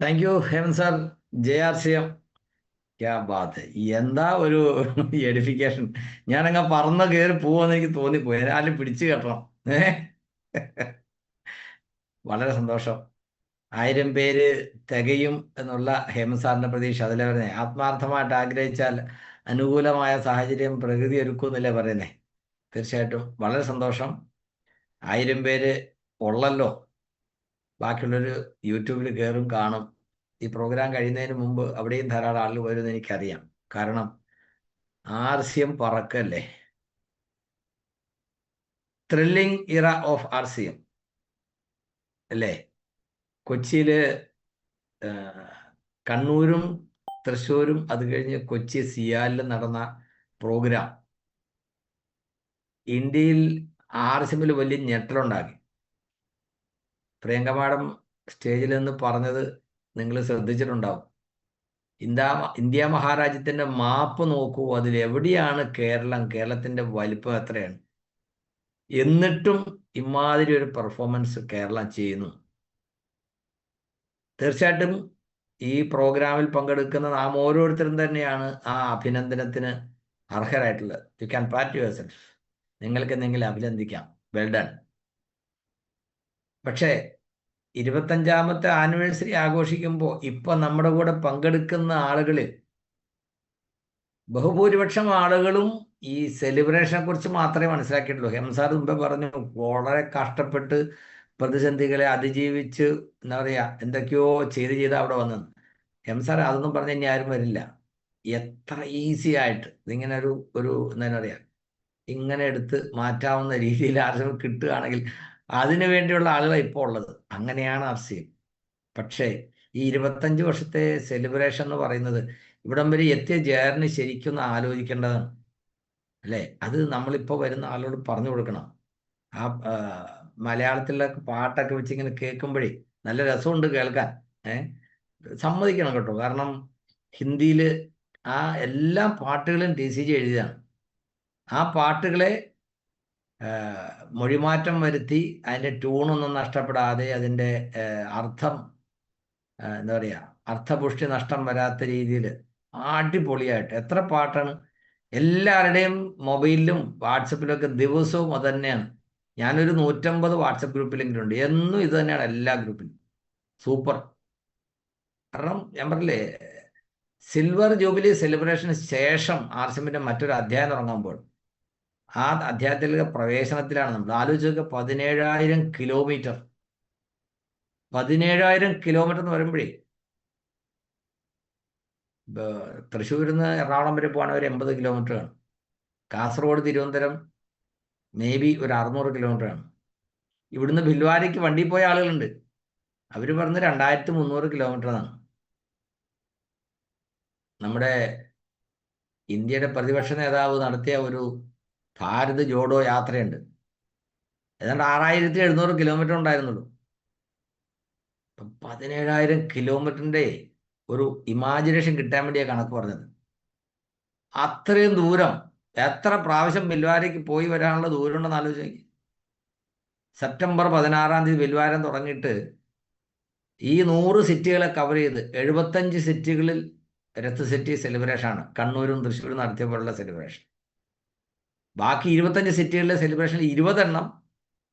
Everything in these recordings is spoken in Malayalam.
Thank you Heyman sir. JRCM. ക്യാ ബാത്ത്. എന്താ ഒരു എഡിഫിക്കേഷൻ. ഞാനങ്ങ് പറന്ന് കയറി പോവാന്ന് എനിക്ക് തോന്നിപ്പോയി. ആരും പിടിച്ചു കെട്ടണം. ഏ വളരെ സന്തോഷം. 1000 പേര് തികയും എന്നുള്ള ഹേമൻ സാറിന്റെ പ്രതീക്ഷ അതിലെ പറയുന്നത്. ആത്മാർത്ഥമായിട്ട് ആഗ്രഹിച്ചാൽ അനുകൂലമായ സാഹചര്യം പ്രകൃതി ഒരുക്കുമെന്നല്ലേ പറയുന്നേ. തീർച്ചയായിട്ടും വളരെ സന്തോഷം. 1000 പേര് ഉള്ളല്ലോ. ബാക്കിയുള്ളൊരു യൂട്യൂബിൽ കയറും കാണും. ഈ പ്രോഗ്രാം കഴിയുന്നതിന് മുമ്പ് അവിടെയും ധാരാളം ആളുകൾ വരുമെന്ന് എനിക്കറിയാം. കാരണം RCM പറക്കല്ലേ. ത്രില്ലിംഗ് ഇറ ഓഫ് RCM അല്ലേ. കൊച്ചിയില് കണ്ണൂരും തൃശ്ശൂരും അത് കഴിഞ്ഞ് കൊച്ചി സിയാലിലും നടന്ന പ്രോഗ്രാം ഇന്ത്യയിൽ RCMൽ വലിയ ഞെട്ടലുണ്ടാക്കി. പ്രിയങ്ക മാഡം സ്റ്റേജിൽ നിന്ന് പറഞ്ഞത് നിങ്ങൾ ശ്രദ്ധിച്ചിട്ടുണ്ടാവും. ഇന്ത്യ മഹാരാജ്യത്തിന്റെ മാപ്പ് നോക്കൂ, അതിൽ എവിടെയാണ് കേരളം, കേരളത്തിന്റെ വലിപ്പം എത്രയാണ്. എന്നിട്ടും ഇമാതിരി ഒരു പെർഫോമൻസ് കേരളം ചെയ്യുന്നു. തീർച്ചയായിട്ടും ഈ പ്രോഗ്രാമിൽ പങ്കെടുക്കുന്ന നാം ഓരോരുത്തരും തന്നെയാണ് ആ അഭിനന്ദനത്തിന് അർഹരായിട്ടുള്ളത്. You can pat yourself. നിങ്ങൾക്ക് എന്തെങ്കിലും അഭിനന്ദിക്കാം. Well done. പക്ഷേ 25ാമത്തെ ആനിവേഴ്സറി ആഘോഷിക്കുമ്പോൾ ഇപ്പൊ നമ്മുടെ കൂടെ പങ്കെടുക്കുന്ന ആളുകളിൽ ബഹുഭൂരിപക്ഷം ആളുകളും ഈ സെലിബ്രേഷനെ കുറിച്ച് മാത്രമേ മനസ്സിലാക്കിയിട്ടുള്ളൂ. ഹെംസാർ മുമ്പേ പറഞ്ഞു, വളരെ കഷ്ടപ്പെട്ട് പ്രതിസന്ധികളെ അതിജീവിച്ച് എന്താ പറയാ എന്തൊക്കെയോ ചെയ്ത് അവിടെ വന്നെന്ന്. ഹെംസാർ അതൊന്നും പറഞ്ഞു കഴിഞ്ഞാൽ ആരും വരില്ല. എത്ര ഈസി ആയിട്ട് ഇതിങ്ങനെ ഒരു ഒരു എന്താ പറയാ ഇങ്ങനെ എടുത്ത് മാറ്റാവുന്ന രീതിയിൽ ആർക്കും കിട്ടുകയാണെങ്കിൽ അതിനു വേണ്ടിയുള്ള ആളുകളാണ് ഇപ്പോൾ ഉള്ളത്. അങ്ങനെയാണ് RCM. പക്ഷേ ഈ 25 വർഷത്തെ സെലിബ്രേഷൻ എന്ന് പറയുന്നത് ഇവിടം വരെ എത്തിയ ജയറിന് ശരിക്കും ഒന്ന് ആലോചിക്കേണ്ടതാണ് അല്ലേ. അത് നമ്മളിപ്പോൾ വരുന്ന ആളോട് പറഞ്ഞു കൊടുക്കണം. ആ മലയാളത്തിലെ പാട്ടൊക്കെ വെച്ച് ഇങ്ങനെ കേൾക്കുമ്പോഴേ നല്ല രസമുണ്ട് കേൾക്കാൻ. ഏഹ് സമ്മതിക്കണം കേട്ടോ. കാരണം ഹിന്ദിയിൽ ആ എല്ലാ പാട്ടുകളും TCG എഴുതിയതാണ്. ആ പാട്ടുകളെ മൊഴിമാറ്റം വരുത്തി അതിൻ്റെ ട്യൂണൊന്നും നഷ്ടപ്പെടാതെ അതിൻ്റെ അർത്ഥം എന്താ പറയുക അർത്ഥപുഷ്ടി നഷ്ടം വരാത്ത രീതിയിൽ അടിപൊളിയായിട്ട് എത്ര പാട്ടാണ്. എല്ലാവരുടെയും മൊബൈലിലും വാട്സപ്പിലൊക്കെ ദിവസവും അത് തന്നെയാണ്. ഞാനൊരു 150 വാട്സപ്പ് ഗ്രൂപ്പിലെങ്കിലും ഉണ്ട്. എന്നും ഇത് തന്നെയാണ് എല്ലാ ഗ്രൂപ്പിലും. സൂപ്പർ. കാരണം ഞാൻ പറഞ്ഞില്ലേ, സിൽവർ ജൂബിലി സെലിബ്രേഷന് ശേഷം RCMന്റെ മറ്റൊരു അധ്യായം തുടങ്ങുമ്പോൾ ആ അധ്യായത്തിലെ പ്രവേശനത്തിലാണ് നമ്മൾ ആലോചിച്ചൊക്കെ. 17,000 കിലോമീറ്റർ. 17,000 കിലോമീറ്റർ എന്ന് പറയുമ്പോഴേ തൃശ്ശൂരിൽ നിന്ന് എറണാകുളം വരെ പോകണമെങ്കിൽ ഒരു 80 കിലോമീറ്ററാണ്. കാസർഗോഡ് തിരുവനന്തപുരം മേ ബി ഒരു 600 കിലോമീറ്ററാണ്. ഇവിടുന്ന് ഭിൽവാരയ്ക്ക് വണ്ടി പോയ ആളുകളുണ്ട്. അവർ പറഞ്ഞ് 2,300 കിലോമീറ്ററാണ്. നമ്മുടെ ഇന്ത്യയുടെ പ്രതിപക്ഷ നേതാവ് നടത്തിയ ഒരു ഭാരത് ജോഡോ യാത്രയുണ്ട്. ഏതാണ്ട് 6,700 കിലോമീറ്റർ ഉണ്ടായിരുന്നുള്ളൂ. 17,000 കിലോമീറ്ററിന്റെ ഒരു ഇമാജിനേഷൻ കിട്ടാൻ വേണ്ടിയാണ് കണക്ക് പറഞ്ഞത്. അത്രയും ദൂരം എത്ര പ്രാവശ്യം ഭിൽവാരയ്ക്ക് പോയി വരാനുള്ള ദൂരം ഉണ്ടെന്ന് ആലോചിച്ച്. സെപ്റ്റംബർ 16 ഭിൽവാരം തുടങ്ങിയിട്ട് ഈ 100 സിറ്റികളെ കവർ ചെയ്ത് 75 സിറ്റികളിൽ രത്ത് സിറ്റി സെലിബ്രേഷൻ ആണ്. കണ്ണൂരും തൃശ്ശൂരും നടത്തിയ പോലുള്ള സെലിബ്രേഷൻ. ബാക്കി 25 സിറ്റികളിലെ സെലിബ്രേഷൻ 20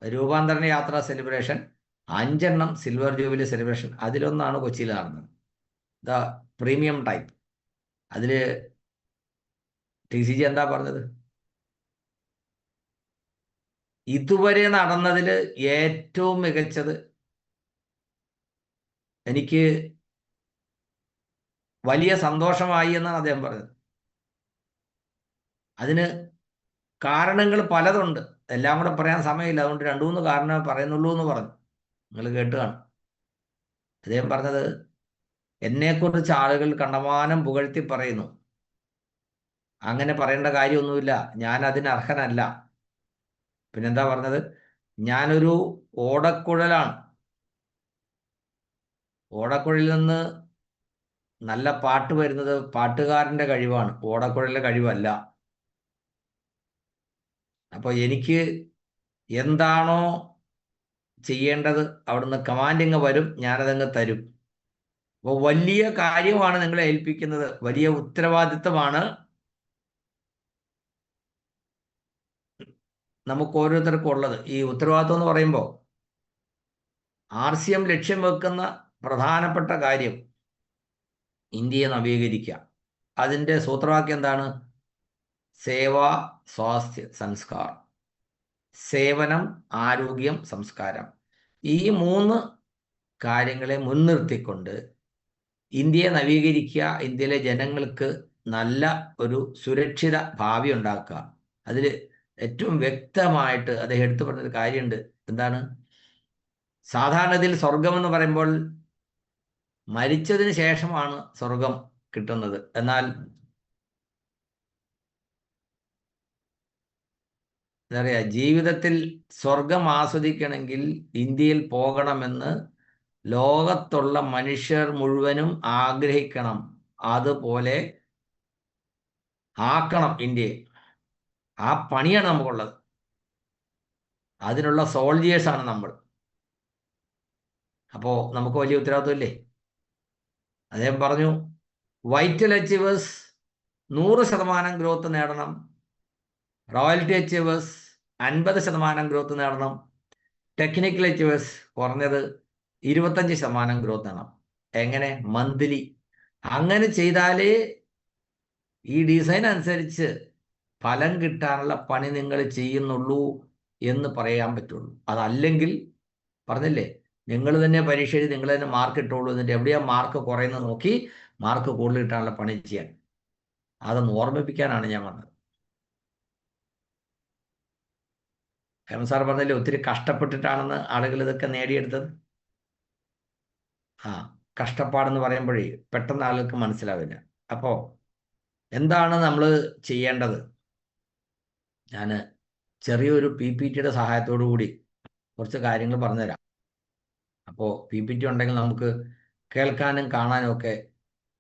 രൂപാന്തരണ യാത്രാ സെലിബ്രേഷൻ, 5 സിൽവർ ജൂബിലി സെലിബ്രേഷൻ. അതിലൊന്നാണ് കൊച്ചിയിൽ നടന്നത്, ദ പ്രീമിയം ടൈപ്പ്. അതിൽ TCG എന്താ പറഞ്ഞത്? ഇതുവരെ നടന്നതിൽ ഏറ്റവും മികച്ചത്, എനിക്ക് വലിയ സന്തോഷമായി എന്നാണ് അദ്ദേഹം പറഞ്ഞത്. അതിന് കാരണങ്ങൾ പലതുണ്ട്. എല്ലാം കൂടെ പറയാൻ സമയമില്ല. അതുകൊണ്ട് 2-3 കാരണമേ പറയുന്നുള്ളൂ എന്ന് പറഞ്ഞു. നിങ്ങൾ കേട്ട് കാണും. അദ്ദേഹം പറഞ്ഞത്, എന്നെക്കുറിച്ച് ആളുകൾ കണ്ടമാനം പുകഴ്ത്തി പറയുന്നു. അങ്ങനെ പറയേണ്ട കാര്യമൊന്നുമില്ല, ഞാൻ അതിന് അർഹനല്ല. പിന്നെന്താ പറഞ്ഞത്? ഞാനൊരു ഓടക്കുഴലാണ്. ഓടക്കുഴലിൽ നിന്ന് നല്ല പാട്ട് വരുന്നത് പാട്ടുകാരൻ്റെ കഴിവാണ്, ഓടക്കുഴലിൻ്റെ കഴിവല്ല. അപ്പോൾ എനിക്ക് എന്താണോ ചെയ്യേണ്ടത് അവിടുന്ന് കമാൻഡിങ് വരും, ഞാനതങ്ങ് തരും. അപ്പോൾ വലിയ കാര്യമാണ് നിങ്ങളെ ഏൽപ്പിക്കുന്നത്, വലിയ ഉത്തരവാദിത്തമാണ് നമുക്ക് ഓരോരുത്തർക്കും ഉള്ളത്. ഈ ഉത്തരവാദിത്വം എന്ന് പറയുമ്പോൾ RCM ലക്ഷ്യം വെക്കുന്ന പ്രധാനപ്പെട്ട കാര്യം ഇന്ത്യയെ നവീകരിക്കുക. അതിൻ്റെ സൂത്രവാക്യം എന്താണ്? സേവ, സ്വാസ്ഥ്യ, സംസ്കാർ. സേവനം, ആരോഗ്യം, സംസ്കാരം. ഈ 3 കാര്യങ്ങളെ മുൻനിർത്തിക്കൊണ്ട് ഇന്ത്യയെ നവീകരിക്കുക, ഇന്ത്യയിലെ ജനങ്ങൾക്ക് നല്ല ഒരു സുരക്ഷിത ഭാവി ഉണ്ടാക്കുക. അതിൽ ഏറ്റവും വ്യക്തമായിട്ട് അദ്ദേഹം എടുത്തു പറഞ്ഞൊരു കാര്യമുണ്ട്. എന്താണ്? സാധാരണത്തിൽ സ്വർഗമെന്ന് പറയുമ്പോൾ മരിച്ചതിന് ശേഷമാണ് സ്വർഗം കിട്ടുന്നത്. എന്നാൽ എന്താ പറയുക, ജീവിതത്തിൽ സ്വർഗം ആസ്വദിക്കണമെങ്കിൽ ഇന്ത്യയിൽ പോകണമെന്ന് ലോകത്തുള്ള മനുഷ്യർ മുഴുവനും ആഗ്രഹിക്കണം. അതുപോലെ ആക്കണം ഇന്ത്യയെ. ആ പണിയാണ് നമുക്കുള്ളത്. അതിനുള്ള സോൾജിയേഴ്സാണ് നമ്മൾ. അപ്പോൾ നമുക്ക് വലിയ ഉത്തരവാദിത്വമില്ലേ? അദ്ദേഹം പറഞ്ഞു, വൈറ്റൽ അച്ചീവേഴ്സ് 100% ഗ്രോത്ത് നേടണം, റോയൽറ്റി അച്ചീവേഴ്സ് 50% ഗ്രോത്ത് നേടണം, ടെക്നിക്കൽ അച്ചീവേഴ്സ് കുറഞ്ഞത് 25% ഗ്രോത്ത് നേടണം. എങ്ങനെ? മന്ത്ലി. അങ്ങനെ ചെയ്താലേ ഈ ഡിസൈൻ അനുസരിച്ച് ഫലം കിട്ടാനുള്ള പണി നിങ്ങൾ ചെയ്യുന്നുള്ളൂ എന്ന് പറയാൻ പറ്റുള്ളൂ. അതല്ലെങ്കിൽ പറഞ്ഞില്ലേ, നിങ്ങൾ തന്നെ പരീക്ഷ എഴുതി നിങ്ങൾ തന്നെ മാർക്ക് ഇട്ടുള്ളൂ. എന്നിട്ട് എവിടെയാണ് മാർക്ക് കുറയുന്നത് നോക്കി മാർക്ക് കൂടുതൽ കിട്ടാനുള്ള പണി ചെയ്യാൻ. അതൊന്ന് ഓർമ്മിപ്പിക്കാനാണ് ഞാൻ വന്നത്. ഹേമന്ത് സാർ പറഞ്ഞില്ലേ, ഒത്തിരി കഷ്ടപ്പെട്ടിട്ടാണെന്ന് ആളുകൾ ഇതൊക്കെ നേടിയെടുത്തത്. കഷ്ടപ്പാടെന്ന് പറയുമ്പോഴേ പെട്ടെന്ന് ആളുകൾക്ക് മനസ്സിലാവില്ല. അപ്പോൾ എന്താണ് നമ്മൾ ചെയ്യേണ്ടത്? ഞാൻ ചെറിയൊരു PPTയുടെ സഹായത്തോടു കൂടി കുറച്ച് കാര്യങ്ങൾ പറഞ്ഞുതരാം. അപ്പോൾ PPT ഉണ്ടെങ്കിൽ നമുക്ക് കേൾക്കാനും കാണാനും ഒക്കെ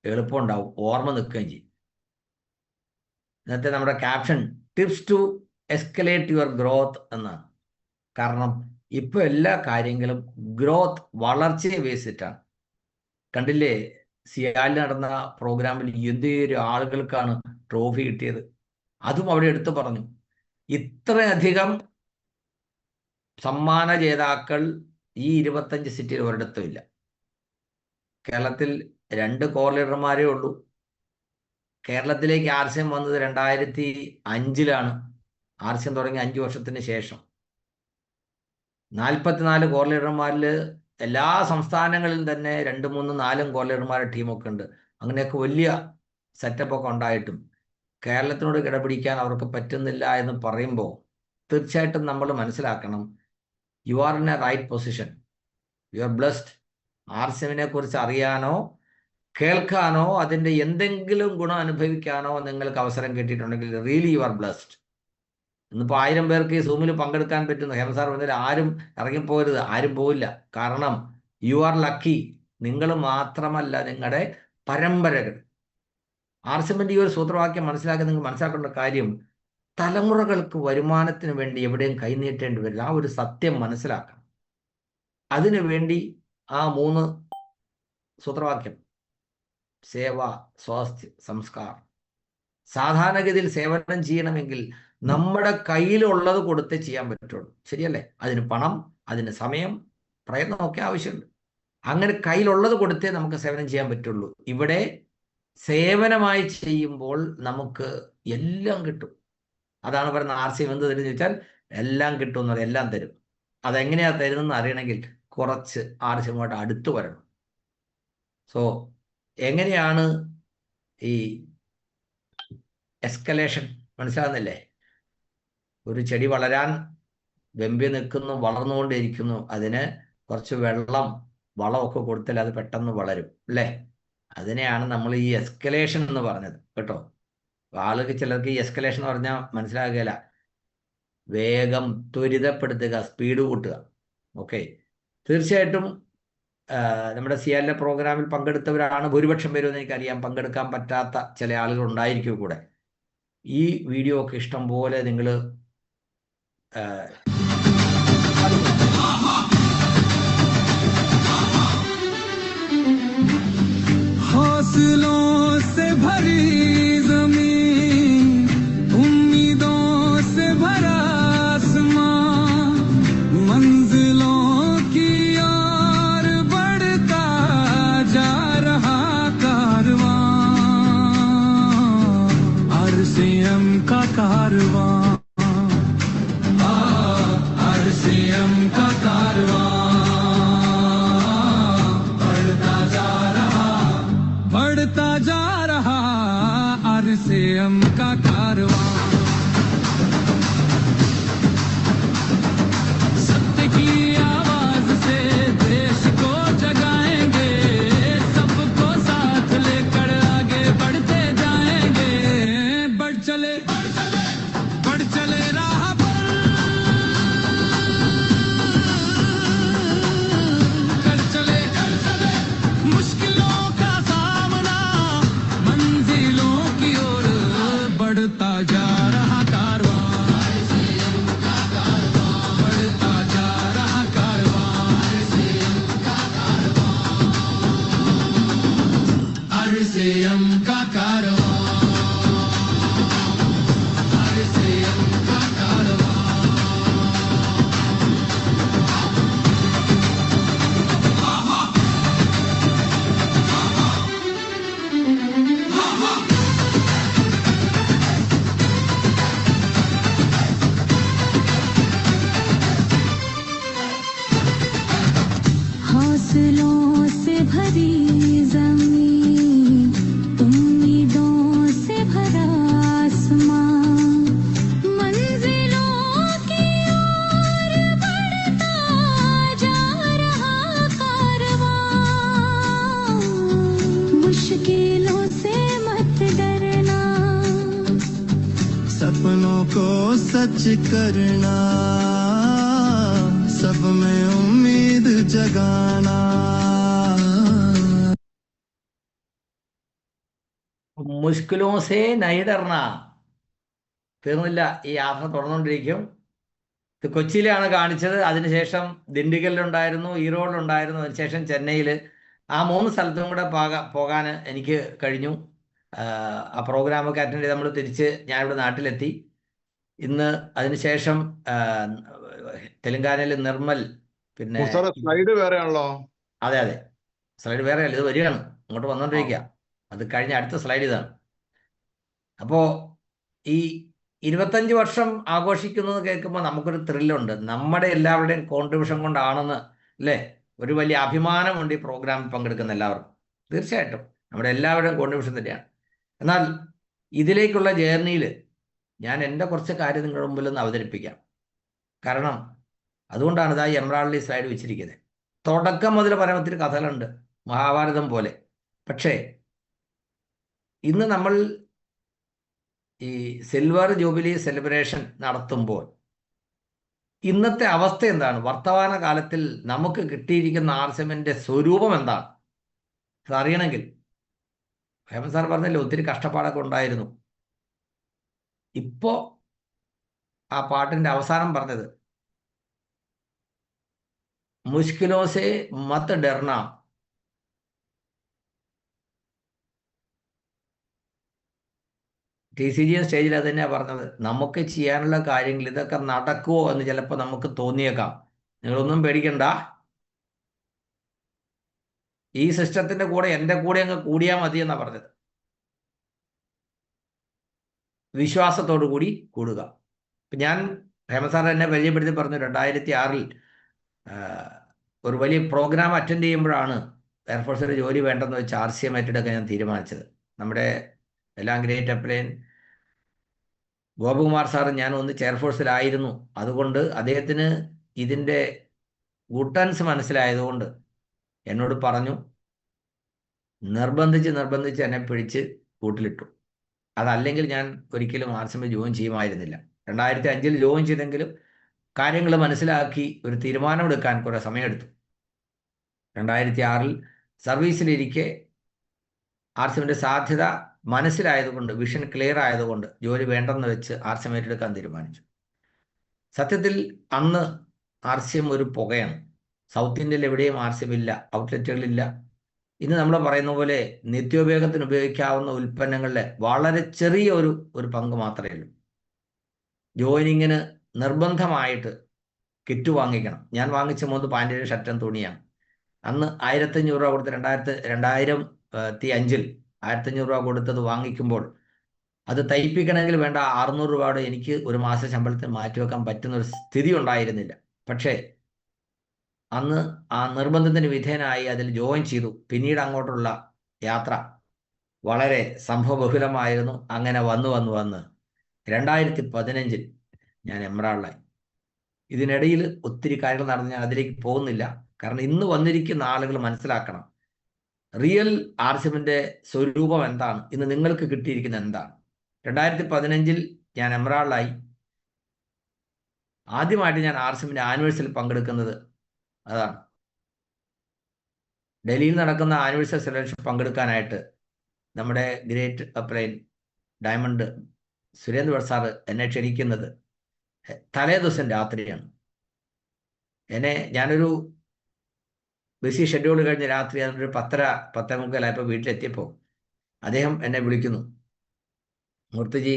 എളുപ്പമുണ്ടാവും, ഓർമ്മ നിൽക്കുകയും ചെയ്യും. ഇന്നത്തെ നമ്മുടെ caption tips to escalate your growth എന്നാണ്. കാരണം ഇപ്പോൾ എല്ലാ കാര്യങ്ങളും ഗ്രോത്ത്, വളർച്ചയെ ബേസിട്ടാണ്. കണ്ടില്ലേ, സിയാലിൽ നടന്ന പ്രോഗ്രാമിൽ എന്തൊരു ആളുകൾക്കാണ് ട്രോഫി കിട്ടിയത്. അതും അവിടെ എടുത്തു പറഞ്ഞു. ഇത്രയധികം സമ്മാന ജേതാക്കൾ ഈ 25 സിറ്റിയിൽ ഒരിടത്തും ഇല്ല. കേരളത്തിൽ 2 കോർ ലീഡർമാരേ ഉള്ളൂ. കേരളത്തിലേക്ക് RCM വന്നത് 2005-ലാണ്. RCM തുടങ്ങി 5 വർഷത്തിന് ശേഷം 44 കോർ ലീഡർമാരിൽ എല്ലാ സംസ്ഥാനങ്ങളിലും തന്നെ 2, 3, 4 കോർ ലീഡർമാരുടെ ടീമൊക്കെ ഉണ്ട്. അങ്ങനെയൊക്കെ വലിയ സെറ്റപ്പൊക്കെ ഉണ്ടായിട്ടും കേരളത്തിനോട് കിടപിടിക്കാൻ അവർക്ക് പറ്റുന്നില്ല എന്ന് പറയുമ്പോൾ തീർച്ചയായിട്ടും നമ്മൾ മനസ്സിലാക്കണം, you are in a right position, you are blessed. RCMനെ കുറിച്ച് അറിയാനോ കേൾക്കാനോ അതിൻ്റെ എന്തെങ്കിലും ഗുണം അനുഭവിക്കാനോ നിങ്ങൾക്ക് അവസരം കിട്ടിയിട്ടുണ്ടെങ്കിൽ റിയലി യു ആർ ബ്ലെസ്ഡ്. ഇന്നിപ്പോൾ 1000 പേർക്ക് ഈ സൂമിൽ പങ്കെടുക്കാൻ പറ്റുന്നു. ഹേമന്ത് സാർ പറഞ്ഞാൽ ആരും ഇറങ്ങിപ്പോരുത്, ആരും പോവില്ല. കാരണം യു ആർ ലക്കി. നിങ്ങൾ മാത്രമല്ല, നിങ്ങളുടെ പരമ്പരകൾ. RCMന്റെ ഈ ഒരു സൂത്രവാക്യം മനസ്സിലാക്കി നിങ്ങൾ മനസ്സിലാക്കേണ്ട കാര്യം, തലമുറകൾക്ക് വരുമാനത്തിന് വേണ്ടി എവിടെയും കൈനീട്ടേണ്ടി വരില്ല. ആ ഒരു സത്യം മനസ്സിലാക്കണം. അതിനു വേണ്ടി ആ 3 സൂത്രവാക്യം, സേവ, സ്വാസ്ഥ്യ, സംസ്കാർ. സാധാരണഗതിയിൽ സേവനം ചെയ്യണമെങ്കിൽ നമ്മുടെ കയ്യിലുള്ളത് കൊടുത്തേ ചെയ്യാൻ പറ്റുള്ളൂ. ശരിയല്ലേ? അതിന് പണം, അതിന് സമയം, പ്രയത്നമൊക്കെ ആവശ്യമുണ്ട്. അങ്ങനെ കയ്യിലുള്ളത് കൊടുത്തേ നമുക്ക് സേവനം ചെയ്യാൻ പറ്റുള്ളൂ. ഇവിടെ സേവനമായി ചെയ്യുമ്പോൾ നമുക്ക് എല്ലാം കിട്ടും. അതാണ് പറയുന്നത്, RCM എന്ത് തരും ചോദിച്ചാൽ എല്ലാം കിട്ടും എന്ന് പറയും, എല്ലാം തരും. അതെങ്ങനെയാണ് തരുന്നതെന്ന് അറിയണമെങ്കിൽ കുറച്ച് RCMമായിട്ട് അടുത്ത് വരണം. സോ എങ്ങനെയാണ് ഈ എസ്കലേഷൻ മനസ്സിലാകുന്നില്ലേ? ഒരു ചെടി വളരാൻ വെമ്പി നിൽക്കുന്നു, വളർന്നുകൊണ്ടിരിക്കുന്നു. അതിന് കുറച്ച് വെള്ളം, വളമൊക്കെ കൊടുത്താൽ അത് പെട്ടെന്ന് വളരും അല്ലേ? അതിനെയാണ് നമ്മൾ ഈ എസ്കലേഷൻ എന്ന് പറഞ്ഞത് കേട്ടോ. ആളുകൾ ചിലർക്ക് ഈ എസ്കലേഷൻ എന്ന് പറഞ്ഞാൽ മനസ്സിലാകുകയില്ല. വേഗം ത്വരിതപ്പെടുത്തുക, സ്പീഡ് കൂട്ടുക. ഓക്കെ, തീർച്ചയായിട്ടും നമ്മുടെ സിയാലിലെ പ്രോഗ്രാമിൽ പങ്കെടുത്തവരാണ് ഭൂരിപക്ഷം പേരും എനിക്കറിയാം. പങ്കെടുക്കാൻ പറ്റാത്ത ചില ആളുകൾ ഉണ്ടായിരിക്കും കൂടെ. ഈ വീഡിയോ ഒക്കെ ഇഷ്ടം പോലെ നിങ്ങൾ हौसलों से भरी जमीन, उम्मीदों से भरा आसमां, मंजिलों की ओर बढ़ता जा रहा कारवां। मुश्किलों से मत डरना, सपनों को सच करना, सब में उम्मीद जगाना। മുഷ്കിലോ സേ നൈഡർണ. തീർന്നില്ല, ഈ യാത്ര തുടർന്നുകൊണ്ടിരിക്കും. ഇത് കൊച്ചിയിലാണ് കാണിച്ചത്, അതിനുശേഷം ദിണ്ടിഗലിലുണ്ടായിരുന്നു, ഈറോഡിലുണ്ടായിരുന്നു, അതിനുശേഷം ചെന്നൈയിൽ. ആ 3 സ്ഥലത്തും കൂടെ പോകാൻ എനിക്ക് കഴിഞ്ഞു. ആ പ്രോഗ്രാമൊക്കെ അറ്റൻഡ് ചെയ്ത് നമ്മൾ തിരിച്ച് ഞാനിവിടെ നാട്ടിലെത്തി. ഇന്ന് അതിനുശേഷം തെലങ്കാനയിൽ നിർമ്മൽ, പിന്നെ സ്ലൈഡ് വേറെയാണല്ലോ. അതെ അതെ, സ്ലൈഡ് വേറെയല്ല, ഇത് വരികയാണ്, അങ്ങോട്ട് വന്നുകൊണ്ടിരിക്കുക. അത് കഴിഞ്ഞ അടുത്ത സ്ലൈഡ് ഇതാണ്. അപ്പോൾ ഈ 25 വർഷം ആഘോഷിക്കുന്നത് കേൾക്കുമ്പോൾ നമുക്കൊരു ത്രില്ലുണ്ട്. നമ്മുടെ എല്ലാവരുടെയും കോൺട്രിബ്യൂഷൻ കൊണ്ടാണെന്ന്, അല്ലേ? ഒരു വലിയ അഭിമാനമുണ്ട് ഈ പ്രോഗ്രാമിൽ പങ്കെടുക്കുന്ന എല്ലാവർക്കും. തീർച്ചയായിട്ടും നമ്മുടെ എല്ലാവരുടെയും കോൺട്രിബ്യൂഷൻ തന്നെയാണ്. എന്നാൽ ഇതിലേക്കുള്ള ജേർണിയിൽ ഞാൻ എൻ്റെ കുറച്ച് കാര്യം നിങ്ങളുടെ മുമ്പിൽ ഒന്ന് അവതരിപ്പിക്കാം. കാരണം അതുകൊണ്ടാണ് ഇതാ എംബ്രായ്ഡറി സ്ലൈഡ് വെച്ചിരിക്കുന്നത്. തുടക്കം മുതൽ പറയാൻ ഒത്തിരി കഥകളുണ്ട്, മഹാഭാരതം പോലെ. പക്ഷേ ഇന്ന് നമ്മൾ ഈ സിൽവർ ജൂബിലി സെലിബ്രേഷൻ നടത്തുമ്പോൾ ഇന്നത്തെ അവസ്ഥ എന്താണ്, വർത്തമാന കാലത്തിൽ നമുക്ക് കിട്ടിയിരിക്കുന്ന ആർസിഎമ്മിൻ്റെ സ്വരൂപം എന്താണ്, അതറിയണമെങ്കിൽ ഹേമന്ത് സാർ പറഞ്ഞല്ലോ ഒത്തിരി കഷ്ടപ്പാടൊക്കെ ഉണ്ടായിരുന്നു. ഇപ്പോൾ ആ പാട്ടിൻ്റെ അവസാനം പറഞ്ഞത് മുഷ്കിലോ സേ മത് ഡർന. TCG സ്റ്റേജിൽ അത് തന്നെയാണ് പറഞ്ഞത്. നമുക്ക് ചെയ്യാനുള്ള കാര്യങ്ങൾ ഇതൊക്കെ നടക്കുമോ എന്ന് ചിലപ്പോൾ നമുക്ക് തോന്നിയേക്കാം. നിങ്ങളൊന്നും പേടിക്കണ്ട, ഈ സിസ്റ്റത്തിൻ്റെ കൂടെ എൻ്റെ കൂടെ അങ്ങ് കൂടിയാൽ മതി എന്നാണ് പറഞ്ഞത്. വിശ്വാസത്തോടു കൂടി കൂടുക. ഇപ്പം ഞാൻ ഹേമന്ത് സാർ എന്നെ പരിചയപ്പെടുത്തി പറഞ്ഞു, 2006 ഒരു വലിയ പ്രോഗ്രാം അറ്റൻഡ് ചെയ്യുമ്പോഴാണ് എയർഫോഴ്സിൻ്റെ ജോലി വേണ്ടെന്ന് വെച്ച് RCM ഏറ്റെടുക്കാൻ ഞാൻ തീരുമാനിച്ചത്. നമ്മുടെ എല്ലാം ഗ്രേറ്റ് അപ്ലൈൻ ഗോപകുമാർ സാറും ഞാൻ ഒന്ന് എയർഫോഴ്സിലായിരുന്നു. അതുകൊണ്ട് അദ്ദേഹത്തിന് ഇതിൻ്റെ ഗുട്ടൻസ് മനസ്സിലായതുകൊണ്ട് എന്നോട് പറഞ്ഞു, നിർബന്ധിച്ച് എന്നെ പിടിച്ച് കൂട്ടിലിട്ടു. അതല്ലെങ്കിൽ ഞാൻ ഒരിക്കലും RCM ജോയിൻ ചെയ്യുമായിരുന്നില്ല. 2005 ജോയിൻ ചെയ്തെങ്കിലും കാര്യങ്ങൾ മനസ്സിലാക്കി ഒരു തീരുമാനമെടുക്കാൻ കുറേ സമയമെടുത്തു. 2006 സർവീസിലിരിക്കെ RCMൻ്റെ സാധ്യത മനസ്സിലായതുകൊണ്ട്, വിഷൻ ക്ലിയർ ആയതുകൊണ്ട് ജോലി വേണ്ടെന്ന് വെച്ച് RCM ഏറ്റെടുക്കാൻ തീരുമാനിച്ചു. സത്യത്തിൽ അന്ന് RCM ഒരു പുകയാണ്. സൗത്ത് ഇന്ത്യയിൽ എവിടെയും RCM ഇല്ല, ഔട്ട്ലെറ്റുകളില്ല. ഇന്ന് നമ്മൾ പറയുന്ന പോലെ നിത്യോപയോഗത്തിന് ഉപയോഗിക്കാവുന്ന ഉൽപ്പന്നങ്ങളിലെ വളരെ ചെറിയ ഒരു പങ്ക് മാത്രമേ ഉള്ളൂ. ജോയിനിങ്ങിന് നിർബന്ധമായിട്ട് കിറ്റ് വാങ്ങിക്കണം. ഞാൻ വാങ്ങിച്ച 3 പാൻറ്റിൻ്റെ ഷർട്ടും തുണിയാണ്. അന്ന് 1500 രൂപ കൊടുത്ത് 2005 1500 രൂപ കൊടുത്തത് വാങ്ങിക്കുമ്പോൾ അത് തയ്പ്പിക്കണമെങ്കിൽ വേണ്ട 600 രൂപയുടെ എനിക്ക് ഒരു മാസ ശമ്പളത്തിൽ മാറ്റിവെക്കാൻ പറ്റുന്നൊരു സ്ഥിതി ഉണ്ടായിരുന്നില്ല. പക്ഷേ അന്ന് ആ നിർബന്ധത്തിന് വിധേയനായി അതിൽ ജോയിൻ ചെയ്തു. പിന്നീട് അങ്ങോട്ടുള്ള യാത്ര വളരെ സംഭവബഹുലമായിരുന്നു. അങ്ങനെ വന്ന് 2015 ഞാൻ എംബ്രായ്ഡറിലായി. ഇതിനിടയിൽ ഒത്തിരി കാര്യങ്ങൾ നടന്ന് ഞാൻ അതിലേക്ക് പോകുന്നില്ല. കാരണം ഇന്ന് വന്നിരിക്കുന്ന ആളുകൾ മനസ്സിലാക്കണം റിയൽ RCMൻ്റെ സ്വരൂപം എന്താണ്, ഇന്ന് നിങ്ങൾക്ക് കിട്ടിയിരിക്കുന്ന എന്താണ്. 2015 ഞാൻ എംബ്രായ്ഡറിലായി. ആദ്യമായിട്ട് ഞാൻ RCMൻ്റെ ആനിവേഴ്സറിയിൽ പങ്കെടുക്കുന്നത് അതാണ്. ഡൽഹിയിൽ നടക്കുന്ന ആനിവേഴ്സറി സെലിബ്രേഷൻ പങ്കെടുക്കാനായിട്ട് നമ്മുടെ great upline diamond Surendra sir എന്നെ ക്ഷണിക്കുന്നത് തലേ ദിവസം രാത്രിയാണ്. ഞാനൊരു ബിസി ഷെഡ്യൂൾ കഴിഞ്ഞ് രാത്രി അതിനൊരു 10:30 10:45 വീട്ടിലെത്തിയപ്പോൾ അദ്ദേഹം എന്നെ വിളിക്കുന്നു, മൂർത്തിജി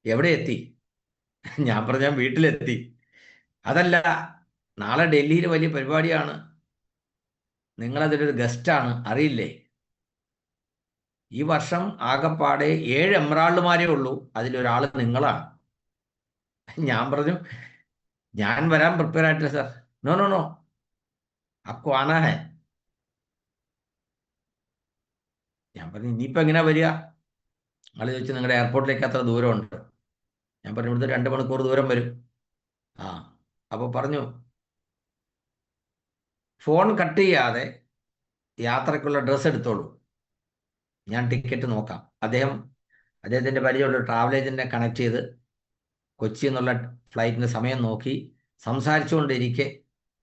എവിടെ എത്തി? ഞാൻ പറഞ്ഞ വീട്ടിലെത്തി. അതല്ല, നാളെ ഡൽഹിയിൽ വലിയ പരിപാടിയാണ്, നിങ്ങളതിലൊരു ഗസ്റ്റാണ്, അറിയില്ലേ? ഈ വർഷം ആകെപ്പാടെ 7 എമറാൾഡുമാരേ ഉള്ളൂ, അതിലൊരാൾ നിങ്ങളാണ്. ഞാൻ പറഞ്ഞു, ഞാൻ വരാൻ പ്രിപ്പയർ ആയിട്ടില്ല സാർ. നോ നോ നോ, അക്കോ ആനാ ഹെ. ഞാൻ പറഞ്ഞു, ഇനിയിപ്പോൾ എങ്ങനെയാ വരിക? ആൾ ചോദിച്ചു, നിങ്ങളുടെ എയർപോർട്ടിലേക്ക് അത്ര ദൂരമുണ്ട്. ഞാൻ പറഞ്ഞു, ഇവിടുത്തെ 2 മണിക്കൂർ ദൂരം വരും. ആ, അപ്പോൾ പറഞ്ഞു, ഫോൺ കട്ട് ചെയ്യാതെ യാത്രയ്ക്കുള്ള ഡ്രസ്സ് എടുത്തോളൂ, ഞാൻ ടിക്കറ്റ് നോക്കാം. അദ്ദേഹത്തിൻ്റെ പരിചയമുള്ള ട്രാവൽ ഏജൻറ്റിനെ കണക്ട് ചെയ്ത് കൊച്ചി എന്നുള്ള ഫ്ലൈറ്റിന് സമയം നോക്കി സംസാരിച്ചുകൊണ്ടിരിക്കെ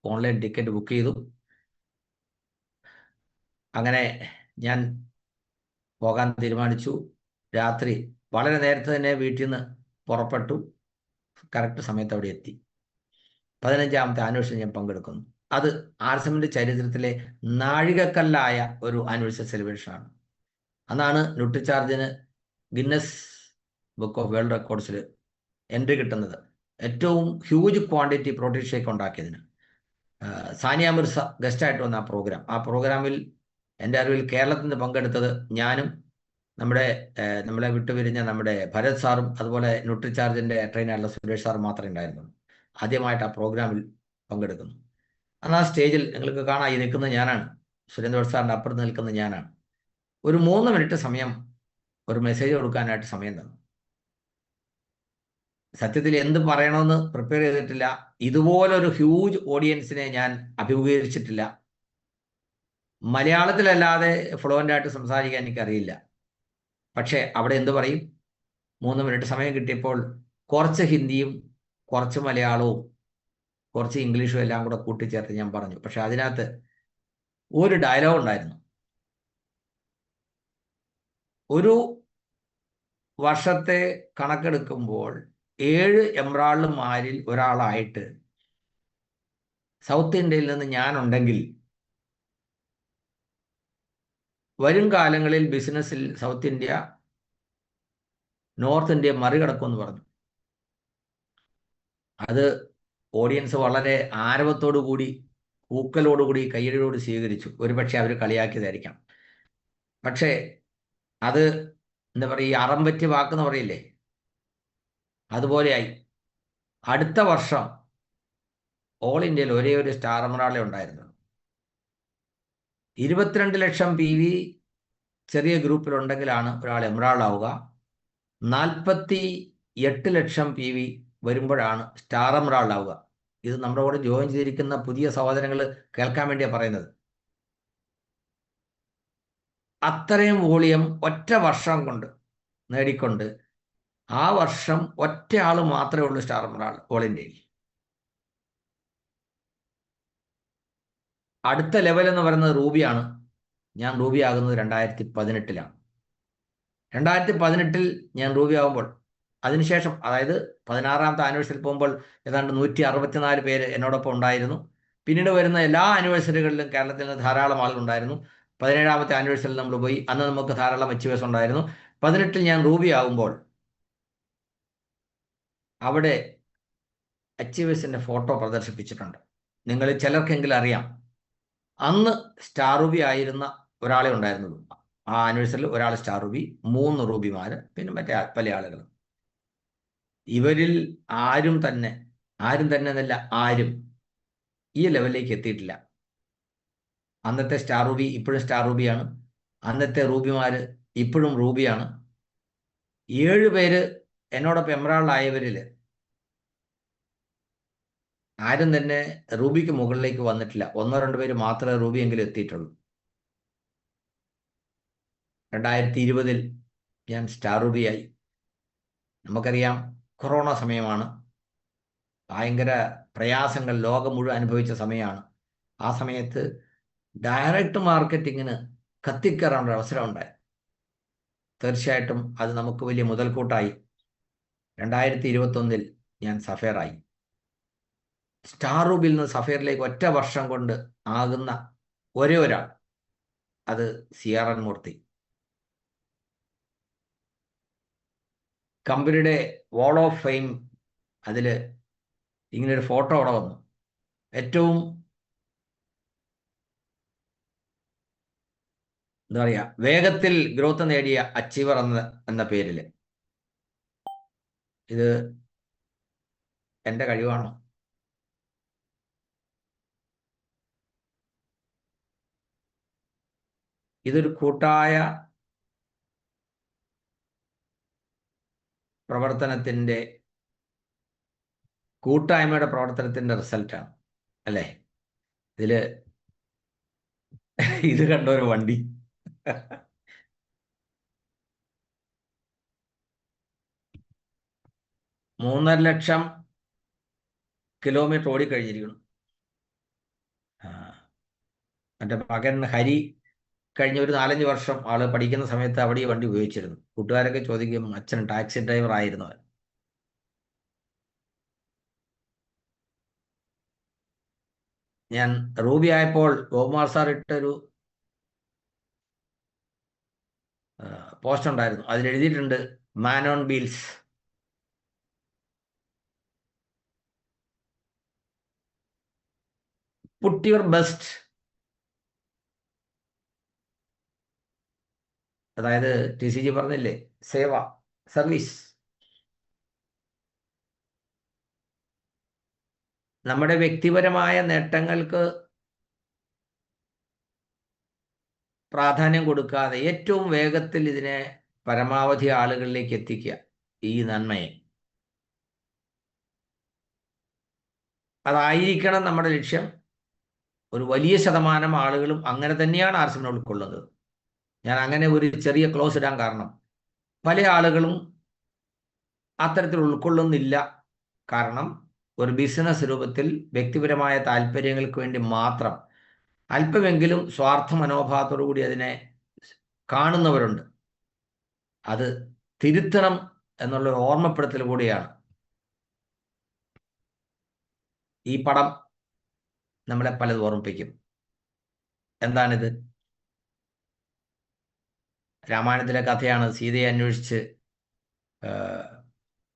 ഓൺലൈൻ ടിക്കറ്റ് ബുക്ക് ചെയ്തു. അങ്ങനെ ഞാൻ പോകാൻ തീരുമാനിച്ചു. രാത്രി വളരെ നേരത്തെ തന്നെ വീട്ടിൽ നിന്ന് പുറപ്പെട്ടു. കറക്റ്റ് സമയത്ത് അവിടെ എത്തി. 15ാമത്തെ ആനിവേഴ്സറി ഞാൻ പങ്കെടുക്കുന്നു. അത് RSMന്റെ ചരിത്രത്തിലെ നാഴികക്കല്ലായ ഒരു ആനിവേഴ്സറി സെലിബ്രേഷനാണ്. അന്നാണ് ന്യൂട്രിചാർജിന് ഗിന്നസ് ബുക്ക് ഓഫ് വേൾഡ് റെക്കോർഡ്സിൽ എൻട്രി കിട്ടുന്നത്, ഏറ്റവും ഹ്യൂജ് ക്വാണ്ടിറ്റി പ്രോട്ടീൻ ഷേക്ക് ഉണ്ടാക്കിയതിന്. സാനിയ മിർസ ഗസ്റ്റായിട്ട് വന്ന ആ പ്രോഗ്രാമിൽ എൻ്റെ അറിവിൽ കേരളത്തിൽ നിന്ന് പങ്കെടുത്തത് ഞാനും നമ്മളെ വിട്ടുപിരിഞ്ഞ നമ്മുടെ ഭരത് സാറും അതുപോലെ ന്യൂട്രിചാർജിൻ്റെ ട്രെയിനായിട്ടുള്ള സുരേഷ് സാറും മാത്രമേ ഉണ്ടായിരുന്നുള്ളൂ. ആദ്യമായിട്ട് ആ പ്രോഗ്രാമിൽ പങ്കെടുക്കുന്നു. അന്ന് ആ സ്റ്റേജിൽ നിങ്ങൾക്ക് കാണാം, ഈ നിൽക്കുന്നത് ഞാനാണ്, സുരേന്ദ്ര സാറിൻ്റെ അപ്പുറത്ത് നിൽക്കുന്നത് ഞാനാണ്. ഒരു 3 മിനിറ്റ് സമയം ഒരു മെസ്സേജ് കൊടുക്കാനായിട്ട് സമയം തന്നു. സത്യത്തിൽ എന്ത് പറയണമെന്ന് പ്രിപ്പയർ ചെയ്തിട്ടില്ല. ഇതുപോലൊരു ഹ്യൂജ് ഓഡിയൻസിനെ ഞാൻ അഭിമുഖീകരിച്ചിട്ടില്ല. മലയാളത്തിലല്ലാതെ ഫ്ലുവൻ്റ് ആയിട്ട് സംസാരിക്കാൻ എനിക്കറിയില്ല. പക്ഷേ അവിടെ എന്ത് പറയും? 3 മിനിറ്റ് സമയം കിട്ടിയപ്പോൾ കുറച്ച് ഹിന്ദിയും കുറച്ച് മലയാളവും കുറച്ച് ഇംഗ്ലീഷും എല്ലാം കൂടെ കൂട്ടിച്ചേർത്ത് ഞാൻ പറഞ്ഞു. പക്ഷെ അതിനകത്ത് ഒരു ഡയലോഗ് ഉണ്ടായിരുന്നു. ഒരു വർഷത്തെ കണക്കെടുക്കുമ്പോൾ 7 എമറാൾഡുമാരിൽ ഒരാളായിട്ട് സൗത്ത് ഇന്ത്യയിൽ നിന്ന് ഞാനുണ്ടെങ്കിൽ വരും കാലങ്ങളിൽ ബിസിനസ്സിൽ സൗത്ത് ഇന്ത്യ നോർത്ത് ഇന്ത്യ മറികടക്കുമെന്ന് പറഞ്ഞു. അത് ഓഡിയൻസ് വളരെ ആരവത്തോടു കൂടി, ഊക്കലോടുകൂടി, കയ്യടിയോട് സ്വീകരിച്ചു. ഒരുപക്ഷെ അവർ കളിയാക്കിയതായിരിക്കാം. പക്ഷേ അത് എന്താ പറയുക, ഈ അറമ്പറ്റി വാക്കെന്ന് പറയില്ലേ, അതുപോലെയായി. അടുത്ത വർഷം ഓൾ ഇന്ത്യയിൽ ഒരേ ഒരു സ്റ്റാർ എമറാൾഡേ ഉണ്ടായിരുന്നു. 22 ലക്ഷം PV ചെറിയ ഗ്രൂപ്പിലുണ്ടെങ്കിലാണ് ഒരാൾ എമറാൾഡ് ആവുക. 48 ലക്ഷം PV വരുമ്പോഴാണ് സ്റ്റാർ എമറാൾഡ് ആവുക. ഇത് നമ്മുടെ കൂടെ ജോയിൻ ചെയ്തിരിക്കുന്ന പുതിയ സഹോദരങ്ങൾ കേൾക്കാൻ വേണ്ടിയാണ് പറയുന്നത്. അത്രയും വോളിയം ഒറ്റ വർഷം കൊണ്ട് നേടിക്കൊണ്ട് ആ വർഷം ഒറ്റ ആൾ മാത്രമേ ഉള്ളൂ സ്റ്റാർ എമറാൾഡ് ഓൾ ഇന്ത്യയിൽ. അടുത്ത ലെവൽ എന്ന് പറയുന്നത് റൂബിയാണ്. ഞാൻ റൂബി ആകുന്നത് 2018-ലാണ്. 2018 ഞാൻ റൂബി ആകുമ്പോൾ, അതിനുശേഷം അതായത് 16ാമത്തെ ആനിവേഴ്സറിയിൽ പോകുമ്പോൾ ഏതാണ്ട് 164 പേര് എന്നോടൊപ്പം ഉണ്ടായിരുന്നു. പിന്നീട് വരുന്ന എല്ലാ ആനിവേഴ്സറികളിലും കേരളത്തിൽ നിന്ന് ധാരാളം ആളുകളുണ്ടായിരുന്നു. 17ാമത്തെ ആനിവേഴ്സറിയിൽ നമ്മൾ പോയി, അന്ന് നമുക്ക് ധാരാളം അച്ചീവേഴ്സ് ഉണ്ടായിരുന്നു. 18-ൽ ഞാൻ റൂബി ആകുമ്പോൾ അവിടെ അച്ചീവേഴ്സിൻ്റെ ഫോട്ടോ പ്രദർശിപ്പിച്ചിട്ടുണ്ട്. നിങ്ങളിൽ ചിലർക്കെങ്കിലും അറിയാം. അന്ന് സ്റ്റാർ റൂബി ആയിരുന്ന ഒരാളെ ഉണ്ടായിരുന്നുള്ളൂ. ആ ആനിവേഴ്സറിയിൽ ഒരാൾ സ്റ്റാർ റൂബി, 3 റൂബിമാർ, പിന്നെ മറ്റേ പല ആളുകൾ. ഇവരിൽ ആരും തന്നെ എന്നല്ല, ആരും ഈ ലെവലിലേക്ക് എത്തിയിട്ടില്ല. അന്നത്തെ സ്റ്റാർ റൂബി ഇപ്പോഴും സ്റ്റാർ റൂബിയാണ്. അന്നത്തെ റൂബിമാർ ഇപ്പോഴും റൂബിയാണ്. 7 പേര് എന്നോടൊപ്പം എമറാൾഡ് ആയവരിൽ ആരും തന്നെ റൂബിക്ക് മുകളിലേക്ക് വന്നിട്ടില്ല. 1-2 പേര് മാത്രമേ റൂബിയെങ്കിലും എത്തിയിട്ടുള്ളൂ. 2020-ൽ ഞാൻ സ്റ്റാർ റൂബിയായി. നമുക്കറിയാം, കൊറോണ സമയമാണ്. ഭയങ്കര പ്രയാസങ്ങൾ ലോകം മുഴുവൻ അനുഭവിച്ച സമയമാണ്. ആ സമയത്ത് ഡയറക്റ്റ് മാർക്കറ്റിങ്ങിന് കത്തിക്കയറാനുള്ള അവസരം ഉണ്ടായി. തീർച്ചയായിട്ടും അത് നമുക്ക് വലിയ മുതൽക്കൂട്ടായി. 2021-ൽ ഞാൻ സഫയറായി. സ്റ്റാർ റൂബിൽ നിന്ന് സഫയറിലേക്ക് ഒറ്റ വർഷം കൊണ്ട് ആകുന്ന ഒരേ ഒരാൾ, അത് CRN മൂർത്തി. കമ്പനിയുടെ വാൾ ഓഫ് ഫെയിം അതിൽ ഇങ്ങനൊരു ഫോട്ടോ അവിടെ വന്നു. ഏറ്റവും എന്താ പറയുക, വേഗത്തിൽ ഗ്രോത്ത് നേടിയ അച്ചീവർ എന്ന പേരിൽ. ഇത് എൻ്റെ കഴിവാണോ? ഇതൊരു കൂട്ടായ്മയുടെ പ്രവർത്തനത്തിൻ്റെ റിസൾട്ടാണ് അല്ലേ? ഇത് കണ്ട ഒരു വണ്ടി 3.5 ലക്ഷം കിലോമീറ്റർ ഓടിക്കഴിഞ്ഞിരിക്കുന്നു. എൻ്റെ മകൻ ഹരി കഴിഞ്ഞ ഒരു 4-5 വർഷം ആള് പഠിക്കുന്ന സമയത്ത് അവിടെ ഈ വണ്ടി ഉപയോഗിച്ചിരുന്നു. കൂട്ടുകാരൊക്കെ ചോദിക്കും, അച്ഛൻ ടാക്സി ഡ്രൈവർ ആയിരുന്നു. ഞാൻ റൂബി ആയപ്പോൾ ഗോകുമാർ സാർ ഇട്ടൊരു പോസ്റ്റ് ഉണ്ടായിരുന്നു. അതിലെഴുതിയിട്ടുണ്ട്, man on wheels. Put your best. അതായത് TCG പറഞ്ഞില്ലേ, സേവ, സർവീസ്. നമ്മുടെ വ്യക്തിപരമായ നേട്ടങ്ങൾക്ക് പ്രാധാന്യം കൊടുക്കാതെ ഏറ്റവും വേഗത്തിൽ ഇതിനെ പരമാവധി ആളുകളിലേക്ക് എത്തിക്കുക, ഈ നന്മയെ. അതായിരിക്കണം നമ്മുടെ ലക്ഷ്യം. ഒരു വലിയ ശതമാനം ആളുകളും അങ്ങനെ തന്നെയാണ് ആർസിമിനെ ഉൾക്കൊള്ളുന്നത്. ഞാൻ അങ്ങനെ ഒരു ചെറിയ ക്ലോസ് ഇടാൻ കാരണം, പല ആളുകളും അത്തരത്തിൽ ഉൾക്കൊള്ളുന്നില്ല. കാരണം ഒരു ബിസിനസ് രൂപത്തിൽ വ്യക്തിപരമായ താല്പര്യങ്ങൾക്ക് വേണ്ടി മാത്രം അല്പമെങ്കിലും സ്വാർത്ഥ മനോഭാവത്തോടു കൂടി അതിനെ കാണുന്നവരുണ്ട്. അത് തിരുത്തണം എന്നുള്ളൊരു ഓർമ്മപ്പെടുത്തൽ കൂടിയാണ് ഈ പടം നമ്മളെ പലതും ഓർമ്മിപ്പിക്കും. എന്താണിത്? രാമായണത്തിലെ കഥയാണ്. സീതയെ അന്വേഷിച്ച്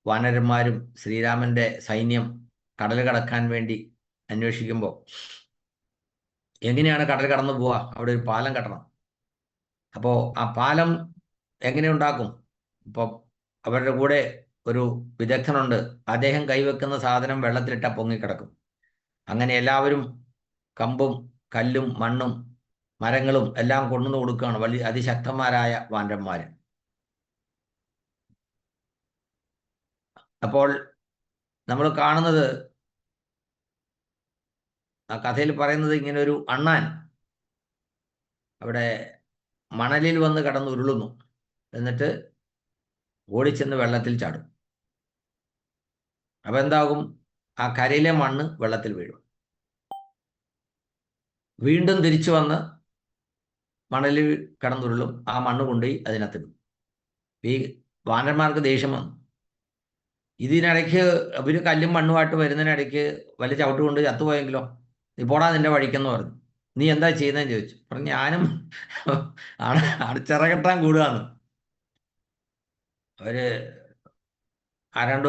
വാനരന്മാരും ശ്രീരാമന്റെ സൈന്യം കടൽ കടക്കാൻ വേണ്ടി അന്വേഷിക്കുമ്പോൾ എങ്ങനെയാണ് കടൽ കടന്നു പോവുക? അവിടെ ഒരു പാലം കെട്ടണം. അപ്പോൾ ആ പാലം എങ്ങനെ ഉണ്ടാക്കും? ഇപ്പോൾ അവരുടെ കൂടെ ഒരു വിദഗ്ധനുണ്ട്. അദ്ദേഹം കൈവെക്കുന്ന സാധനം വെള്ളത്തിലിട്ടാൽ പൊങ്ങിക്കിടക്കും. അങ്ങനെ എല്ലാവരും കമ്പും കല്ലും മണ്ണും മരങ്ങളും എല്ലാം കൊണ്ടുവന്ന് കൊടുക്കുകയാണ് വലിയ അതിശക്തന്മാരായ വാനരന്മാർ. അപ്പോൾ നമ്മൾ കാണുന്നത്, ആ കഥയിൽ പറയുന്നത്, ഇങ്ങനെ ഒരു അണ്ണാൻ അവിടെ മണലിൽ വന്ന് കടന്ന് ഉരുളുന്നു. എന്നിട്ട് ഓടിച്ചെന്ന് വെള്ളത്തിൽ ചാടും. അപ്പം എന്താകും? ആ കരയിലെ മണ്ണ് വെള്ളത്തിൽ വീഴും. വീണ്ടും തിരിച്ചു വന്ന് മണലിൽ കടന്നുരുളും. ആ മണ്ണ് കൊണ്ടുപോയി അതിനകത്തിടും. ഈ വാനന്മാർക്ക് ദേഷ്യം വന്നു. ഇതിനിടയ്ക്ക് അവർ കല്ലും മണ്ണുമായിട്ട് വരുന്നതിനിടയ്ക്ക് വലിയ ചവിട്ട് കൊണ്ട് ചത്തുപോയെങ്കിലോ? നീ പോടാ നിന്റെ വഴിക്കെന്ന് പറഞ്ഞു. നീ എന്താ ചെയ്യുന്നതെന്ന് ചോദിച്ചു. പറഞ്ഞു, ഞാനും അടച്ചിറകെട്ടാൻ കൂടുകയാണ്. അവര്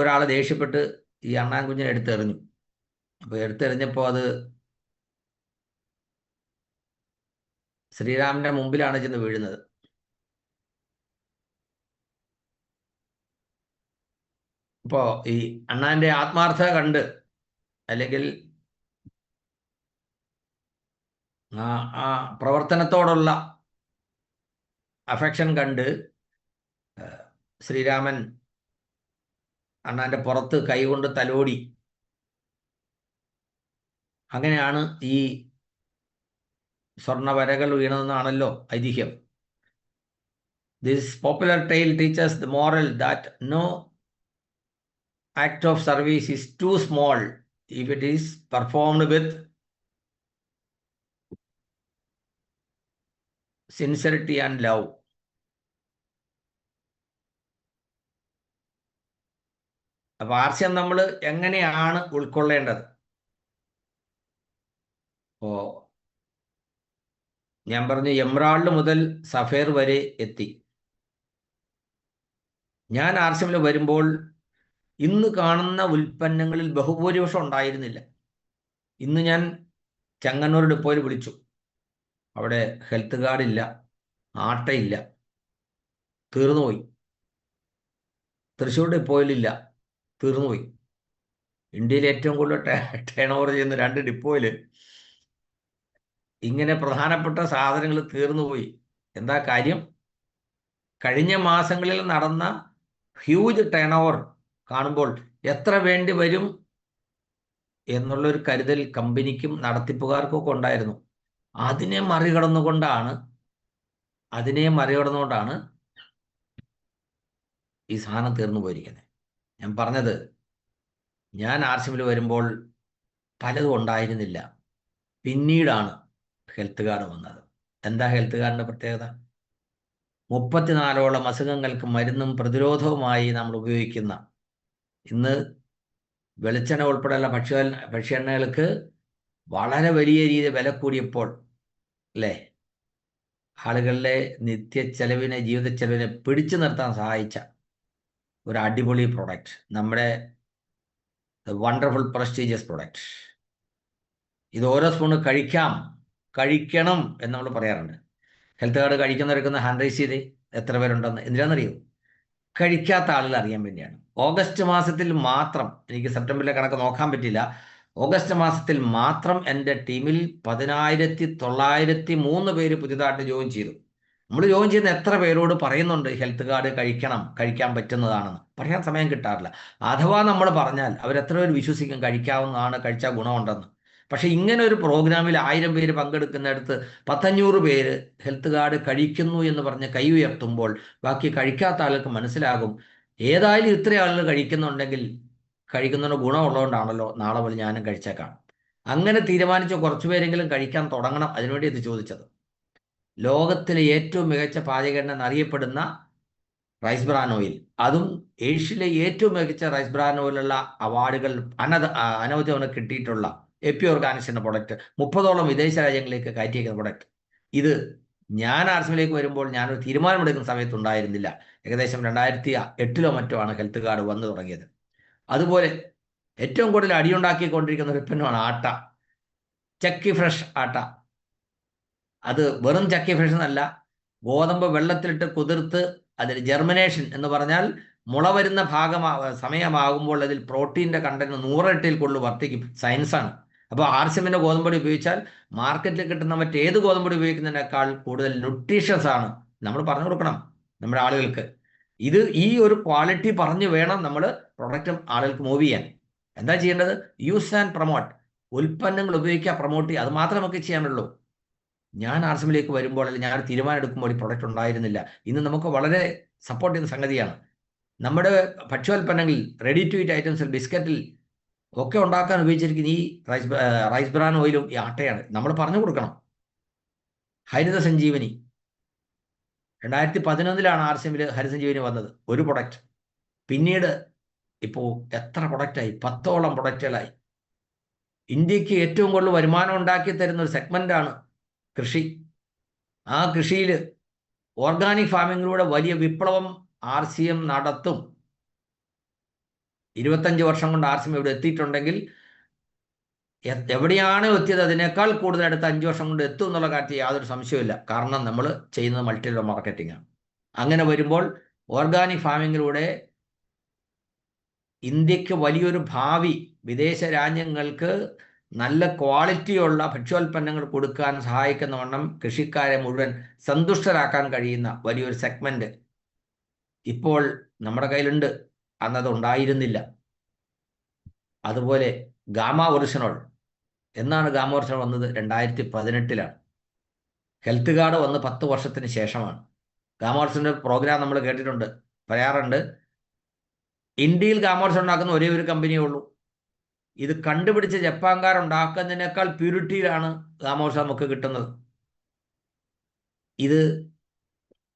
ഒരാൾ ദേഷ്യപ്പെട്ട് ഈ അണ്ണാൻ കുഞ്ഞിനെ എടുത്തെറിഞ്ഞു. അപ്പോൾ എടുത്തെറിഞ്ഞപ്പോൾ അത് ശ്രീരാമന്റെ മുമ്പിലാണ് ചെന്ന് വീഴുന്നത്. ഇപ്പോൾ ഈ അണ്ണാന്റെ ആത്മാർത്ഥത കണ്ട്, അല്ലെങ്കിൽ ആ പ്രവർത്തനത്തോടുള്ള അഫെക്ഷൻ കണ്ട് ശ്രീരാമൻ അണ്ണാന്റെ പുറത്ത് കൈകൊണ്ട് തലോടി. അങ്ങനെയാണ് ഈ സ്വർണ്ണവരകൾ വീണതെന്നാണല്ലോ ഐതിഹ്യം. This popular tale teaches the moral that no act of service is too small if it is performed with sincerity and love. അപ്പോൾ ആർസ്യം നമ്മൾ എങ്ങനെയാണ് ഉൾക്കൊള്ളേണ്ടത്? ഓ, ഞാൻ പറഞ്ഞു, എംറാൾഡ് മുതൽ സഫേർ വരെ എത്തി. ഞാൻ ആർസിഎമ്മിൽ വരുമ്പോൾ ഇന്ന് കാണുന്ന ഉൽപ്പന്നങ്ങളിൽ ബഹുഭൂരിപക്ഷം ഉണ്ടായിരുന്നില്ല. ഇന്ന് ഞാൻ ചെങ്ങന്നൂർ ഡിപ്പോയിൽ വിളിച്ചു, അവിടെ ഹെൽത്ത് കാർഡ് ഇല്ല, ആട്ടയില്ല, തീർന്നുപോയി. തൃശ്ശൂർ ഡിപ്പോയിലില്ല, തീർന്നുപോയി. ഇന്ത്യയിൽ ഏറ്റവും കൂടുതൽ ടേൺ ഓവർ ചെയ്യുന്ന 2 ഡിപ്പോയിൽ ഇങ്ങനെ പ്രധാനപ്പെട്ട സാധനങ്ങൾ തീർന്നുപോയി. എന്താ കാര്യം? കഴിഞ്ഞ മാസങ്ങളിൽ നടന്ന ഹ്യൂജ് ടേൺ ഓവർ കാണുമ്പോൾ എത്ര വേണ്ടി വരും എന്നുള്ളൊരു കരുതൽ കമ്പനിക്കും നടത്തിപ്പുകാർക്കും ഒക്കെ ഉണ്ടായിരുന്നു. അതിനെ മറികടന്നുകൊണ്ടാണ് ഈ സാധനം തീർന്നു പോയിരിക്കുന്നത്. ഞാൻ പറഞ്ഞത്, ഞാൻ ആർസിഎമ്മിൽ വരുമ്പോൾ പലതും ഉണ്ടായിരുന്നില്ല. പിന്നീടാണ് ഹെൽത്ത് കാർഡ് വന്നത്. എന്താ ഹെൽത്ത് കാർഡിൻ്റെ പ്രത്യേകത? 34ഓളം അസുഖങ്ങൾക്ക് മരുന്നും പ്രതിരോധവുമായി നമ്മൾ ഉപയോഗിക്കുന്ന, ഇന്ന് വെളിച്ചെണ്ണ ഉൾപ്പെടെയുള്ള ഭക്ഷ്യ എണ്ണകൾക്ക് വളരെ വലിയ രീതിയിൽ വില കൂടിയപ്പോൾ അല്ലേ, ആളുകളുടെ ജീവിത ചെലവിനെ പിടിച്ചു നിർത്താൻ സഹായിച്ച ഒരു അടിപൊളി പ്രൊഡക്റ്റ്, നമ്മുടെ വണ്ടർഫുൾ പ്രസ്റ്റീജിയസ് പ്രൊഡക്റ്റ്. ഇത് ഓരോ സ്പൂണ് കഴിക്കണം എന്ന് നമ്മൾ പറയാറുണ്ട്. ഹെൽത്ത് കാർഡ് കഴിക്കുന്നവരൊക്കെ ഹാൻഡ് റൈസ് ചെയ്ത് എത്ര പേരുണ്ടെന്ന്. എന്തിനാണെന്നറിയോ? കഴിക്കാത്ത ആളുകൾ അറിയാൻ വേണ്ടിയാണ്. ഓഗസ്റ്റ് മാസത്തിൽ മാത്രം, എനിക്ക് സെപ്റ്റംബറിലെ കണക്ക് നോക്കാൻ പറ്റില്ല, ഓഗസ്റ്റ് മാസത്തിൽ മാത്രം എൻ്റെ ടീമിൽ 10,903 പേര് പുതിയതായിട്ട് ജോയിൻ ചെയ്തു. നമ്മൾ ജോയിൻ ചെയ്യുന്ന എത്ര പേരോട് പറയുന്നുണ്ട് ഹെൽത്ത് കാർഡ് കഴിക്കാൻ പറ്റുന്നതാണെന്ന്? പറയാൻ സമയം കിട്ടാറില്ല. അഥവാ നമ്മൾ പറഞ്ഞാൽ അവരെത്ര പേര് വിശ്വസിക്കും കഴിക്കാവുന്നതാണ്, കഴിച്ചാൽ ഗുണമുണ്ടെന്ന്? പക്ഷെ ഇങ്ങനെ ഒരു പ്രോഗ്രാമിൽ 1000 പേര് പങ്കെടുക്കുന്നിടത്ത് 500 പേര് ഹെൽത്ത് കാർഡ് കഴിക്കുന്നു എന്ന് പറഞ്ഞ് കൈ ഉയർത്തുമ്പോൾ ബാക്കി കഴിക്കാത്ത ആൾക്ക് മനസ്സിലാകും, ഏതായാലും ഇത്ര ആളുകൾ കഴിക്കുന്നുണ്ടെങ്കിൽ കഴിക്കുന്നതിന് ഗുണമുള്ളതുകൊണ്ടാണല്ലോ, നാളെ മുതൽ ഞാനും കഴിച്ചേക്കാം. അങ്ങനെ തീരുമാനിച്ച കുറച്ചു പേരെങ്കിലും കഴിക്കാൻ തുടങ്ങണം. അതിനുവേണ്ടി ഇത് ചോദിച്ചത്. ലോകത്തിലെ ഏറ്റവും മികച്ച പാചക എണ്ണ എന്നറിയപ്പെടുന്ന റൈസ് ബ്രാൻ ഓയിൽ, അതും ഏഷ്യയിലെ ഏറ്റവും മികച്ച റൈസ് ബ്രാൻ ഓയിലുള്ള അവാർഡുകൾ അനവധി തവണ കിട്ടിയിട്ടുള്ള എപ്പി ഓർഗാനിക്സ് എന്ന പ്രൊഡക്റ്റ് 30ഓളം വിദേശ രാജ്യങ്ങളിലേക്ക് കയറ്റിയേക്കുന്ന പ്രൊഡക്റ്റ്. ഇത് ഞാൻ ആർസിഎമ്മിലേക്ക് വരുമ്പോൾ ഞാനൊരു തീരുമാനമെടുക്കുന്ന സമയത്ത് ഉണ്ടായിരുന്നില്ല. ഏകദേശം 2008 മറ്റോ ആണ് ഹെൽത്ത് കാർഡ് വന്നു തുടങ്ങിയത്. അതുപോലെ ഏറ്റവും കൂടുതൽ അടിയുണ്ടാക്കിക്കൊണ്ടിരിക്കുന്ന ഒരു ഉൽപ്പന്നമാണ് ആട്ട. ചക്കി ഫ്രഷ് ആട്ട. അത് വെറും ചക്കി ഫ്രഷ് എന്നല്ല, ഗോതമ്പ് വെള്ളത്തിലിട്ട് കുതിർത്ത് അതിൽ ജെർമിനേഷൻ എന്ന് പറഞ്ഞാൽ മുള വരുന്ന സമയമാകുമ്പോൾ അതിൽ പ്രോട്ടീൻ്റെ കണ്ടന്റ് 100 ഇരട്ടിയിൽ കൂടുതൽ വർദ്ധിക്കും. സയൻസാണ്. അപ്പോൾ ആർസിഎമ്മിൻ്റെ ഗോതമ്പൊടി ഉപയോഗിച്ചാൽ മാർക്കറ്റിൽ കിട്ടുന്ന മറ്റേത് ഗോതമ്പൊടി ഉപയോഗിക്കുന്നതിനേക്കാൾ കൂടുതൽ ന്യൂട്രീഷ്യസ് ആണ്. നമ്മൾ പറഞ്ഞു കൊടുക്കണം നമ്മുടെ ആളുകൾക്ക്. ഈ ഒരു ക്വാളിറ്റി പറഞ്ഞു വേണം നമ്മൾ പ്രൊഡക്റ്റ് ആളുകൾക്ക് മൂവ് ചെയ്യാൻ. എന്താ ചെയ്യേണ്ടത്? Use and promote. ഉൽപ്പന്നങ്ങൾ ഉപയോഗിക്കുക, പ്രൊമോട്ട് ചെയ്യുക. അത് മാത്രമേ നമുക്ക് ചെയ്യാനുള്ളൂ. ഞാൻ ആർസിഎമ്മിലേക്ക് വരുമ്പോൾ, അല്ലെങ്കിൽ ഞാൻ തീരുമാനം എടുക്കുമ്പോൾ ഈ പ്രൊഡക്റ്റ് ഉണ്ടായിരുന്നില്ല. ഇന്ന് നമുക്ക് വളരെ സപ്പോർട്ട് ചെയ്യുന്ന സംഗതിയാണ്. നമ്മുടെ ഭക്ഷ്യോൽപ്പന്നങ്ങളിൽ, റെഡി ടു ഈറ്റ് ഐറ്റംസിൽ, ബിസ്ക്കറ്റിൽ ഒക്കെ ഉണ്ടാക്കാൻ ഉപയോഗിച്ചിരിക്കുന്ന ഈ റൈസ് ബ്രാൻ ഓയിലും ഈ ആട്ടയാണ്. നമ്മൾ പറഞ്ഞു കൊടുക്കണം. ഹരിത സഞ്ജീവനി 2011 ആർസിഎമ്മിൽ ഹരിത സഞ്ജീവനി വന്നത്, ഒരു പ്രൊഡക്റ്റ്. പിന്നീട് ഇപ്പോൾ എത്ര പ്രൊഡക്റ്റായി? 10ഓളം പ്രൊഡക്റ്റുകളായി. ഇന്ത്യക്ക് ഏറ്റവും കൂടുതൽ വരുമാനം ഉണ്ടാക്കി തരുന്ന ഒരു സെഗ്മെൻ്റാണ് കൃഷി. ആ കൃഷിയിൽ ഓർഗാനിക് ഫാമിങ്ങിലൂടെ വലിയ വിപ്ലവം ആർസിഎം നടത്തും. 25 വർഷം കൊണ്ട് ആർസിഎം ഇവിടെ എത്തിയിട്ടുണ്ടെങ്കിൽ എവിടെയാണ് എത്തിയത് അതിനേക്കാൾ കൂടുതൽ അടുത്ത 5 വർഷം കൊണ്ട് എത്തും എന്നുള്ള കാര്യത്തിൽ യാതൊരു സംശയമില്ല. കാരണം നമ്മൾ ചെയ്യുന്നത് മൾട്ടി ലെവൽ മാർക്കറ്റിംഗ് ആണ്. അങ്ങനെ വരുമ്പോൾ ഓർഗാനിക് ഫാമിങ്ങിലൂടെ ഇന്ത്യക്ക് വലിയൊരു ഭാവി, വിദേശ രാജ്യങ്ങൾക്ക് നല്ല ക്വാളിറ്റിയുള്ള ഭക്ഷ്യോൽപ്പന്നങ്ങൾ കൊടുക്കാൻ സഹായിക്കുന്ന വണ്ണം കൃഷിക്കാരെ മുഴുവൻ സന്തുഷ്ടരാക്കാൻ കഴിയുന്ന വലിയൊരു സെഗ്മെന്റ് ഇപ്പോൾ നമ്മുടെ കയ്യിലുണ്ട്. അന്നത് ഉണ്ടായിരുന്നില്ല. അതുപോലെ ഗാമ ഒറിജിനോൾ. എന്നാണ് ഗാമ ഒറിജിനോൾ വന്നത്? 2018 ഹെൽത്ത് കാർഡ് വന്ന് 10 വർഷത്തിന് ശേഷമാണ്. ഗാമ ഒറിജിനോൾ പ്രോഗ്രാം നമ്മൾ കേട്ടിട്ടുണ്ട്, പറയാറുണ്ട്. ഇന്ത്യയിൽ ഗാമ ഒറിജിനോൾ ഉണ്ടാക്കുന്ന ഒരേ ഒരു കമ്പനിയേ ഉള്ളൂ. ഇത് കണ്ടുപിടിച്ച് ജപ്പാൻകാരുണ്ടാക്കുന്നതിനേക്കാൾ പ്യൂരിറ്റിയിലാണ് ഗാമ ഒറിജിനോൾ നമുക്ക് കിട്ടുന്നത്. ഇത്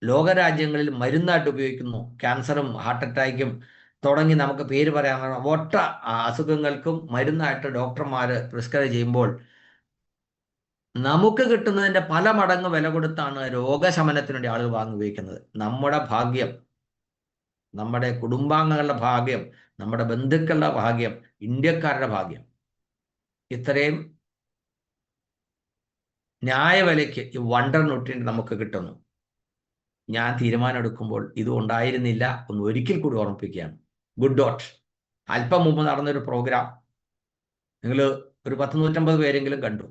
ലോകരാജ്യങ്ങളിൽ മരുന്നായിട്ട് ഉപയോഗിക്കുന്നു. ക്യാൻസറും ഹാർട്ട് അറ്റാക്കും തുടങ്ങി നമുക്ക് പേര് പറയാൻ ഒട്ട അസുഖങ്ങൾക്കും മരുന്നായിട്ട് ഡോക്ടർമാർ പ്രിസ്ക്രൈബ് ചെയ്യുമ്പോൾ നമുക്ക് കിട്ടുന്നതിൻ്റെ പല മടങ്ങ് വില കൊടുത്താണ് രോഗശമനത്തിന് വേണ്ടി ആളുകൾ വാങ്ങി ഉപയോഗിക്കുന്നത്. നമ്മുടെ ഭാഗ്യം നമ്മുടെ കുടുംബാംഗങ്ങളുടെ ഭാഗ്യം, നമ്മുടെ ബന്ധുക്കളുടെ ഭാഗ്യം, ഇന്ത്യക്കാരുടെ ഭാഗ്യം. ഇത്രയും ന്യായവിലയ്ക്ക് ഈ വണ്ടർ ന്യൂട്രിയൻ്റ് നമുക്ക് കിട്ടുന്നു. ഞാൻ തീരുമാനം എടുക്കുമ്പോൾ ഇത് ഉണ്ടായിരുന്നില്ല എന്ന് ഒരിക്കൽ കൂടി ഓർമ്മിപ്പിക്കുകയാണ്. ഗുഡ് ഡോട്ട് അല്പം മുമ്പ് നടന്നൊരു പ്രോഗ്രാം നിങ്ങൾ ഒരു 150 പേരെങ്കിലും കണ്ടു.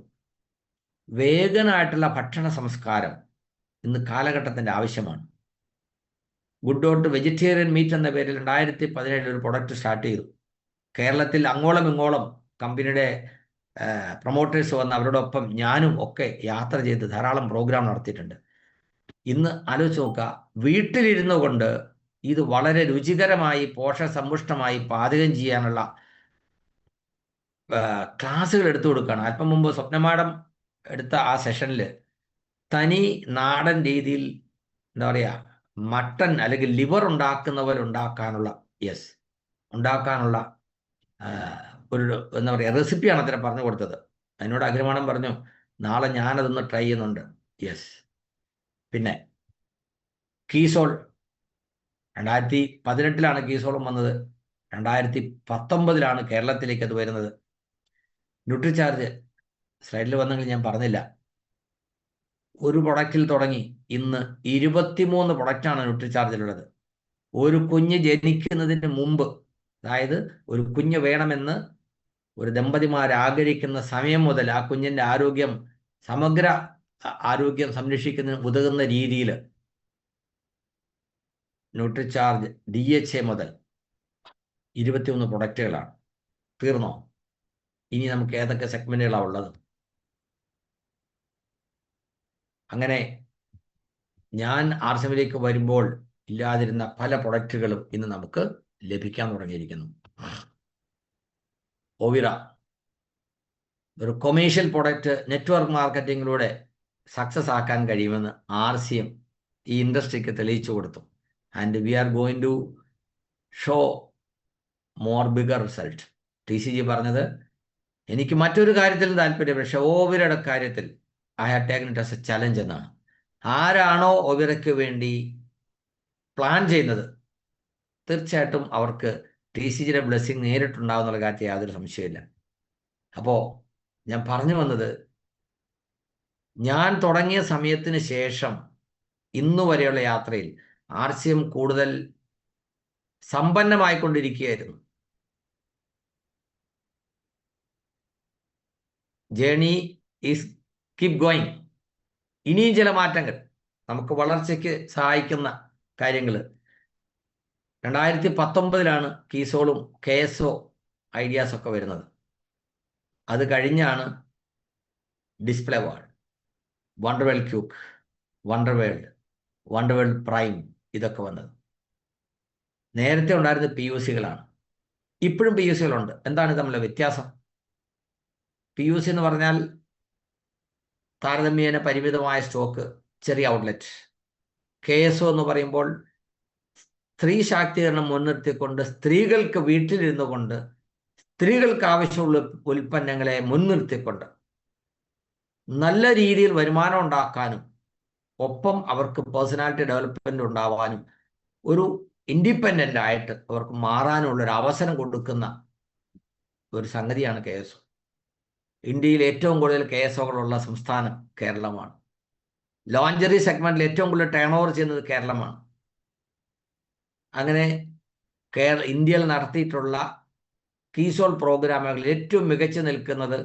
വേഗനായിട്ടുള്ള ഭക്ഷണ സംസ്കാരം ഇന്ന് കാലഘട്ടത്തിൻ്റെ ആവശ്യമാണ്. ഗുഡ് ഡോട്ട് വെജിറ്റേറിയൻ മീറ്റ് എന്ന പേരിൽ 2017 ഒരു പ്രൊഡക്റ്റ് സ്റ്റാർട്ട് ചെയ്തു. കേരളത്തിൽ അങ്ങോളം ഇങ്ങോളം കമ്പനിയുടെ പ്രൊമോട്ടേഴ്സ് വന്ന് അവരോടൊപ്പം ഞാനും ഒക്കെ യാത്ര ചെയ്ത് ധാരാളം പ്രോഗ്രാം നടത്തിയിട്ടുണ്ട്. ഇന്ന് ആലോചിച്ച് നോക്കുക, വീട്ടിലിരുന്നു കൊണ്ട് ഇത് വളരെ രുചികരമായി പോഷകസമ്പുഷ്ടമായി പാചകം ചെയ്യാനുള്ള ക്ലാസ്സുകൾ എടുത്തു കൊടുക്കുകയാണ്. അല്പം മുമ്പ് സ്വപ്ന മാഡം എടുത്ത ആ സെഷനിൽ തനി നാടൻ രീതിയിൽ എന്താ പറയുക, മട്ടൺ അല്ലെങ്കിൽ ലിവർ ഉണ്ടാക്കാനുള്ള ഒരു എന്താ പറയുക റെസിപ്പിയാണ് അതിനെ പറഞ്ഞു കൊടുത്തത്. അതിനോട് അഗ്രമാണം പറഞ്ഞു, നാളെ ഞാനതൊന്ന് ട്രൈ ചെയ്യുന്നുണ്ട്. പിന്നെ കീസോൾ 2018 കീസോളും വന്നത്. 2019 കേരളത്തിലേക്ക് അത് വരുന്നത്. ന്യൂട്രിചാർജ് സ്ലൈഡിൽ വന്നെങ്കിൽ ഞാൻ പറഞ്ഞില്ല. ഒരു പ്രൊഡക്റ്റിൽ തുടങ്ങി ഇന്ന് 23 പ്രൊഡക്റ്റാണ് ന്യൂട്രിചാർജിലുള്ളത്. ഒരു കുഞ്ഞ് ജനിക്കുന്നതിന് മുമ്പ്, അതായത് ഒരു കുഞ്ഞ് വേണമെന്ന് ഒരു ദമ്പതിമാർ ആഗ്രഹിക്കുന്ന സമയം മുതൽ ആ കുഞ്ഞിൻ്റെ സമഗ്ര ആരോഗ്യം സംരക്ഷിക്കുന്നതിന് ഉതകുന്ന രീതിയിൽ ന്യൂട്രിചാർജ് DHA മുതൽ 21 പ്രൊഡക്റ്റുകളാണ്. തീർന്നോ? ഇനി നമുക്ക് ഏതൊക്കെ സെഗ്മെന്റുകളാണ് ഉള്ളത്? അങ്ങനെ ഞാൻ ആർസമിലേക്ക് വരുമ്പോൾ ഇല്ലാതിരുന്ന പല പ്രൊഡക്റ്റുകളും ഇന്ന് നമുക്ക് ലഭിക്കാൻ തുടങ്ങിയിരിക്കുന്നു. ഓവിറ ഒരു കൊമേഴ്ഷ്യൽ പ്രൊഡക്റ്റ് നെറ്റ്വർക്ക് മാർക്കറ്റിങ്ങിലൂടെ സക്സസ് ആക്കാൻ കഴിയുമെന്ന് RCM ഈ ഇൻഡസ്ട്രിക്ക് തെളിയിച്ചു കൊടുത്തു. And we are going to show more bigger result. TCG പറഞ്ഞത്, എനിക്ക് മറ്റൊരു കാര്യത്തിൽ താല്പര്യം, പക്ഷെ ഓവിറയുടെ കാര്യത്തിൽ I have taken it as a challenge എന്നാണ്. ആരാണോ ഓവിറയ്ക്ക് വേണ്ടി പ്ലാൻ ചെയ്യുന്നത് തീർച്ചയായിട്ടും അവർക്ക് TCGയുടെ ബ്ലെസ്സിങ് നേരിട്ടുണ്ടാകുന്നുള്ള കാര്യത്തിൽ യാതൊരു സംശയമില്ല. അപ്പോൾ ഞാൻ പറഞ്ഞു വന്നത്, ഞാൻ തുടങ്ങിയ സമയത്തിന് ശേഷം ഇന്നു വരെയുള്ള യാത്രയിൽ RCM കൂടുതൽ സമ്പന്നമായിക്കൊണ്ടിരിക്കുകയായിരുന്നു. Journey is keep going. ഇനിയും ചില മാറ്റങ്ങൾ, നമുക്ക് വളർച്ചയ്ക്ക് സഹായിക്കുന്ന കാര്യങ്ങൾ. 2019 കീസോളും KSO ഐഡിയാസൊക്കെ വരുന്നത്. അത് കഴിഞ്ഞാണ് ഡിസ്പ്ലേ വാൾ, വണ്ടർവേൾ ക്യൂക്ക്, വണ്ടർവേൾ പ്രൈം ഇതൊക്കെ വന്നത്. നേരത്തെ ഉണ്ടായിരുന്ന PUCകളാണ്. ഇപ്പോഴും PUCകളുണ്ട്. എന്താണ് തമ്മിലുള്ള വ്യത്യാസം? PUC എന്ന് പറഞ്ഞാൽ താരതമ്യേന പരിമിതമായ സ്റ്റോക്ക്, ചെറിയ ഔട്ട്ലെറ്റ്. KSO എന്ന് പറയുമ്പോൾ സ്ത്രീ ശാക്തീകരണം മുൻനിർത്തിക്കൊണ്ട് സ്ത്രീകൾക്ക് വീട്ടിലിരുന്നു കൊണ്ട് സ്ത്രീകൾക്ക് ആവശ്യമുള്ള ഉൽപ്പന്നങ്ങളെ മുൻനിർത്തിക്കൊണ്ട് നല്ല രീതിയിൽ വരുമാനം ഉണ്ടാക്കാനും ഒപ്പം അവർക്ക് പേഴ്സണാലിറ്റി ഡെവലപ്മെന്റ് ഉണ്ടാവാനും ഒരു ഇൻഡിപെൻഡൻ്റ് ആയിട്ട് അവർക്ക് മാറാനുള്ളൊരു അവസരം കൊടുക്കുന്ന ഒരു സംഗതിയാണ് KSO. ഇന്ത്യയിൽ ഏറ്റവും കൂടുതൽ KSOകളുള്ള സംസ്ഥാനം കേരളമാണ്. ലോഞ്ചറി സെഗ്മെന്റിൽ ഏറ്റവും കൂടുതൽ ടേൺ ഓവർ ചെയ്യുന്നത് കേരളമാണ്. അങ്ങനെ ഇന്ത്യയിൽ നടത്തിയിട്ടുള്ള കീസോൾ പ്രോഗ്രാമുകളിൽ ഏറ്റവും മികച്ചു നിൽക്കുന്നത്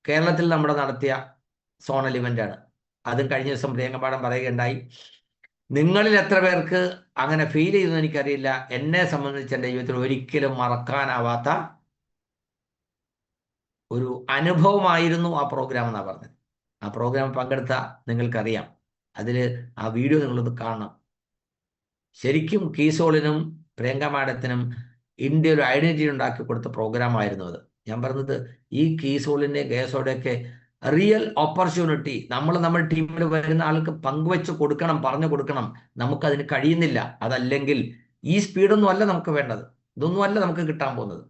കേരളത്തിൽ നമ്മുടെ നടത്തിയ സോണൽ ഇവൻ്റാണ്. അതും കഴിഞ്ഞ ദിവസം പ്രിയങ്ക മാഡം പറയുകയുണ്ടായി. നിങ്ങളിൽ എത്ര പേർക്ക് അങ്ങനെ ഫീൽ ചെയ്തെന്ന് എനിക്കറിയില്ല. എന്നെ സംബന്ധിച്ച് എൻ്റെ ജീവിതത്തിൽ ഒരിക്കലും മറക്കാനാവാത്ത ഒരു അനുഭവമായിരുന്നു ആ പ്രോഗ്രാം എന്നാണ് പറഞ്ഞത്. ആ പ്രോഗ്രാം പങ്കെടുത്ത നിങ്ങൾക്കറിയാം. അതിൽ ആ വീഡിയോ നിങ്ങളൊന്ന് കാണണം. ശരിക്കും കീസോളിനും പ്രിയങ്ക മാഡത്തിനും ഇന്ത്യ ഒരു ഐഡന്റിറ്റി ഉണ്ടാക്കി കൊടുത്ത പ്രോഗ്രാമായിരുന്നു അത്. ഞാൻ പറഞ്ഞത്, ഈ കീസോളിൻ്റെ KSOയുടെയൊക്കെ റിയൽ ഓപ്പർച്യൂണിറ്റി നമ്മുടെ ടീമിൽ വരുന്ന ആൾക്ക് പങ്കുവെച്ച് കൊടുക്കണം, പറഞ്ഞു കൊടുക്കണം. നമുക്കതിന് കഴിയുന്നില്ല. അതല്ലെങ്കിൽ ഈ സ്പീഡൊന്നും അല്ല നമുക്ക് വേണ്ടത്. ഇതൊന്നും അല്ല നമുക്ക് കിട്ടാൻ പോകുന്നത്.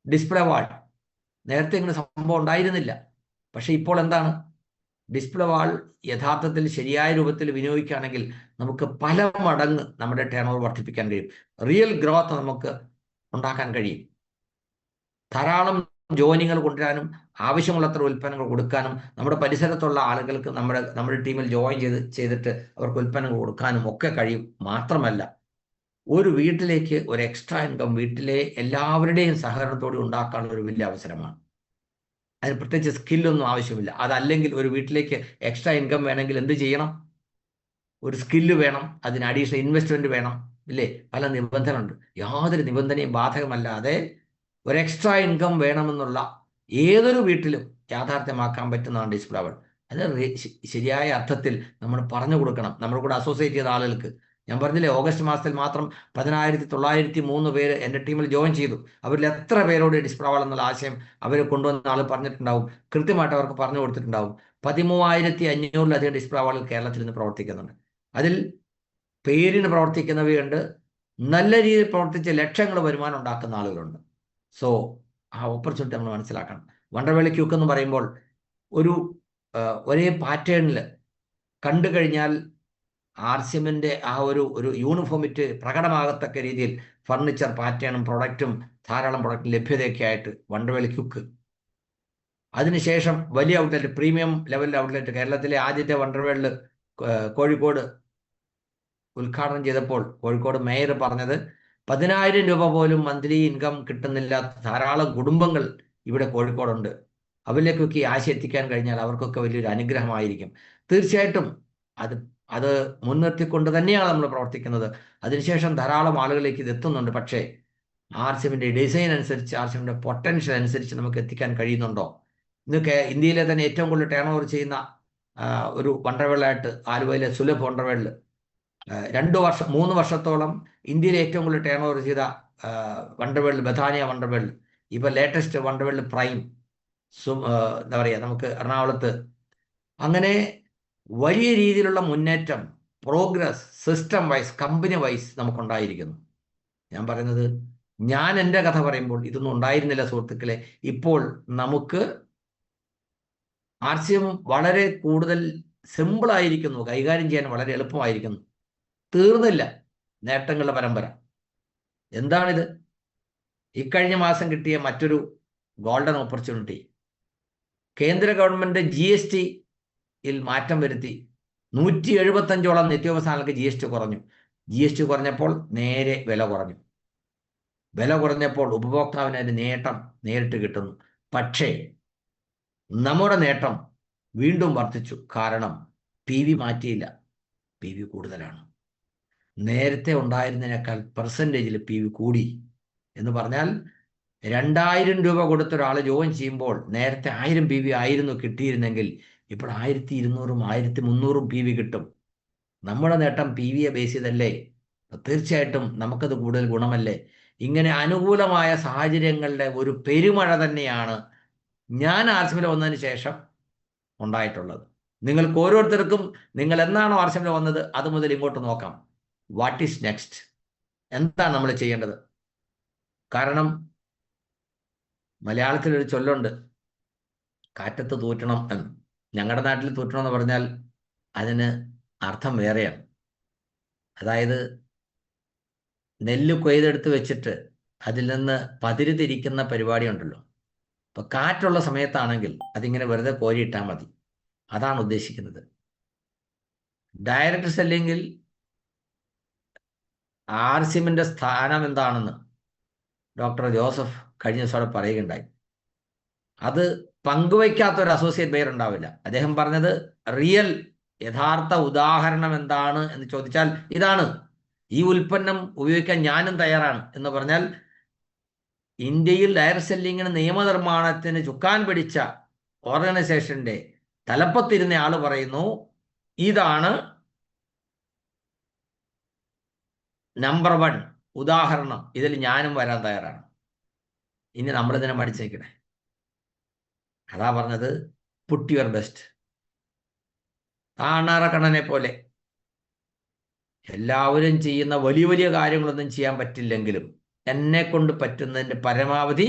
ഡിസ്പ്ലേ വാൾ നേരത്തെ ഇങ്ങനെ സംഭവം ഉണ്ടായിരുന്നില്ല. പക്ഷെ ഇപ്പോൾ എന്താണ്? ഡിസ്പ്ലേ വാൾ യഥാർത്ഥത്തിൽ ശരിയായ രൂപത്തിൽ വിനിയോഗിക്കുകയാണെങ്കിൽ നമുക്ക് പല മടങ്ങ് നമ്മുടെ ടേൺ ഓവർ വർദ്ധിപ്പിക്കാൻ കഴിയും. റിയൽ ഗ്രോത്ത് നമുക്ക് ഉണ്ടാക്കാൻ കഴിയും. ധാരാളം ജോയിനിങ്ങൾ കൊണ്ടുവരാനും ആവശ്യമുള്ളത്ര ഉൽപ്പന്നങ്ങൾ കൊടുക്കാനും നമ്മുടെ പരിസരത്തുള്ള ആളുകൾക്ക് നമ്മുടെ ടീമിൽ ജോയിൻ ചെയ്തിട്ട് അവർക്ക് ഉൽപ്പന്നങ്ങൾ കൊടുക്കാനും ഒക്കെ കഴിയും. മാത്രമല്ല, ഒരു വീട്ടിലേക്ക് ഒരു എക്സ്ട്രാ ഇൻകം വീട്ടിലെ എല്ലാവരുടെയും സഹകരണത്തോടെ ഉണ്ടാക്കാനുള്ള ഒരു വലിയ അവസരമാണ്. അതിന് പ്രത്യേകിച്ച് സ്കില്ലൊന്നും ആവശ്യമില്ല. അതല്ലെങ്കിൽ ഒരു വീട്ടിലേക്ക് എക്സ്ട്രാ ഇൻകം വേണമെങ്കിൽ എന്ത് ചെയ്യണം? ഒരു സ്കില്ല് വേണം, അതിന് അഡീഷണൽ ഇൻവെസ്റ്റ്മെന്റ് വേണം, ഇല്ലേ? പല നിബന്ധന ഉണ്ട്. യാതൊരു നിബന്ധനയും ബാധകമല്ലാതെ ഒരു എക്സ്ട്രാ ഇൻകം വേണമെന്നുള്ള ഏതൊരു വീട്ടിലും യാഥാർത്ഥ്യമാക്കാൻ പറ്റുന്നതാണ് ഡിസ്പ്ലേ വാൾ. അത് ശരിയായ അർത്ഥത്തിൽ നമ്മൾ പറഞ്ഞു കൊടുക്കണം നമ്മുടെ കൂടെ അസോസിയേറ്റ് ചെയ്ത ആളുകൾക്ക്. ഞാൻ പറഞ്ഞില്ലേ, ഓഗസ്റ്റ് മാസത്തിൽ മാത്രം 10,903 പേര് എൻ്റെ ടീമിൽ ജോയിൻ ചെയ്തു. അവരിൽ എത്ര പേരോട് ഡിസ്പ്ലേ വാൾ എന്നുള്ള ആശയം അവർ കൊണ്ടുവന്ന ആൾ പറഞ്ഞിട്ടുണ്ടാവും, കൃത്യമായിട്ട് അവർക്ക് പറഞ്ഞു കൊടുത്തിട്ടുണ്ടാവും. 13,500-ലധികം ഡിസ്പ്ലേ വാളുകൾ കേരളത്തിൽ നിന്ന് പ്രവർത്തിക്കുന്നുണ്ട്. അതിൽ പേരിന് പ്രവർത്തിക്കുന്നവയുണ്ട്, നല്ല രീതിയിൽ പ്രവർത്തിച്ച് ലക്ഷങ്ങൾ വരുമാനം ഉണ്ടാക്കുന്ന ആളുകളുണ്ട്. സോ ആ ഓപ്പർച്യൂണിറ്റി നമ്മൾ മനസ്സിലാക്കണം. വണ്ടർവേള ക്യൂക്ക് എന്ന് പറയുമ്പോൾ ഒരേ പാറ്റേണിൽ കണ്ടു കഴിഞ്ഞാൽ RCMന്റെ ആ ഒരു യൂണിഫോമിറ്റി പ്രകടമാകത്തക്ക രീതിയിൽ ഫർണിച്ചർ പാറ്റേണും പ്രൊഡക്റ്റും ധാരാളം പ്രൊഡക്റ്റ് ലഭ്യതയൊക്കെ ആയിട്ട് വണ്ടർവേള ക്യൂക്ക്. അതിനുശേഷം വലിയ ഔട്ട്ലെറ്റ്, പ്രീമിയം ലെവൽ ഔട്ട്ലെറ്റ്, കേരളത്തിലെ ആദ്യത്തെ വണ്ടർവേൾഡ് കോഴിക്കോട് ഉദ്ഘാടനം ചെയ്തപ്പോൾ കോഴിക്കോട് മേയർ പറഞ്ഞത് 10,000 രൂപ പോലും മന്ത്ലി ഇൻകം കിട്ടുന്നില്ലാത്ത ധാരാളം കുടുംബങ്ങൾ ഇവിടെ കോഴിക്കോടുണ്ട്. അവരിലേക്കൊക്കെ ഈ ആശയം എത്തിക്കാൻ കഴിഞ്ഞാൽ അവർക്കൊക്കെ വലിയൊരു അനുഗ്രഹമായിരിക്കും. തീർച്ചയായിട്ടും അത് മുൻനിർത്തിക്കൊണ്ട് തന്നെയാണ് നമ്മൾ പ്രവർത്തിക്കുന്നത്. അതിനുശേഷം ധാരാളം ആളുകളിലേക്ക് ഇത് എത്തുന്നുണ്ട്. പക്ഷേ RCMന്റെ ഡിസൈൻ അനുസരിച്ച്, RCMന്റെ പൊട്ടൻഷ്യൽ അനുസരിച്ച് നമുക്ക് എത്തിക്കാൻ കഴിയുന്നുണ്ടോ? ഇന്നൊക്കെ ഇന്ത്യയിലെ തന്നെ ഏറ്റവും കൂടുതൽ ടേൺ ഓവർ ചെയ്യുന്ന ഒരു വണ്ടർവേളായിട്ട് ആലുവയിലെ സുലഭ് വണ്ടർവേൾഡ് 3 വർഷത്തോളം ഇന്ത്യയിലെ ഏറ്റവും കൂടുതൽ ടേൺ ഓവർ ചെയ്ത വണ്ടർവേൾഡ് ബഥാനിയ വണ്ടർവേൾഡ്. ഇപ്പോൾ ലേറ്റസ്റ്റ് വണ്ടർവേൾഡ് പ്രൈം എന്താ പറയുക, നമുക്ക് എറണാകുളത്ത്. അങ്ങനെ വലിയ രീതിയിലുള്ള മുന്നേറ്റം, progress system wise, company wise നമുക്കുണ്ടായിരിക്കുന്നു. ഞാൻ പറയുന്നത്, ഞാൻ എൻ്റെ കഥ പറയുമ്പോൾ ഇതൊന്നും ഉണ്ടായിരുന്നില്ല സുഹൃത്തുക്കളെ. ഇപ്പോൾ നമുക്ക് RCM വളരെ കൂടുതൽ സിമ്പിളായിരിക്കുന്നു, കൈകാര്യം ചെയ്യാൻ വളരെ എളുപ്പമായിരിക്കുന്നു. തീർന്നില്ല നേട്ടങ്ങളുടെ പരമ്പര. എന്താണിത്? ഇക്കഴിഞ്ഞ മാസം കിട്ടിയ മറ്റൊരു ഗോൾഡൻ ഓപ്പർച്യൂണിറ്റി. കേന്ദ്ര ഗവൺമെന്റ് GSTയിൽ മാറ്റം വരുത്തി. 175ഓളം നിത്യോപസാധനങ്ങൾക്ക് GST കുറഞ്ഞു. GST കുറഞ്ഞപ്പോൾ നേരെ വില കുറഞ്ഞു. വില കുറഞ്ഞപ്പോൾ ഉപഭോക്താവിന് അതിന് നേട്ടം നേരിട്ട് കിട്ടുന്നു. പക്ഷേ നമ്മുടെ നേട്ടം വീണ്ടും വർദ്ധിച്ചു. കാരണം PV മാറ്റിയില്ല, PV കൂടുതലാണ്. നേരത്തെ ഉണ്ടായിരുന്നതിനേക്കാൾ പെർസെൻറ്റേജിൽ PV കൂടി. എന്ന് പറഞ്ഞാൽ 2,000 രൂപ കൊടുത്ത ഒരാൾ ജോയിൻ ചെയ്യുമ്പോൾ നേരത്തെ 1000 PV ആയിരുന്നു കിട്ടിയിരുന്നെങ്കിൽ ഇപ്പോൾ 1,200-ഉം 1,300-ഉം PV കിട്ടും. നമ്മുടെ നേട്ടം PVയെ ബേസ് ചെയ്തല്ലേ? തീർച്ചയായിട്ടും നമുക്കത് കൂടുതൽ ഗുണമല്ലേ? ഇങ്ങനെ അനുകൂലമായ സാഹചര്യങ്ങളുടെ ഒരു പെരുമഴ തന്നെയാണ് ഞാൻ RCMൽ വന്നതിന് ശേഷം ഉണ്ടായിട്ടുള്ളത്. നിങ്ങൾക്ക് ഓരോരുത്തർക്കും നിങ്ങൾ എന്നാണോ RCMൽ വന്നത് അത് മുതൽ ഇങ്ങോട്ട് നോക്കാം. What is next? എന്താണ് നമ്മൾ ചെയ്യേണ്ടത്? കാരണം മലയാളത്തിലൊരു ചൊല്ലുണ്ട്, കാറ്റത്ത് തൂറ്റണം എന്ന്. ഞങ്ങളുടെ നാട്ടിൽ തൂറ്റണം എന്ന് പറഞ്ഞാൽ അതിന് അർത്ഥം വേറെയാണ്. അതായത് നെല്ല് കൊയ്തെടുത്ത് വെച്ചിട്ട് അതിൽ നിന്ന് പതിര് തിരിക്കുന്ന പരിപാടി ഉണ്ടല്ലോ. ഇപ്പൊ കാറ്റുള്ള സമയത്താണെങ്കിൽ അതിങ്ങനെ വെറുതെ കോരിയിട്ടാൽ മതി. അതാണ് ഉദ്ദേശിക്കുന്നത്. ഡയറക്റ്റ് സെല്ലിങ്ങിൽ RCMന്റെ സ്ഥാനം എന്താണെന്ന് ഡോക്ടർ ജോസഫ് കഴിഞ്ഞ ദിവസം അവിടെ പറയുകയുണ്ടായി. അത് പങ്കുവയ്ക്കാത്ത ഒരു അസോസിയേറ്റ് ബെയർ ഉണ്ടാവില്ല. അദ്ദേഹം പറഞ്ഞത് റിയൽ യഥാർത്ഥ ഉദാഹരണം എന്താണ് എന്ന് ചോദിച്ചാൽ ഇതാണ്. ഈ ഉൽപ്പന്നം ഉപയോഗിക്കാൻ ഞാനും തയ്യാറാണ് എന്ന് പറഞ്ഞാൽ, ഇന്ത്യയിൽ ഡയറക്റ്റ് സെല്ലിങ്ങിന് നിയമനിർമ്മാണത്തിന് ചുക്കാൻ പിടിച്ച ഓർഗനൈസേഷന്റെ തലപ്പത്തിരുന്ന ആൾ പറയുന്നു, ഇതാണ് നമ്പർ 1 ഉദാഹരണം, ഇതിൽ ഞാനും വരാൻ തയ്യാറാണ്. ഇനി നമ്മളിതിനെ പഠിച്ചേക്കണേ. അതാ പറഞ്ഞത്, പുട്ട് യുവർ ബെസ്റ്റ്. ആ അണ്ണാറക്കണ്ണനെ പോലെ എല്ലാവരും ചെയ്യുന്ന വലിയ വലിയ കാര്യങ്ങളൊന്നും ചെയ്യാൻ പറ്റില്ലെങ്കിലും എന്നെ കൊണ്ട് പറ്റുന്നതിൻ്റെ പരമാവധി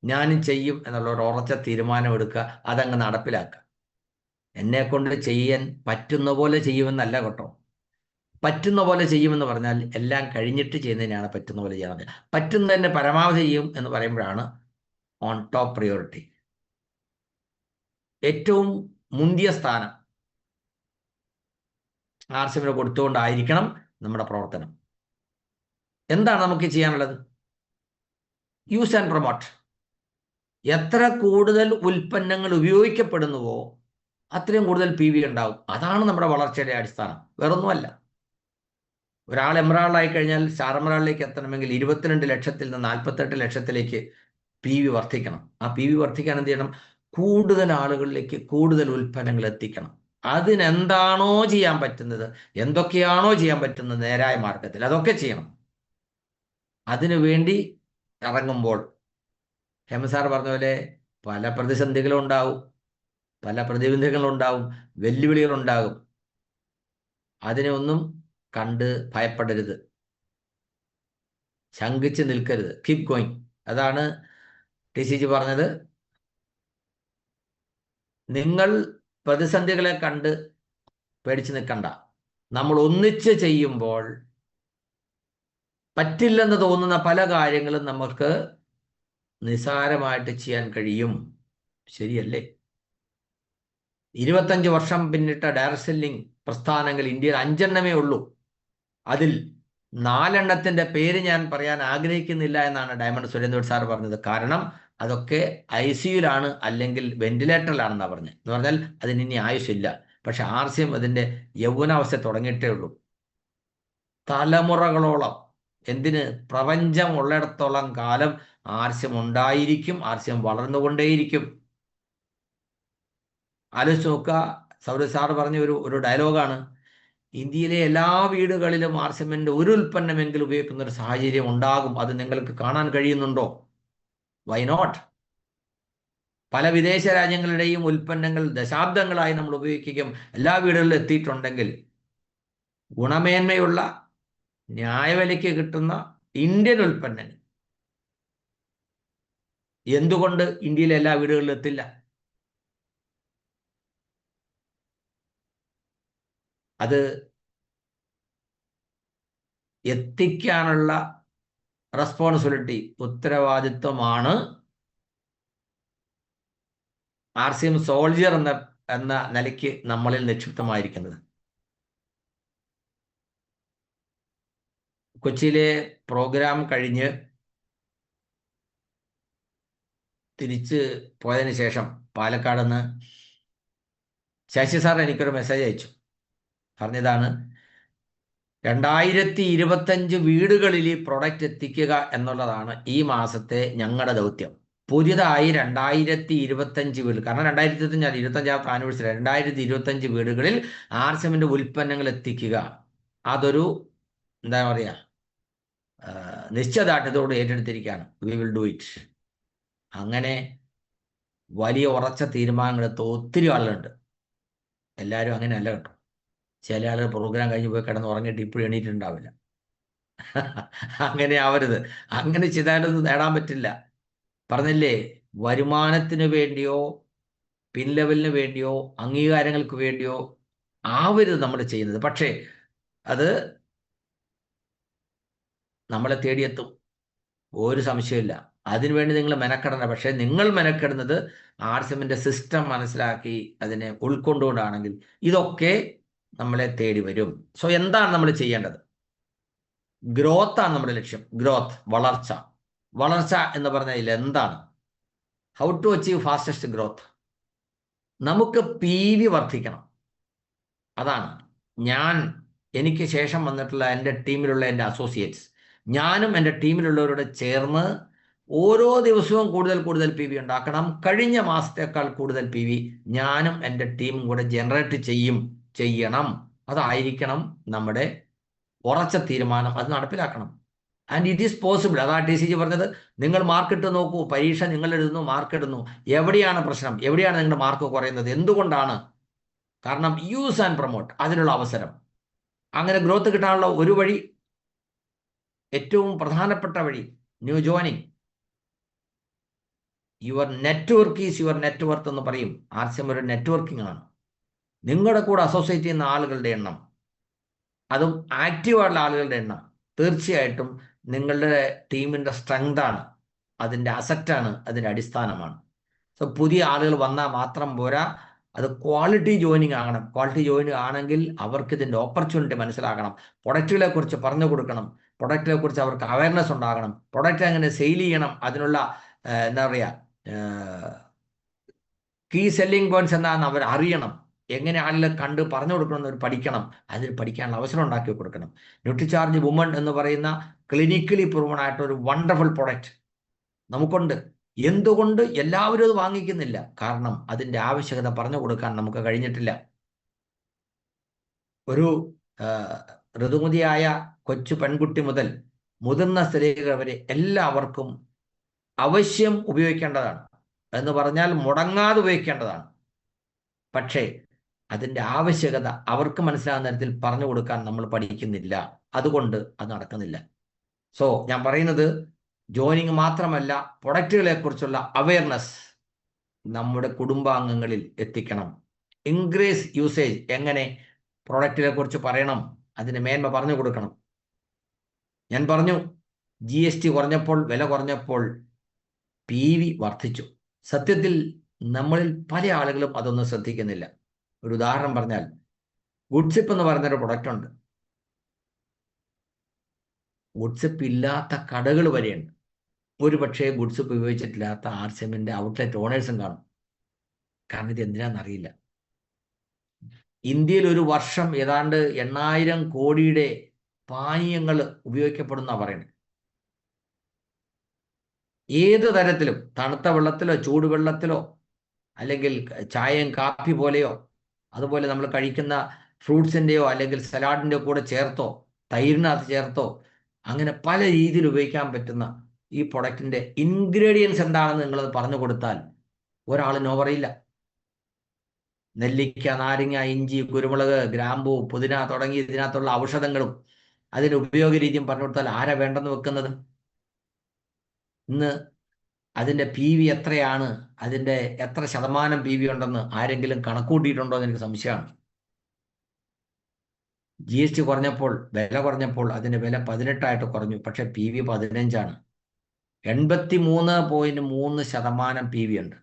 ഞാനും ചെയ്യും എന്നുള്ള ഒരു ഉറച്ച തീരുമാനം എടുക്കുക, അതങ്ങ് നടപ്പിലാക്കുക. എന്നെ കൊണ്ട് ചെയ്യാൻ പറ്റുന്ന പോലെ ചെയ്യുമെന്നല്ല കേട്ടോ. പറ്റുന്ന പോലെ ചെയ്യുമെന്ന് പറഞ്ഞാൽ എല്ലാം കഴിഞ്ഞിട്ട് ചെയ്യുന്നതിനാണ് പറ്റുന്ന പോലെ ചെയ്യാൻ. പറ്റുന്നതിൻ്റെ പരമാവധി ചെയ്യും എന്ന് പറയുമ്പോഴാണ് ഓൺ ടോപ്പ് പ്രയോറിറ്റി. ഏറ്റവും മുന്തിയ സ്ഥാനം ആർസിഎമ്മിന് കൊടുത്തുകൊണ്ടായിരിക്കണം നമ്മുടെ പ്രവർത്തനം. എന്താണ് നമുക്ക് ചെയ്യാനുള്ളത്? Use and promote. എത്ര കൂടുതൽ ഉൽപ്പന്നങ്ങൾ ഉപയോഗിക്കപ്പെടുന്നുവോ അത്രയും കൂടുതൽ PV ഉണ്ടാവും. അതാണ് നമ്മുടെ വളർച്ചയുടെ അടിസ്ഥാനം, വേറൊന്നുമല്ല. ഒരാൾ എമറാൾഡായി കഴിഞ്ഞാൽ സ്റ്റാർ എമറാൾഡിലേക്ക് എത്തണമെങ്കിൽ 22 ലക്ഷത്തിൽ നിന്ന് 48 ലക്ഷത്തിലേക്ക് PV വർദ്ധിക്കണം. ആ PV വർദ്ധിക്കാൻ എന്ത് ചെയ്യണം? കൂടുതൽ ആളുകളിലേക്ക് കൂടുതൽ ഉൽപ്പന്നങ്ങൾ എത്തിക്കണം. അതിനെന്താണോ ചെയ്യാൻ പറ്റുന്നത്, എന്തൊക്കെയാണോ ചെയ്യാൻ പറ്റുന്നത് നേരായ മാർഗത്തിൽ, അതൊക്കെ ചെയ്യണം. അതിനു വേണ്ടി ഇറങ്ങുമ്പോൾ ഹേമസാർ പറഞ്ഞ പോലെ പല പ്രതിസന്ധികളും ഉണ്ടാവും, പല പ്രതിബന്ധങ്ങളുണ്ടാവും, വെല്ലുവിളികളുണ്ടാകും. അതിനെ ഒന്നും കണ്ട് ഭയപ്പെടരുത്, ശങ്കിച്ച് നിൽക്കരുത്. Keep going. അതാണ് TCG പറഞ്ഞത്. നിങ്ങൾ പ്രതിസന്ധികളെ കണ്ട് പേടിച്ച് നിൽക്കണ്ട. നമ്മൾ ഒന്നിച്ച് ചെയ്യുമ്പോൾ പറ്റില്ലെന്ന് തോന്നുന്ന പല കാര്യങ്ങളും നമുക്ക് നിസാരമായിട്ട് ചെയ്യാൻ കഴിയും. ശരിയല്ലേ? 25 വർഷം പിന്നിട്ട ഡയറക്ട് സെല്ലിംഗ് പ്രസ്ഥാനങ്ങൾ ഇന്ത്യയിൽ 5 ഉള്ളൂ. അതിൽ 4 പേര് ഞാൻ പറയാൻ ആഗ്രഹിക്കുന്നില്ല എന്നാണ് ഡയമണ്ട് സുരേന്ദ്രൻ സാർ പറഞ്ഞത്. കാരണം അതൊക്കെ ICUലാണ് അല്ലെങ്കിൽ വെന്റിലേറ്ററിലാണെന്നാണ് പറഞ്ഞത്. എന്ന് പറഞ്ഞാൽ അതിന് ഇനി ആയുസ്സില്ല. പക്ഷെ RCM അതിൻ്റെ യൗവനാവസ്ഥ തുടങ്ങിയിട്ടേ ഉള്ളൂ. തലമുറകളോളം, എന്തിന്, പ്രപഞ്ചം ഉള്ളിടത്തോളം കാലം RCM ഉണ്ടായിരിക്കും. RCM വളർന്നുകൊണ്ടേയിരിക്കും. ആലോചിച്ച് നോക്കുക. സൗരവ് സാർ പറഞ്ഞ ഒരു ഡയലോഗാണ്, ഇന്ത്യയിലെ എല്ലാ വീടുകളിലും RCMന്റെ ഒരു ഉൽപ്പന്നമെങ്കിലും ഉപയോഗിക്കുന്ന ഒരു സാഹചര്യം ഉണ്ടാകും. അത് നിങ്ങൾക്ക് കാണാൻ കഴിയുന്നുണ്ടോ? Why not? പല വിദേശ രാജ്യങ്ങളുടെയും ഉൽപ്പന്നങ്ങൾ ദശാബ്ദങ്ങളായി നമ്മൾ ഉപയോഗിക്കുകയും എല്ലാ വീടുകളിലും എത്തിയിട്ടുണ്ടെങ്കിൽ ഗുണമേന്മയുള്ള ന്യായവിലയ്ക്ക് കിട്ടുന്ന ഇന്ത്യൻ ഉൽപ്പന്നങ്ങൾ എന്തുകൊണ്ട് ഇന്ത്യയിലെ എല്ലാ വീടുകളിലും എത്തില്ല? അത് എത്തിക്കാനുള്ള റെസ്പോൺസിബിലിറ്റി, ഉത്തരവാദിത്വമാണ് RCM സോൾജിയർ എന്ന നിലയ്ക്ക് നമ്മളിൽ നിക്ഷിപ്തമായിരിക്കുന്നത്. കൊച്ചിയിലെ പ്രോഗ്രാം കഴിഞ്ഞ് തിരിച്ച് പോയതിന് ശേഷം പാലക്കാട് നിന്ന് ശശി സാർ എനിക്കൊരു മെസ്സേജ് അയച്ചു. പറഞ്ഞതാണ്, 2025 വീടുകളിൽ ഈ പ്രൊഡക്റ്റ് എത്തിക്കുക എന്നുള്ളതാണ് ഈ മാസത്തെ ഞങ്ങളുടെ ദൗത്യം. പുതിയതായി 2025 വീട്, കാരണം 2025 25ാമത്തെ ആനിവേഴ്സറി, 2025 വീടുകളിൽ RCMന്റെ ഉൽപ്പന്നങ്ങൾ എത്തിക്കുക. അതൊരു എന്താ പറയുക, നിശ്ചയദാർഢ്യത്തോട് ഏറ്റെടുത്തിരിക്കുകയാണ്. We will do it. അങ്ങനെ വലിയ ഉറച്ച തീരുമാനങ്ങളെടുത്ത ഒത്തിരി ആളുകളുണ്ട്. എല്ലാവരും അങ്ങനെ അല്ല കേട്ടോ. ചില ആളുകൾ പ്രോഗ്രാം കഴിഞ്ഞ് പോയി കിടന്ന് ഉറങ്ങിയിട്ട് ഇപ്പോഴും എണീറ്റുണ്ടാവില്ല. അങ്ങനെ ആവരുത്. അങ്ങനെ ചെയ്താലൊന്നും നേടാൻ പറ്റില്ല. പറഞ്ഞില്ലേ, വരുമാനത്തിന് വേണ്ടിയോ പിൻ ലെവലിന് വേണ്ടിയോ അംഗീകാരങ്ങൾക്ക് വേണ്ടിയോ ആവരുത് നമ്മൾ ചെയ്യുന്നത്. പക്ഷേ അത് നമ്മളെ തേടിയെത്തും, ഒരു സംശയമില്ല. അതിനുവേണ്ടി നിങ്ങൾ മെനക്കെടണം. പക്ഷേ നിങ്ങൾ മെനക്കെടുന്നത് RCMന്റെ സിസ്റ്റം മനസ്സിലാക്കി അതിനെ ഉൾക്കൊണ്ടുകൊണ്ടാണെങ്കിൽ ഇതൊക്കെ നമ്മളെ തേടി വരും. സോ എന്താണ് നമ്മൾ ചെയ്യേണ്ടത്? ഗ്രോത്താണ് നമ്മുടെ ലക്ഷ്യം. ഗ്രോത്ത്, വളർച്ച. വളർച്ച എന്ന് പറഞ്ഞാൽ എന്താണ്? How to achieve fastest growth. നമുക്ക് PV വർദ്ധിക്കണം. അതാണ് എനിക്ക് ശേഷം വന്നിട്ടുള്ള എൻ്റെ ടീമിലുള്ള എൻ്റെ അസോസിയേറ്റ്സ്, ഞാനും എൻ്റെ ടീമിലുള്ളവരോട് ചേർന്ന് ഓരോ ദിവസവും കൂടുതൽ PV ഉണ്ടാക്കണം. കഴിഞ്ഞ മാസത്തേക്കാൾ കൂടുതൽ PV ഞാനും എൻ്റെ ടീമും കൂടെ ജനറേറ്റ് ചെയ്യണം. അതായിരിക്കണം നമ്മുടെ ഉറച്ച തീരുമാനം. അത് നടപ്പിലാക്കണം. And it is possible. അതാണ് TCG പറഞ്ഞത്. നിങ്ങൾ മാർക്കിട്ട് നോക്കൂ, പരീക്ഷ നിങ്ങൾ എഴുതുന്നു, മാർക്ക് ഇടുന്നു. എവിടെയാണ് പ്രശ്നം? എവിടെയാണ് നിങ്ങളുടെ മാർക്ക് കുറയുന്നത്? എന്തുകൊണ്ടാണ്? കാരണം യൂസ് ആൻഡ് പ്രൊമോട്ട്, അതിനുള്ള അവസരം. അങ്ങനെ ഗ്രോത്ത് കിട്ടാനുള്ള ഒരു വഴി, ഏറ്റവും പ്രധാനപ്പെട്ട വഴി, new joining. Your network is your net worth എന്ന് പറയും. RCM ഒരു നെറ്റ്വർക്കിംഗ് ആണ്. നിങ്ങളുടെ കൂടെ അസോസിയേറ്റ് ചെയ്യുന്ന ആളുകളുടെ എണ്ണം, അതും ആക്റ്റീവായിട്ടുള്ള ആളുകളുടെ എണ്ണം തീർച്ചയായിട്ടും നിങ്ങളുടെ ടീമിൻ്റെ സ്ട്രെങ്താണ്, അതിൻ്റെ അസറ്റാണ്, അതിൻ്റെ അടിസ്ഥാനമാണ്. സോ പുതിയ ആളുകൾ വന്നാൽ മാത്രം പോരാ, അത് ക്വാളിറ്റി ജോയിനിങ് ആകണം. ക്വാളിറ്റി ജോയിനിങ് ആണെങ്കിൽ അവർക്ക് ഇതിൻ്റെ ഓപ്പർച്യൂണിറ്റി മനസ്സിലാക്കണം, പ്രൊഡക്റ്റുകളെ കുറിച്ച് പറഞ്ഞു കൊടുക്കണം, പ്രൊഡക്റ്റിനെ കുറിച്ച് അവർക്ക് അവയർനെസ് ഉണ്ടാകണം, പ്രൊഡക്റ്റ് എങ്ങനെ സെയിൽ ചെയ്യണം, അതിനുള്ള എന്താ പറയുക കീ സെല്ലിംഗ് പോയിന്റ്സ് എന്താണെന്ന് അവർ അറിയണം, എങ്ങനെ ആളുകളെ കണ്ട് പറഞ്ഞു കൊടുക്കണമെന്ന് അവർ പഠിക്കണം, അതിൽ പഠിക്കാനുള്ള അവസരം ഉണ്ടാക്കി കൊടുക്കണം. ന്യൂട്രിചാർജ് വുമൺ എന്ന് പറയുന്ന ക്ലിനിക്കലി പ്രൂവൺ ആയിട്ട് ഒരു വണ്ടർഫുൾ പ്രൊഡക്റ്റ് നമുക്കുണ്ട്. എന്തുകൊണ്ട് എല്ലാവരും അത് വാങ്ങിക്കുന്നില്ല? കാരണം അതിൻ്റെ ആവശ്യകത പറഞ്ഞു കൊടുക്കാൻ നമുക്ക് കഴിഞ്ഞിട്ടില്ല. ഒരു ഋതുമതിയായ കൊച്ചു പെൺകുട്ടി മുതൽ മുതിർന്ന സ്ത്രീകൾ വരെ എല്ലാവർക്കും അവശ്യം ഉപയോഗിക്കേണ്ടതാണ്, എന്ന് പറഞ്ഞാൽ മുടങ്ങാതെ ഉപയോഗിക്കേണ്ടതാണ്. പക്ഷേ അതിൻ്റെ ആവശ്യകത അവർക്ക് മനസ്സിലാകുന്ന തരത്തിൽ പറഞ്ഞു കൊടുക്കാൻ നമ്മൾ പഠിക്കുന്നില്ല, അതുകൊണ്ട് അത് നടക്കുന്നില്ല. സോ ഞാൻ പറയുന്നത് ജോയിനിങ് മാത്രമല്ല, പ്രൊഡക്റ്റുകളെ കുറിച്ചുള്ള അവയർനെസ് നമ്മുടെ കുടുംബാംഗങ്ങളിൽ എത്തിക്കണം. ഇൻക്രീസ് യൂസേജ്, എങ്ങനെ പ്രൊഡക്റ്റിനെ കുറിച്ച് പറയണം, അതിന് മേന്മ പറഞ്ഞു കൊടുക്കണം. ഞാൻ പറഞ്ഞു GST കുറഞ്ഞപ്പോൾ, വില കുറഞ്ഞപ്പോൾ PV വർദ്ധിച്ചു. സത്യത്തിൽ നമ്മളിൽ പല ആളുകളും അതൊന്നും ശ്രദ്ധിക്കുന്നില്ല. ഒരു ഉദാഹരണം പറഞ്ഞാൽ, ഗുഡ്സിപ്പ് എന്ന് പറയുന്നൊരു പ്രൊഡക്റ്റ് ഉണ്ട്. ഗുഡ്സിപ്പ് ഇല്ലാത്ത കടകൾ വരെയുണ്ട്. ഒരു പക്ഷേ ഗുഡ്സിപ്പ് ഉപയോഗിച്ചിട്ടില്ലാത്ത RCMന്റെ ഔട്ട്ലെറ്റ് ഓണേഴ്സും കാണും. കാരണം ഇത് എന്തിനാണെന്നറിയില്ല. ഇന്ത്യയിൽ ഒരു വർഷം ഏതാണ്ട് 8,000 കോടിയുടെ പാനീയങ്ങൾ ഉപയോഗിക്കപ്പെടുന്ന പറയുന്നത്. ഏത് തരത്തിലും, തണുത്ത വെള്ളത്തിലോ ചൂടുവെള്ളത്തിലോ, അല്ലെങ്കിൽ ചായയും കാപ്പി പോലെയോ, അതുപോലെ നമ്മൾ കഴിക്കുന്ന ഫ്രൂട്ട്സിൻ്റെയോ അല്ലെങ്കിൽ സലാഡിൻ്റെയോ കൂടെ ചേർത്തോ, തൈരിനകത്ത് ചേർത്തോ, അങ്ങനെ പല രീതിയിൽ ഉപയോഗിക്കാൻ പറ്റുന്ന ഈ പ്രൊഡക്റ്റിൻ്റെ ഇൻഗ്രീഡിയൻസ് എന്താണെന്ന് നിങ്ങളത് പറഞ്ഞു കൊടുത്താൽ ഒരാൾ നോ പറയില്ല. നെല്ലിക്ക, നാരങ്ങ, ഇഞ്ചി, കുരുമുളക്, ഗ്രാമ്പൂ, പുതിന തുടങ്ങി ഇതിനകത്തുള്ള ഔഷധങ്ങളും അതിൻ്റെ ഉപയോഗ രീതിയും പറഞ്ഞു കൊടുത്താൽ ആരാ വേണ്ടെന്ന് വെക്കുന്നത്? ഇന്ന് അതിൻ്റെ PV എത്രയാണ്, അതിൻ്റെ എത്ര ശതമാനം PV ഉണ്ടെന്ന് ആരെങ്കിലും കണക്കൂട്ടിയിട്ടുണ്ടോ എന്ന് എനിക്ക് സംശയമാണ്. GST കുറഞ്ഞപ്പോൾ, വില കുറഞ്ഞപ്പോൾ അതിൻ്റെ വില 18 കുറഞ്ഞു, പക്ഷേ PV 15ആണ്. 83.3% PV ഉണ്ട്.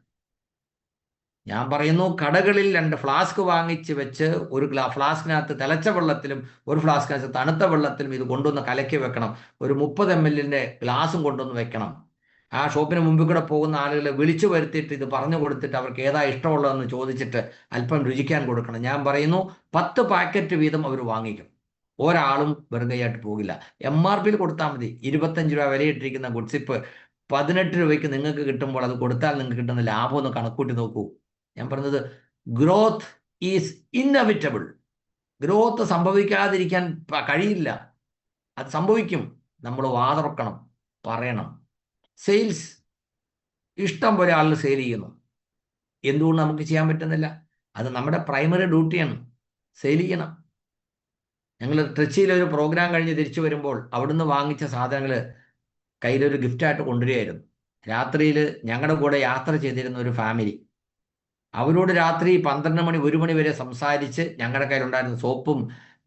ഞാൻ പറയുന്നു, കടകളിൽ 2 ഫ്ലാസ്ക് വാങ്ങിച്ച് വെച്ച് ഒരു ഫ്ലാസ്കിനകത്ത് തിളച്ച വെള്ളത്തിലും ഒരു ഫ്ലാസ്കിനകത്ത് തണുത്ത വെള്ളത്തിലും ഇത് കൊണ്ടുവന്ന് കലക്കി വെക്കണം. ഒരു 30 ml ഗ്ലാസും കൊണ്ടുവന്ന് വെക്കണം. ആ ഷോപ്പിന് മുമ്പിൽ കൂടെ പോകുന്ന ആളുകളെ വിളിച്ചു വരുത്തിയിട്ട് ഇത് പറഞ്ഞു കൊടുത്തിട്ട് അവർക്ക് ഏതാ ഇഷ്ടമുള്ളതെന്ന് ചോദിച്ചിട്ട് അല്പം രുചിക്കാൻ കൊടുക്കണം. ഞാൻ പറയുന്നു, 10 പാക്കറ്റ് വീതം അവർ വാങ്ങിക്കും. ഒരാളും വെറും കൈയായിട്ട് പോകില്ല. MRPയിൽ കൊടുത്താൽ മതി. 25 രൂപ വിലയിട്ടിരിക്കുന്ന ഗുഡ്സിപ്പ് 18 രൂപയ്ക്ക് നിങ്ങൾക്ക് കിട്ടുമ്പോൾ അത് കൊടുത്താൽ നിങ്ങൾക്ക് കിട്ടുന്ന ലാഭം ഒന്ന് കണക്കൂട്ടി നോക്കൂ. ഞാൻ പറഞ്ഞത്, ഗ്രോത്ത് ഈസ് ഇന്നവിറ്റബിൾ. ഗ്രോത്ത് സംഭവിക്കാതിരിക്കാൻ കഴിയില്ല. അത് സംഭവിക്കും. നമ്മൾ വാതുറക്കണം, പറയണം. സെയിൽസ് ഇഷ്ടം പോലെ ആളുകൾ സെയിൽ ചെയ്യുന്നു. എന്തുകൊണ്ട് നമുക്ക് ചെയ്യാൻ പറ്റുന്നില്ല? അത് നമ്മുടെ പ്രൈമറി ഡ്യൂട്ടിയാണ്, സെയിൽ ചെയ്യണം. ഞങ്ങൾ ട്രിച്ചിയിലൊരു പ്രോഗ്രാം കഴിഞ്ഞ് തിരിച്ചു വരുമ്പോൾ അവിടുന്ന് വാങ്ങിച്ച സാധനങ്ങൾ കയ്യിലൊരു ഗിഫ്റ്റായിട്ട് കൊണ്ടുവരികയായിരുന്നു. രാത്രിയിൽ ഞങ്ങളുടെ കൂടെ യാത്ര ചെയ്തിരുന്ന ഒരു ഫാമിലി, അവരോട് രാത്രി 12 മണി 1 മണി വരെ സംസാരിച്ച് ഞങ്ങളുടെ കയ്യിലുണ്ടായിരുന്ന സോപ്പും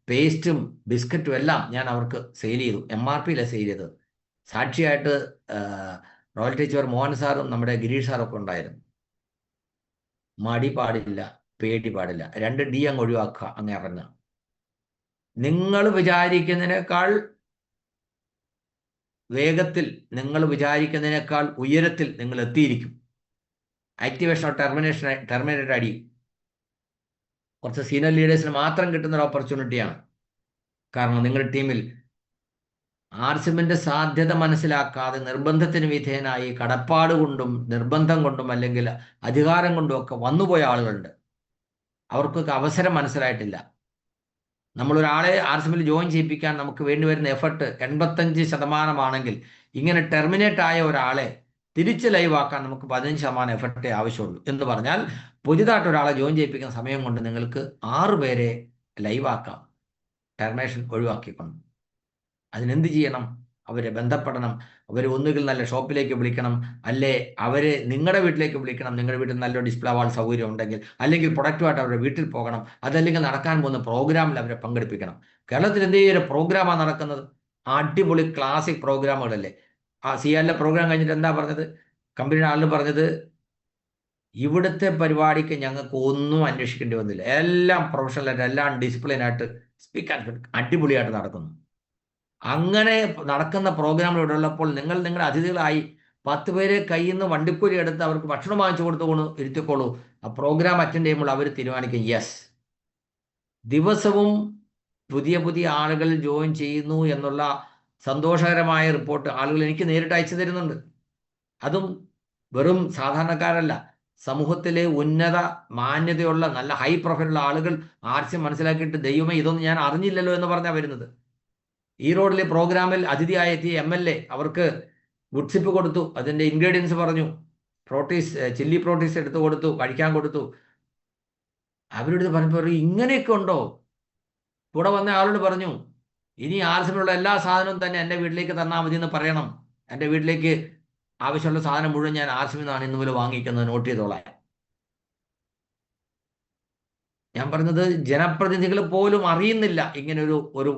പേസ്റ്റും ബിസ്ക്കറ്റും എല്ലാം ഞാൻ അവർക്ക് സെയിൽ ചെയ്തു. MRPയിലാണ് സെയിൽ ചെയ്തത്. സാക്ഷിയായിട്ട് റോയൽ ടീച്ചർ മോഹൻ സാറും നമ്മുടെ ഗിരീഷ് സാറൊക്കെ ഉണ്ടായിരുന്നു. മടി പാടില്ല, പേടി പാടില്ല. 2 D അങ്ങ് ഒഴിവാക്കുക, അങ്ങ് ഇറങ്ങുക. നിങ്ങൾ വിചാരിക്കുന്നതിനേക്കാൾ വേഗത്തിൽ, നിങ്ങൾ വിചാരിക്കുന്നതിനേക്കാൾ ഉയരത്തിൽ നിങ്ങൾ എത്തിയിരിക്കും. ആക്ടിവേഷനോ ടെർമിനേറ്റഡ് അടി കുറച്ച് സീനിയർ ലീഡേഴ്സിന് മാത്രം കിട്ടുന്ന ഒരു ഓപ്പർച്യൂണിറ്റിയാണ്. കാരണം നിങ്ങളുടെ ടീമിൽ RCMന്റെ സാധ്യത മനസ്സിലാക്കാതെ നിർബന്ധത്തിന് വിധേയനായി കടപ്പാട് കൊണ്ടും നിർബന്ധം കൊണ്ടും അല്ലെങ്കിൽ അധികാരം കൊണ്ടും ഒക്കെ വന്നുപോയ ആളുകളുണ്ട്. അവർക്കൊക്കെ അവസരം മനസ്സിലായിട്ടില്ല. നമ്മളൊരാളെ RCMൽ ജോയിൻ ചെയ്യിപ്പിക്കാൻ നമുക്ക് വേണ്ടി വരുന്ന എഫർട്ട് 85% ഇങ്ങനെ ടെർമിനേറ്റ് ആയ ഒരാളെ തിരിച്ച് ലൈവാക്കാൻ നമുക്ക് 15% എഫർട്ടേ ആവശ്യമുള്ളൂ. എന്ന് പറഞ്ഞാൽ പുതിയതായിട്ട് ഒരാളെ ജോയിൻ ചെയ്യിപ്പിക്കുന്ന സമയം കൊണ്ട് നിങ്ങൾക്ക് 6 പേരെ ലൈവാക്കാം, ടെർമിനേഷൻ ഒഴിവാക്കിക്കൊണ്ട്. അതിനെന്ത് ചെയ്യണം? അവരെ ബന്ധപ്പെടണം, അവരെ ഒന്നുകിൽ നല്ല ഷോപ്പിലേക്ക് വിളിക്കണം, അല്ലേ അവരെ നിങ്ങളുടെ വീട്ടിലേക്ക് വിളിക്കണം, നിങ്ങളുടെ വീട്ടിൽ നല്ലൊരു ഡിസ്പ്ലേ വാൾ സൗകര്യം ഉണ്ടെങ്കിൽ, അല്ലെങ്കിൽ പ്രൊഡക്റ്റുമായിട്ട് അവരുടെ വീട്ടിൽ പോകണം, അതല്ലെങ്കിൽ നടക്കാൻ പോകുന്ന പ്രോഗ്രാമിൽ അവരെ പങ്കെടുപ്പിക്കണം. കേരളത്തിൽ എന്ത് ചെയ്യൊരു പ്രോഗ്രാമാണ് നടക്കുന്നത്? അടിപൊളി ക്ലാസിക് പ്രോഗ്രാമുകളല്ലേ. ആ സിയാലിലെ പ്രോഗ്രാം കഴിഞ്ഞിട്ട് എന്താ പറഞ്ഞത്? കമ്പനിയുടെ ആളിൽ പറഞ്ഞത്, ഇവിടുത്തെ പരിപാടിക്ക് ഞങ്ങൾക്ക് ഒന്നും അന്വേഷിക്കേണ്ടി വന്നില്ല, എല്ലാം പ്രൊഫഷണലായിട്ട്, എല്ലാം ഡിസിപ്ലിനായിട്ട്, സ്പീക്ക് ആൻഡ് അടിപൊളിയായിട്ട് നടക്കുന്നു. അങ്ങനെ നടക്കുന്ന പ്രോഗ്രാം ഇവിടെ ഉള്ളപ്പോൾ നിങ്ങൾ നിങ്ങളുടെ അതിഥികളായി 10 പേരെ കയ്യിൽ നിന്ന് വണ്ടിക്കൂലി എടുത്ത് അവർക്ക് ഭക്ഷണം വാങ്ങിച്ചു കൊടുത്തോളൂ, ഇരുത്തിക്കോളൂ. ആ പ്രോഗ്രാം അറ്റൻഡ് ചെയ്യുമ്പോൾ അവർ തീരുമാനിക്കും, യെസ്, ദിവസവും പുതിയ പുതിയ ആളുകൾ ജോയിൻ ചെയ്യുന്നു എന്നുള്ള സന്തോഷകരമായ റിപ്പോർട്ട് ആളുകൾ എനിക്ക് നേരിട്ട് അയച്ചു തരുന്നുണ്ട്. അതും വെറും സാധാരണക്കാരല്ല, സമൂഹത്തിലെ ഉന്നത മാന്യതയുള്ള നല്ല ഹൈ പ്രൊഫൈലുള്ള ആളുകൾ ആർസ്യം മനസ്സിലാക്കിയിട്ട്, ദൈവമേ ഇതൊന്നും ഞാൻ അറിഞ്ഞില്ലല്ലോ എന്ന് പറഞ്ഞാൽ വരുന്നത്. ഈ റോഡിലെ പ്രോഗ്രാമിൽ അതിഥിയായി എത്തിയ MLA അവർക്ക് വുഡ് സിപ്പ് കൊടുത്തു, അതിൻ്റെ ഇൻഗ്രീഡിയൻസ് പറഞ്ഞു, പ്രോട്ടീസ് ചില്ലി പ്രോട്ടീസ് എടുത്തു കൊടുത്തു, കഴിക്കാൻ കൊടുത്തു. അവരോട് പറഞ്ഞപ്പോൾ ഇങ്ങനെയൊക്കെ ഉണ്ടോ? കൂടെ വന്ന ആളോട് പറഞ്ഞു, ഇനി ആർസിലുള്ള എല്ലാ സാധനവും തന്നെ എൻ്റെ വീട്ടിലേക്ക് തന്നാൽ മതി എന്ന് പറയണം. എൻ്റെ വീട്ടിലേക്ക് ആവശ്യമുള്ള സാധനം മുഴുവൻ ഞാൻ ആർസിമിൽ നിന്നാണ് ഇന്ന് മുതൽ വാങ്ങിക്കുന്നത്, നോട്ട് ചെയ്തോളാം. ഞാൻ പറഞ്ഞത് ജനപ്രതിനിധികൾ പോലും അറിയുന്നില്ല ഇങ്ങനെ ഒരു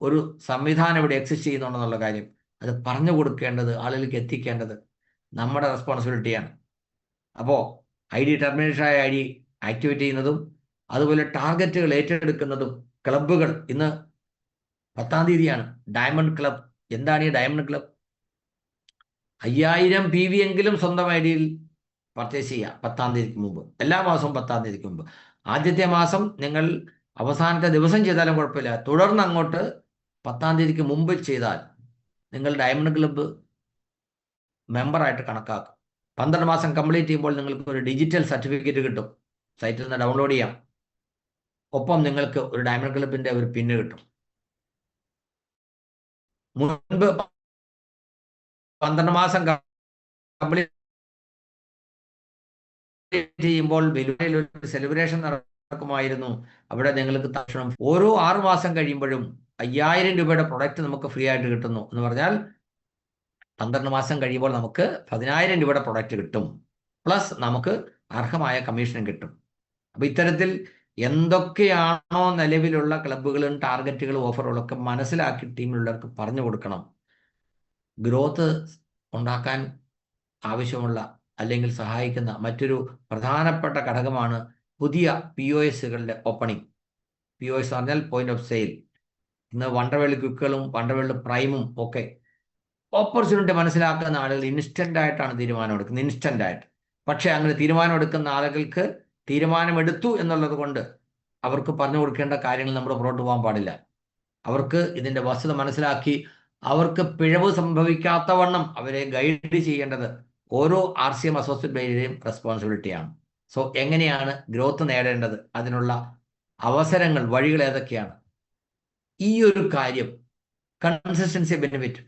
ഒരു സംവിധാനം ഇവിടെ എക്സിസ്റ്റ് ചെയ്യുന്നുണ്ടെന്നുള്ള കാര്യം. അത് പറഞ്ഞു കൊടുക്കേണ്ടത്, ആളുകൾക്ക് എത്തിക്കേണ്ടത് നമ്മുടെ റെസ്പോൺസിബിലിറ്റിയാണ്. അപ്പോൾ ID ടെർമിനേഷനായ ID ആക്ടിവേറ്റ് ചെയ്യുന്നതും, അതുപോലെ ടാർഗറ്റുകൾ ഏറ്റെടുക്കുന്നതും, ക്ലബ്ബുകൾ ഇന്ന് 10-ാം തീയതിയാണ് ഡയമണ്ട് ക്ലബ്. എന്താണ് ഈ ഡയമണ്ട് ക്ലബ്? 5000 PV എങ്കിലും സ്വന്തം ID-യിൽ പർച്ചേസ് ചെയ്യുക 10-ാം തീയതിക്ക് മുമ്പ്, എല്ലാ മാസവും 10-ാം തീയതിക്ക് മുമ്പ്. ആദ്യത്തെ മാസം നിങ്ങൾ അവസാനത്തെ ദിവസം ചെയ്താലും കുഴപ്പമില്ല, തുടർന്ന് അങ്ങോട്ട് 10-ാം തീയതിക്ക് മുമ്പ് ചെയ്താൽ നിങ്ങൾ ഡയമണ്ട് ക്ലബ്ബ് മെമ്പറായിട്ട് കണക്കാക്കും. 12 മാസം കംപ്ലീറ്റ് ചെയ്യുമ്പോൾ നിങ്ങൾക്ക് ഒരു ഡിജിറ്റൽ സർട്ടിഫിക്കറ്റ് കിട്ടും, സൈറ്റിൽ നിന്ന് ഡൗൺലോഡ് ചെയ്യാം. ഒപ്പം നിങ്ങൾക്ക് ഒരു ഡയമണ്ട് ക്ലബിൻ്റെ ഒരു പിന്ന് കിട്ടും. മുൻപ് 12 മാസം കംപ്ലീറ്റ് ചെയ്യുമ്പോൾ വിലുവയിൽ സെലിബ്രേഷൻ നടക്കുമായിരുന്നു. അവിടെ നിങ്ങൾക്ക് തക്ഷണം ഓരോ 6 മാസം കഴിയുമ്പോഴും 5000 രൂപയുടെ പ്രൊഡക്റ്റ് നമുക്ക് ഫ്രീ ആയിട്ട് കിട്ടുന്നു എന്ന് പറഞ്ഞാൽ 12 മാസം കഴിയുമ്പോൾ നമുക്ക് 10000 രൂപയുടെ പ്രൊഡക്റ്റ് കിട്ടും, പ്ലസ് നമുക്ക് അർഹമായ കമ്മീഷനും കിട്ടും. അപ്പോൾ ഇത്തരത്തിൽ എന്തൊക്കെയാണോ നിലവിലുള്ള ക്ലബ്ബുകളും ടാർഗറ്റുകളും ഓഫറുകളൊക്കെ മനസ്സിലാക്കി ടീമിലുള്ളവർക്ക് പറഞ്ഞു കൊടുക്കണം. ഗ്രോത്ത് ഉണ്ടാക്കാൻ ആവശ്യമുള്ള അല്ലെങ്കിൽ സഹായിക്കുന്ന മറ്റൊരു പ്രധാനപ്പെട്ട ഘടകമാണ് പുതിയ POSകളുടെ ഓപ്പണിംഗ്. POS എന്ന് പറഞ്ഞാൽ പോയിന്റ് ഓഫ് സെയിൽ. ഇന്ന് വണ്ടർവേൾഡ് ക്വിക്കുകളും വണ്ടർവേൾഡ് പ്രൈമും ഒക്കെ ഓപ്പർച്യൂണിറ്റി മനസ്സിലാക്കുന്ന ആളുകൾ ഇൻസ്റ്റൻ്റ് ആയിട്ടാണ് തീരുമാനമെടുക്കുന്നത്, ഇൻസ്റ്റൻ്റ് ആയിട്ട്. പക്ഷേ അങ്ങനെ തീരുമാനമെടുക്കുന്ന ആളുകൾക്ക് തീരുമാനമെടുത്തു എന്നുള്ളത് കൊണ്ട് അവർക്ക് പറഞ്ഞു കൊടുക്കേണ്ട കാര്യങ്ങൾ നമ്മൾ പുറത്തു പോകാൻ പാടില്ല. അവർക്ക് ഇതിൻ്റെ വസ്തുത മനസ്സിലാക്കി അവർക്ക് പിഴവ് സംഭവിക്കാത്തവണ്ണം അവരെ ഗൈഡ് ചെയ്യേണ്ടത് ഓരോ RCM അസോസിയേറ്റുടെയും റെസ്പോൺസിബിലിറ്റിയാണ്. സോ എങ്ങനെയാണ് ഗ്രോത്ത് നേടേണ്ടത്, അതിനുള്ള അവസരങ്ങൾ, വഴികൾ ഏതൊക്കെയാണ്? ഈ ഒരു കാര്യം കൺസിസ്റ്റൻസി ബെനിഫിറ്റ്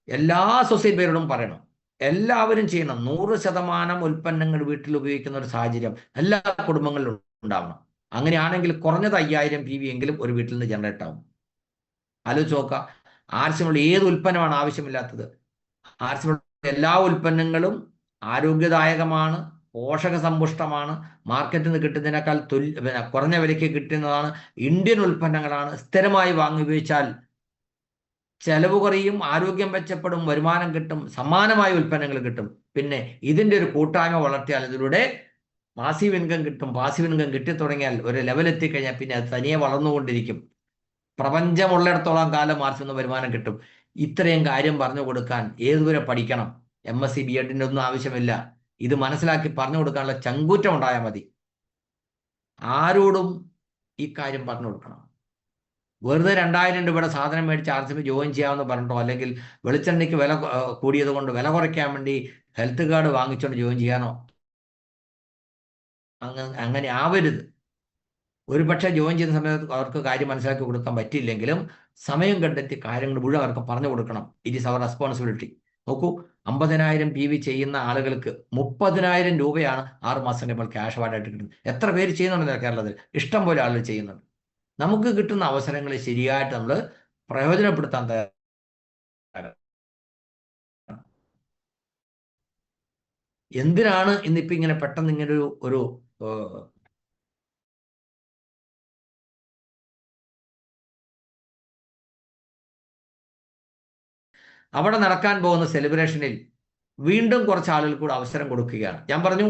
എല്ലാ സൊസൈറ്റിയോടും പറയണം, എല്ലാവരും ചെയ്യണം. 100% ഉൽപ്പന്നങ്ങൾ വീട്ടിൽ ഉപയോഗിക്കുന്ന ഒരു സാഹചര്യം എല്ലാ കുടുംബങ്ങളിലും ഉണ്ടാവണം. അങ്ങനെയാണെങ്കിൽ കുറഞ്ഞത് 5000 PV എങ്കിലും ഒരു വീട്ടിൽ നിന്ന് ജനറേറ്റ് ആവും. ആലോചിച്ച് നോക്കുക, ആർസിമുള്ള ഏത് ഉൽപ്പന്നമാണ് ആവശ്യമില്ലാത്തത്? ആർസിമുള്ള എല്ലാ ഉൽപ്പന്നങ്ങളും ആരോഗ്യദായകമാണ്, പോഷക സമ്പുഷ്ടമാണ്, മാർക്കറ്റിൽ നിന്ന് കിട്ടുന്നതിനേക്കാൾ കുറഞ്ഞ വിലയ്ക്ക് കിട്ടുന്നതാണ്, ഇന്ത്യൻ ഉൽപ്പന്നങ്ങളാണ്. സ്ഥിരമായി വാങ്ങി ഉപയോഗിച്ചാൽ ചെലവ് കുറയും, ആരോഗ്യം മെച്ചപ്പെടും, വരുമാനം കിട്ടും, സമാനമായ ഉൽപ്പന്നങ്ങൾ കിട്ടും. പിന്നെ ഇതിൻ്റെ ഒരു കൂട്ടായ്മ വളർത്തിയാൽ ഇതിലൂടെ പാസീവ് ഇൻകം കിട്ടും. പാസീവ് ഇൻകം കിട്ടിത്തുടങ്ങിയാൽ ഒരു ലെവൽ എത്തിക്കഴിഞ്ഞാൽ പിന്നെ അത് തനിയെ വളർന്നുകൊണ്ടിരിക്കും. പ്രപഞ്ചമുള്ളിടത്തോളം കാലം ആർസിൽ വരുമാനം കിട്ടും. ഇത്രയും കാര്യം പറഞ്ഞു കൊടുക്കാൻ ഏതുവരെ പഠിക്കണം? MSc B.Ed ഒന്നും ആവശ്യമില്ല. ഇത് മനസ്സിലാക്കി പറഞ്ഞു കൊടുക്കാനുള്ള ചങ്കൂറ്റം ഉണ്ടായാൽ മതി. ആരോടും ഈ കാര്യം പറഞ്ഞു കൊടുക്കണം. വെറുതെ 2000 രൂപയുടെ സാധനം മേടിച്ച് RCM ജോയിൻ ചെയ്യാമെന്ന് പറഞ്ഞിട്ടോ, അല്ലെങ്കിൽ വെളിച്ചെണ്ണയ്ക്ക് വില കൂടിയത് കൊണ്ട് വില കുറയ്ക്കാൻ വേണ്ടി ഹെൽത്ത് കാർഡ് വാങ്ങിച്ചുകൊണ്ട് ജോയിൻ ചെയ്യാനോ അങ്ങനെ ആവരുത്. ഒരു പക്ഷേ ജോയിൻ ചെയ്യുന്ന സമയത്ത് അവർക്ക് കാര്യം മനസ്സിലാക്കി കൊടുക്കാൻ പറ്റിയില്ലെങ്കിലും സമയം കണ്ടെത്തി കാര്യങ്ങൾ മുഴുവൻ അവർക്ക് പറഞ്ഞു കൊടുക്കണം. ഇറ്റ് ഈസ് അവർ റെസ്പോൺസിബിലിറ്റി. നോക്കൂ, 50,000 PV ചെയ്യുന്ന ആളുകൾക്ക് 30,000 രൂപയാണ് 6 മാസം കഴിയുമ്പോൾ ക്യാഷ് അവാർഡായിട്ട് കിട്ടുന്നത്. എത്ര പേര് ചെയ്യുന്നുണ്ട് കേരളത്തിൽ? ഇഷ്ടം പോലെ ആളുകൾ ചെയ്യുന്നുണ്ട്. നമുക്ക് കിട്ടുന്ന അവസരങ്ങളെ ശരിയായിട്ട് നമ്മൾ പ്രയോജനപ്പെടുത്താൻ തയ്യാറാണ്. എന്തിനാണ് ഇന്നിപ്പോൾ ഇങ്ങനെ പെട്ടെന്ന് ഇങ്ങനെ ഒരു ഏഹ്, അവിടെ നടക്കാൻ പോകുന്ന സെലിബ്രേഷനിൽ വീണ്ടും കുറച്ച് ആളുകൾ കൂടെ അവസരം കൊടുക്കുകയാണ്. ഞാൻ പറഞ്ഞു,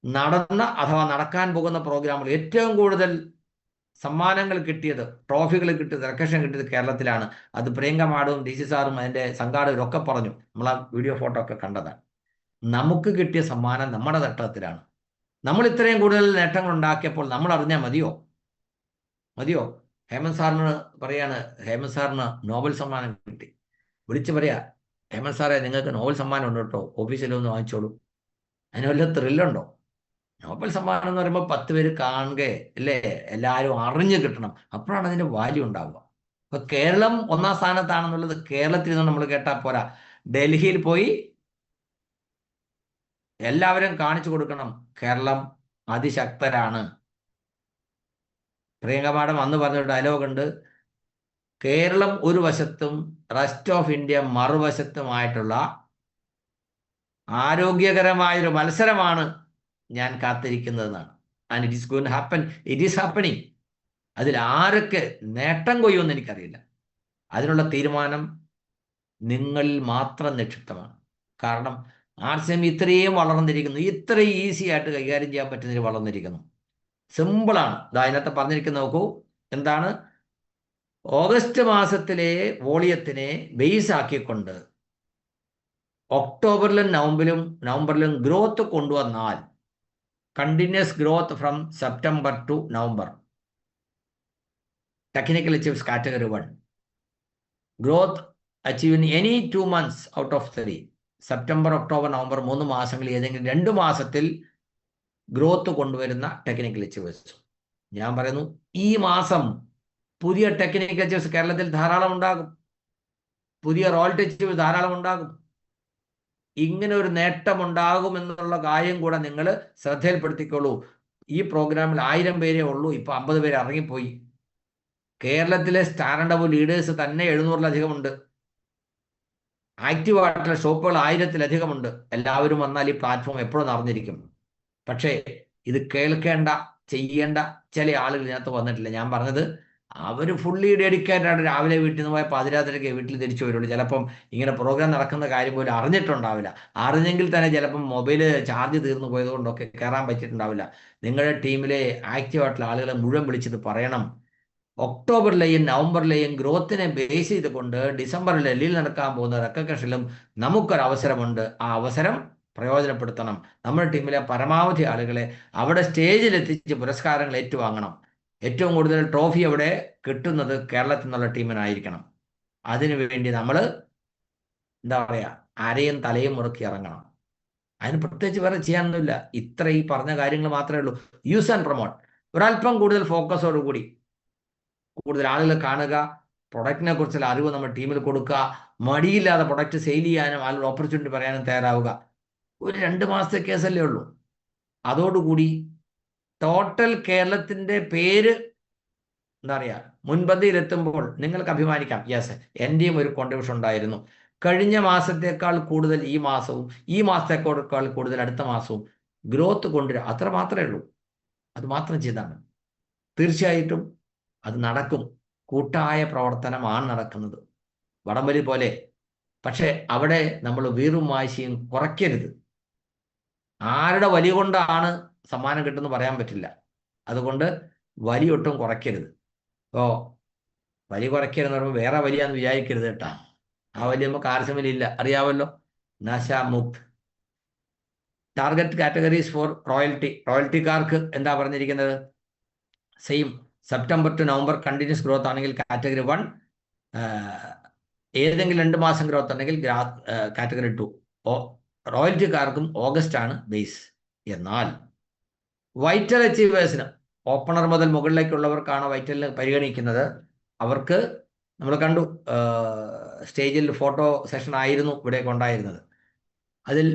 നടന്ന അഥവാ നടക്കാൻ പോകുന്ന പ്രോഗ്രാമുകൾ ഏറ്റവും കൂടുതൽ സമ്മാനങ്ങൾ കിട്ടിയത്, ട്രോഫികൾ കിട്ടിയത്, റെക്കഗ്നിഷൻ കിട്ടിയത് കേരളത്തിലാണ്. അത് പ്രിയങ്ക മാഡവും ഡി സി സാറും അതിൻ്റെ സംഘാടകരും ഒക്കെ പറഞ്ഞു. നമ്മൾ ആ വീഡിയോ ഫോട്ടോ ഒക്കെ കണ്ടതാണ്. നമുക്ക് കിട്ടിയ സമ്മാനം നമ്മുടെ തട്ടത്തിലാണ്. നമ്മൾ ഇത്രയും കൂടുതൽ നേട്ടങ്ങൾ ഉണ്ടാക്കിയപ്പോൾ നമ്മൾ അറിഞ്ഞാൽ മതിയോ? മതിയോ? ഹേമന്ത് സാറിന് പറയാണ്, ഹേമന്ത് സാറിന് നോബൽ സമ്മാനം കിട്ടി. വിളിച്ചു പറയാ, ഹേമന്ത് സാറേ നിങ്ങൾക്ക് നോബൽ സമ്മാനം ഉണ്ട് കേട്ടോ, ഓഫീസിലൊന്ന് വാങ്ങിച്ചോളൂ. അതിന് വല്ല ത്രില്ലുണ്ടോ? നോബൽ സമ്മാനം എന്ന് പറയുമ്പോൾ 10 പേര് കാണുക അല്ലേ, എല്ലാവരും അറിഞ്ഞു കിട്ടണം, അപ്പോഴാണ് അതിന്റെ വാല്യൂ ഉണ്ടാവുക. ഇപ്പൊ കേരളം 1-ാം സ്ഥാനത്താണെന്നുള്ളത് കേരളത്തിൽ നിന്ന് നമ്മൾ കേട്ടാൽ പോരാ, ഡൽഹിയിൽ പോയി എല്ലാവരും കാണിച്ചു കൊടുക്കണം, കേരളം അതിശക്തരാണ്. പ്രിയങ്ക മാഡം അന്ന് പറഞ്ഞ ഡയലോഗ് ഉണ്ട്, കേരളം ഒരു വശത്തും റെസ്റ്റ് ഓഫ് ഇന്ത്യ മറുവശത്തുമായിട്ടുള്ള ആരോഗ്യകരമായൊരു മത്സരമാണ് ഞാൻ കാത്തിരിക്കുന്നതെന്നാണ്. And it is going to happen, it is happening. അതിൽ ആരൊക്കെ നേട്ടം കൊയ്യുമെന്ന് എനിക്കറിയില്ല. അതിനുള്ള തീരുമാനം നിങ്ങളിൽ മാത്രം നിക്ഷിപ്തമാണ്. കാരണം RCM ഇത്രയും വളർന്നിരിക്കുന്നു, ഇത്രയും ഈസി ആയിട്ട് കൈകാര്യം ചെയ്യാൻ പറ്റുന്നതിൽ വളർന്നിരിക്കുന്നു. സിമ്പിളാണ്. അതിനകത്ത് പറഞ്ഞിരിക്കുന്നത് നോക്കൂ, എന്താണ്? ഓഗസ്റ്റ് മാസത്തിലെ വോളിയത്തിനെ ബേസ് ആക്കിക്കൊണ്ട് ഒക്ടോബറിലും നവംബറിലും ഗ്രോത്ത് കൊണ്ടുവന്നാൽ, continuous growth from September to November, technical achieves category 1, growth achieve in any 2 months out of 3, September, October, November 3 മാസങ്ങളിൽ ഏതെങ്കിലും 2 മാസത്തിൽ ഗ്രോത്ത് കൊണ്ടുവരുന്ന ടെക്നിക്കൽ അച്ചീവേഴ്സ്. ഞാൻ പറയുന്നു, ഈ മാസം പുതിയ ടെക്നിക്കൽ അച്ചീവേഴ്സ് കേരളത്തിൽ ധാരാളം ഉണ്ടാകും, പുതിയ റോയൽറ്റി അച്ചീവേഴ്സ് ധാരാളം ഉണ്ടാകും. ഇങ്ങനെ ഒരു നേട്ടം ഉണ്ടാകുമെന്നുള്ള കാര്യം കൂടെ നിങ്ങൾ ശ്രദ്ധയിൽപ്പെടുത്തിക്കോളൂ. ഈ പ്രോഗ്രാമിൽ 1000 പേരേ ഉള്ളൂ, ഇപ്പൊ 50 പേര് ഇറങ്ങിപ്പോയി. കേരളത്തിലെ സ്റ്റാൻഡ് അപ്പ് ലീഡേഴ്സ് തന്നെ 700-ലധികമുണ്ട്. ആക്റ്റീവ് ആയിട്ടുള്ള ഷോപ്പുകൾ 1000-ലധികമുണ്ട്. എല്ലാവരും വന്നാൽ ഈ പ്ലാറ്റ്ഫോം എപ്പോഴും നിറഞ്ഞിരിക്കും. പക്ഷേ ഇത് കേൾക്കേണ്ട, ചെയ്യേണ്ട ചില ആളുകൾ ഇതിനകത്ത് വന്നിട്ടില്ല. ഞാൻ പറഞ്ഞത്, അവർ ഫുള്ളി ഡെഡിക്കേറ്റഡ് ആണ്. രാവിലെ വീട്ടിൽ നിന്ന് പോയ പാതിരാത്രിക്ക് വീട്ടിൽ തിരിച്ചു വരുള്ളൂ. ചിലപ്പം ഇങ്ങനെ പ്രോഗ്രാം നടക്കുന്ന കാര്യം പോലും അറിഞ്ഞിട്ടുണ്ടാവില്ല. അറിഞ്ഞെങ്കിൽ തന്നെ ചിലപ്പം മൊബൈൽ ചാർജ് തീർന്നു പോയതുകൊണ്ടൊക്കെ കയറാൻ പറ്റിയിട്ടുണ്ടാവില്ല. നിങ്ങളുടെ ടീമിലെ ആക്റ്റീവായിട്ടുള്ള ആളുകളെ മുഴുവൻ വിളിച്ചത് പറയണം, ഒക്ടോബറിലെയും നവംബറിലെയും ഗ്രോത്തിനെ ബേസ് ചെയ്തുകൊണ്ട് ഡിസംബറിൽ ഡൽഹിയിൽ നടക്കാൻ പോകുന്ന റെക്കഗ്നിഷനിലും നമുക്കൊരവസരമുണ്ട്. ആ അവസരം പ്രയോജനപ്പെടുത്തണം. നമ്മുടെ ടീമിലെ പരമാവധി ആളുകളെ അവിടെ സ്റ്റേജിലെത്തിച്ച് പുരസ്കാരങ്ങൾ ഏറ്റുവാങ്ങണം. ഏറ്റവും കൂടുതൽ ട്രോഫി അവിടെ കിട്ടുന്നത് കേരളത്തിൽ നിന്നുള്ള ടീമിനായിരിക്കണം. അതിനുവേണ്ടി നമ്മൾ എന്താ പറയുക, അരയും തലയും മുറുക്കി ഇറങ്ങണം. അതിന് പ്രത്യേകിച്ച് വേറെ ചെയ്യാനൊന്നുമില്ല. ഇത്ര ഈ പറഞ്ഞ കാര്യങ്ങൾ മാത്രമേ ഉള്ളൂ. Use and promote. ഒരല്പം കൂടുതൽ ഫോക്കസോടുകൂടി കൂടുതൽ ആളുകൾ കാണുക, പ്രൊഡക്റ്റിനെ കുറിച്ചുള്ള അറിവ് നമ്മുടെ ടീമിൽ കൊടുക്കുക, മടിയില്ലാതെ പ്രൊഡക്റ്റ് സെയിൽ ചെയ്യാനും ആളുകൾ ഓപ്പർച്യൂണിറ്റി പറയാനും തയ്യാറാവുക. ഒരു 2 മാസത്തെ കേസല്ലേ ഉള്ളൂ. അതോടുകൂടി ടോട്ടൽ കേരളത്തിൻ്റെ പേര് എന്താ പറയുക, മുൻപന്തിയിലെത്തുമ്പോൾ നിങ്ങൾക്ക് അഭിമാനിക്കാം, യെസ്, എൻ്റെയും ഒരു കോൺട്രിബ്യൂഷൻ ഉണ്ടായിരുന്നു. കഴിഞ്ഞ മാസത്തേക്കാൾ കൂടുതൽ ഈ മാസവും, ഈ മാസത്തേക്കാൾ കൂടുതൽ അടുത്ത മാസവും ഗ്രോത്ത് കൊണ്ടുവരിക. അത്ര മാത്രമേ ഉള്ളൂ. അത് മാത്രം ചെയ്താണ് തീർച്ചയായിട്ടും അത് നടക്കും. കൂട്ടായ പ്രവർത്തനമാണ് നടക്കുന്നത്, വടംവലി പോലെ. പക്ഷെ അവിടെ നമ്മൾ വീറും വാശിയും കുറയ്ക്കരുത്. ആരുടെ വലി കൊണ്ടാണ് സമ്മാനം കിട്ടുമെന്ന് പറയാൻ പറ്റില്ല. അതുകൊണ്ട് വലി ഒട്ടും കുറയ്ക്കരുത്. ഇപ്പോൾ വലി കുറയ്ക്കരുതെന്ന് പറയുമ്പോൾ വേറെ വലിയാന്ന് വിചാരിക്കരുത് കേട്ടാ. ആ വലിയ നമുക്ക് RCMലില്ല, അറിയാമല്ലോ. നശ മുക്ത്. ടാർഗറ്റ് കാറ്റഗറീസ് ഫോർ റോയൽറ്റിക്കാർക്ക് എന്താ പറഞ്ഞിരിക്കുന്നത്? Same, September to November continuous growth ആണെങ്കിൽ കാറ്റഗറി 1, ഏതെങ്കിലും 2 മാസം ഗ്രോത്ത് ഉണ്ടെങ്കിൽ കാറ്റഗറി 2. റോയൽറ്റിക്കാർക്കും ഓഗസ്റ്റ് ആണ് ബേസ്. എന്നാൽ വൈറ്റൽ അച്ചീവേഴ്സിന്, ഓപ്പണർ മുതൽ മുകളിലേക്കുള്ളവർക്കാണ് വൈറ്റലിന് പരിഗണിക്കുന്നത്. അവർക്ക് നമ്മൾ കണ്ടു, സ്റ്റേജിൽ ഫോട്ടോ സെഷൻ ആയിരുന്നു ഇവിടേക്ക് ഉണ്ടായിരുന്നത്. അതിൽ